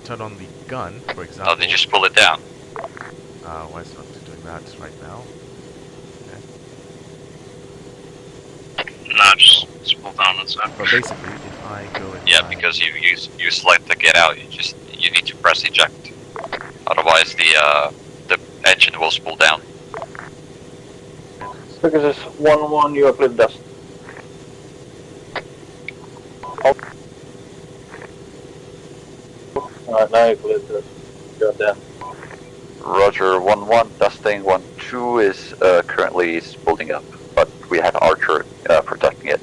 turn on the gun, for example. Oh, they just pull it down. Why is it not doing that right now? No, just pull down and stuff. But basically, if I go in. Yeah, because you select to get out, you need to press eject. Otherwise the engine will spool down. Pegasus 1-1, you are clear of dust. Alright, now you're clear of dust. Go down. Roger, 1-1, dusting, 1-2 is currently spooling up, but we have Archer protecting it.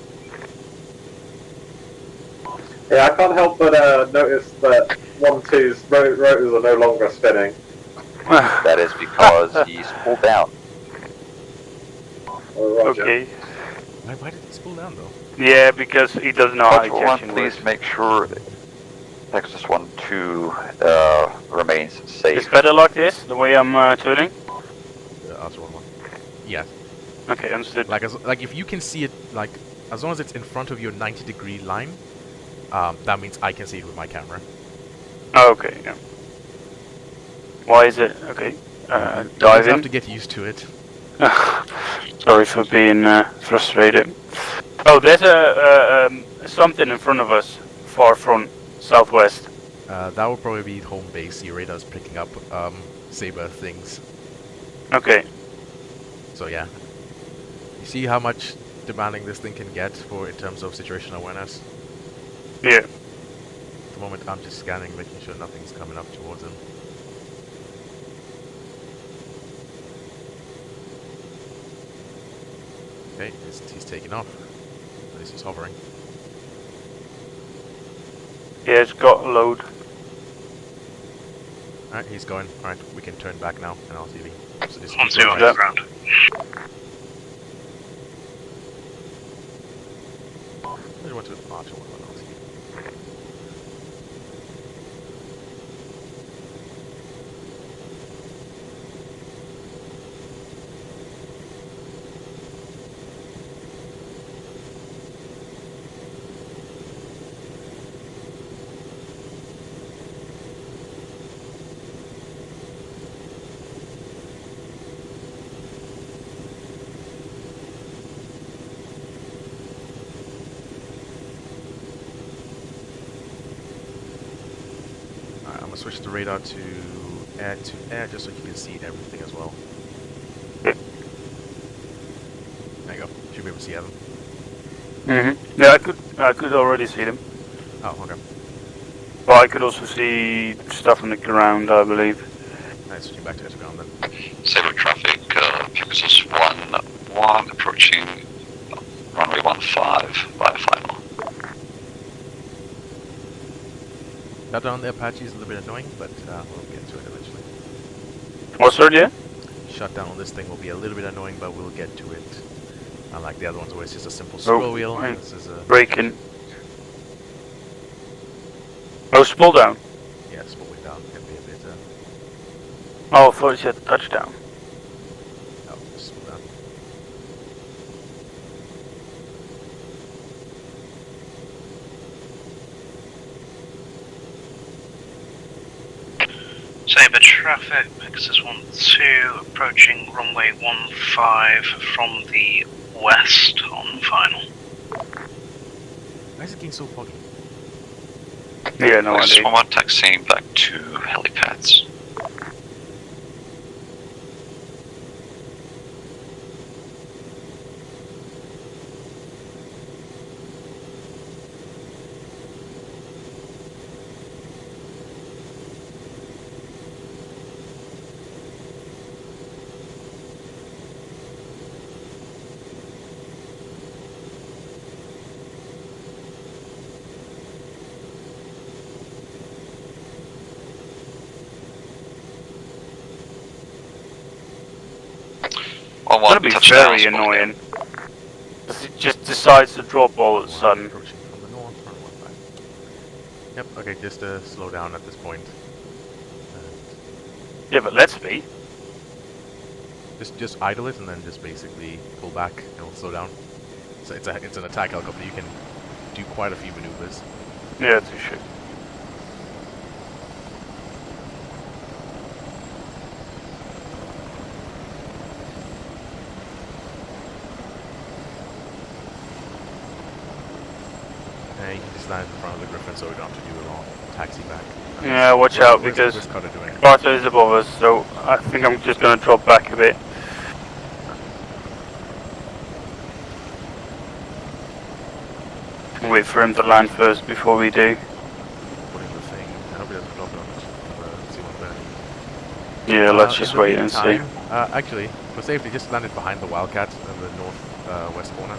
Yeah, I can't help but notice that 1-2's rotors are no longer spinning. That is because he's pulled down. Oh, Roger. Okay. Why did it spool down though? Yeah, because he doesn't know how Roger 1, ejection please works. make sure Pegasus 1-2 remains It's safe. better like this, the way I'm turning? Archer 1-1. Yes. Okay, understood. Like if you can see it, like as long as it's in front of your 90-degree line, that means I can see it with my camera. Oh, okay, yeah. Why is it? Okay. You Dive just have in. to get used to it. Sorry for being frustrated. Oh, there's something in front of us, far front, southwest. That would probably be home base. Your radar's picking up saber things. Okay. So yeah. You see how much demanding this thing can get in terms of situational awareness? Yeah. At the moment I'm just scanning, making sure nothing's coming up towards him. Okay, he's taking off. At least he's hovering. Yeah, it's got a load. Alright, he's going. Alright, we can turn back now and I'll see if he... So this On to on the ground. I went to Archer 1-1, gonna switch the radar to air just so you can see everything as well. Yeah. There you go. Should be able to see Evan. Yeah, I could already see them. Oh, okay. But I could also see stuff on the ground, I believe. Nice, switching back to the ground then. Saber traffic, Pegasus 1-1 approaching runway 15 via final. Shut down the Apache is a little bit annoying, but we'll get to it eventually. What's that, yeah? Shut down on this thing will be a little bit annoying, but we'll get to it. Unlike the other ones where it's just a simple scroll wheel. This is a... Braking. Oh, spool down. Yeah, spooling down can be a bit... Oh, I thought you said touchdown. Oh, just spool down. Saber traffic, Pegasus 1-2, approaching runway 15 from the west on final. Why is it getting so foggy? Yeah, no idea. 1 taxiing back to helipads. It's gonna be very annoying. It just decides to drop all of a sudden. Yep, okay, just slow down at this point. Yeah, but let's be. Just idle it and then just basically pull back and it'll slow down. So it's an attack helicopter, you can do quite a few maneuvers. Yeah, it's a shit. You can just stand in front of the Griffin so we don't have to do a long taxi back. Yeah, watch out because Carter is above us, so I think I'm just gonna drop back a bit. Wait for him to land first before we do. Putting the thing. I hope he doesn't drop it on C13. Yeah, let's just wait and see. Actually, for safety, just landed behind the Wildcat in the north west corner.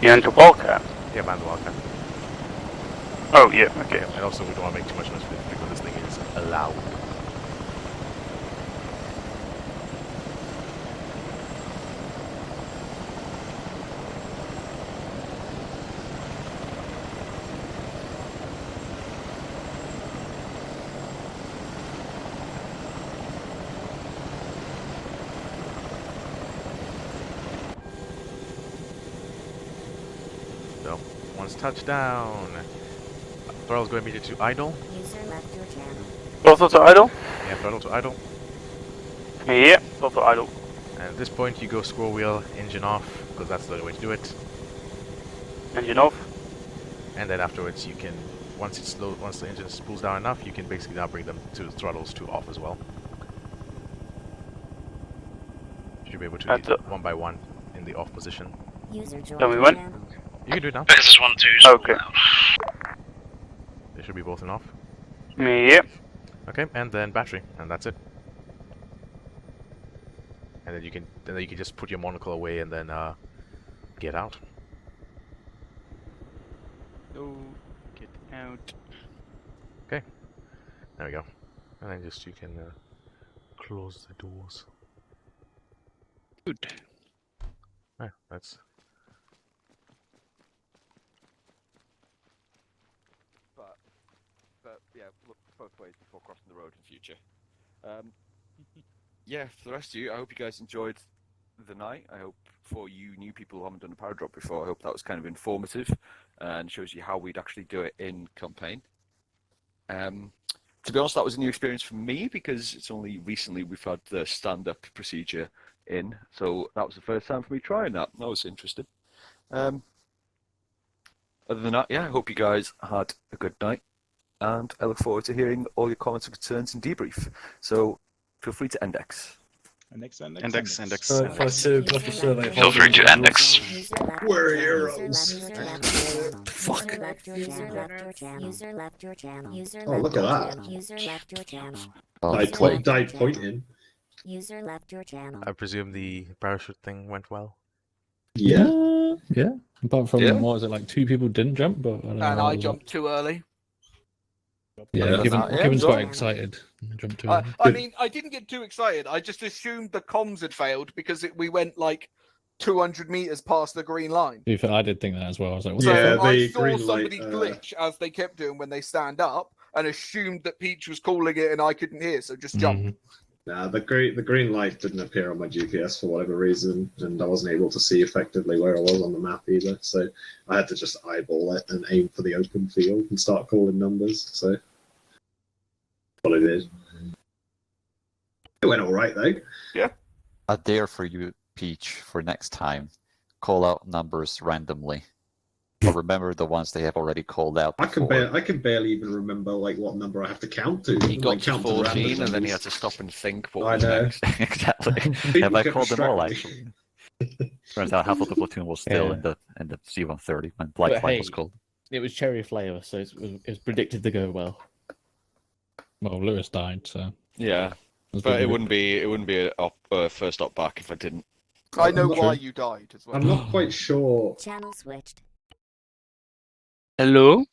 Behind the Wildcat? Yeah, behind the Wildcat. Oh, yeah, okay. And also, we don't want to make too much noise because this thing is loud. So, once touchdown, throttle's going immediately to idle. User left your channel. Throttle to idle? Yeah, throttle to idle. Yeah, throttle to idle. And at this point, you go scroll wheel, engine off, because that's the only way to do it. Engine off. And then afterwards, you can, once the engine spools down enough, you can basically now bring them to throttles to off as well. You should be able to do one by one in the off position. User joined Tell me your when. channel. You can do it now. Pegasus 1-2. Okay. They should be both in off. Yep. Okay, and then battery, and that's it. And then you can just put your monocle away and then get out. Go get out. Okay, there we go. And then just you can close the doors. Good. Yeah, that's. But yeah, look both ways before crossing the road in future. Yeah, for the rest of you, I hope you guys enjoyed the night. I hope for you new people who haven't done a power drop before, I hope that was kind of informative and shows you how we'd actually do it in campaign. To be honest, that was a new experience for me because it's only recently we've had the stand-up procedure in, so that was the first time for me trying that. That was interesting. Other than that, yeah, I hope you guys had a good night. and I look forward to hearing all your comments and concerns and debrief. So feel free to index. Index. If I do got a survey. Feel free to index. We're heroes. Fuck. User left your channel. Oh, look at that. User left your channel. Died pointing. User left your channel. I presume the parachute thing went well. Yeah. Yeah. Apart from, what was it, like 2 people didn't jump, but I don't know. And what I was jumped too early. Yeah, Given's quite excited. Jumped too early. I mean, I didn't get too excited. I just assumed the comms had failed because we went like 200 meters past the green line. To be fair, I did think that as well. I was like, what So the fuck? I saw somebody glitch as they kept doing when they stand up, and assumed that Peach was calling it and I couldn't hear, so just jumped. Nah, the green light didn't appear on my GPS for whatever reason, and I wasn't able to see effectively where I was on the map either. So I had to just eyeball it and aim for the open field and start calling numbers. So what I did. It went all right though. Yeah. A dare for you, Peach, for next time. Call out numbers randomly. Or remember the ones they have already called out before. I can barely even remember like what number I have to count to. He got like, to count 14 and then he had to stop and think what I was know. next. Exactly. Have I called them all, actually? Turns out half of the platoon was still in the C-130 when Black But Flag hey, was called. It was cherry flavour, so it was predicted to go well. Well, Lewis died, so Yeah, That's but good. it wouldn't be a first op back if I didn't. I know why you died as well. I'm not quite sure. Channel switched. Hello?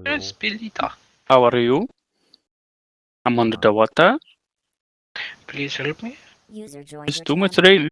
It's Pilita. How are you? I'm under the water. Please help me. User joined It's your too much channel. rain.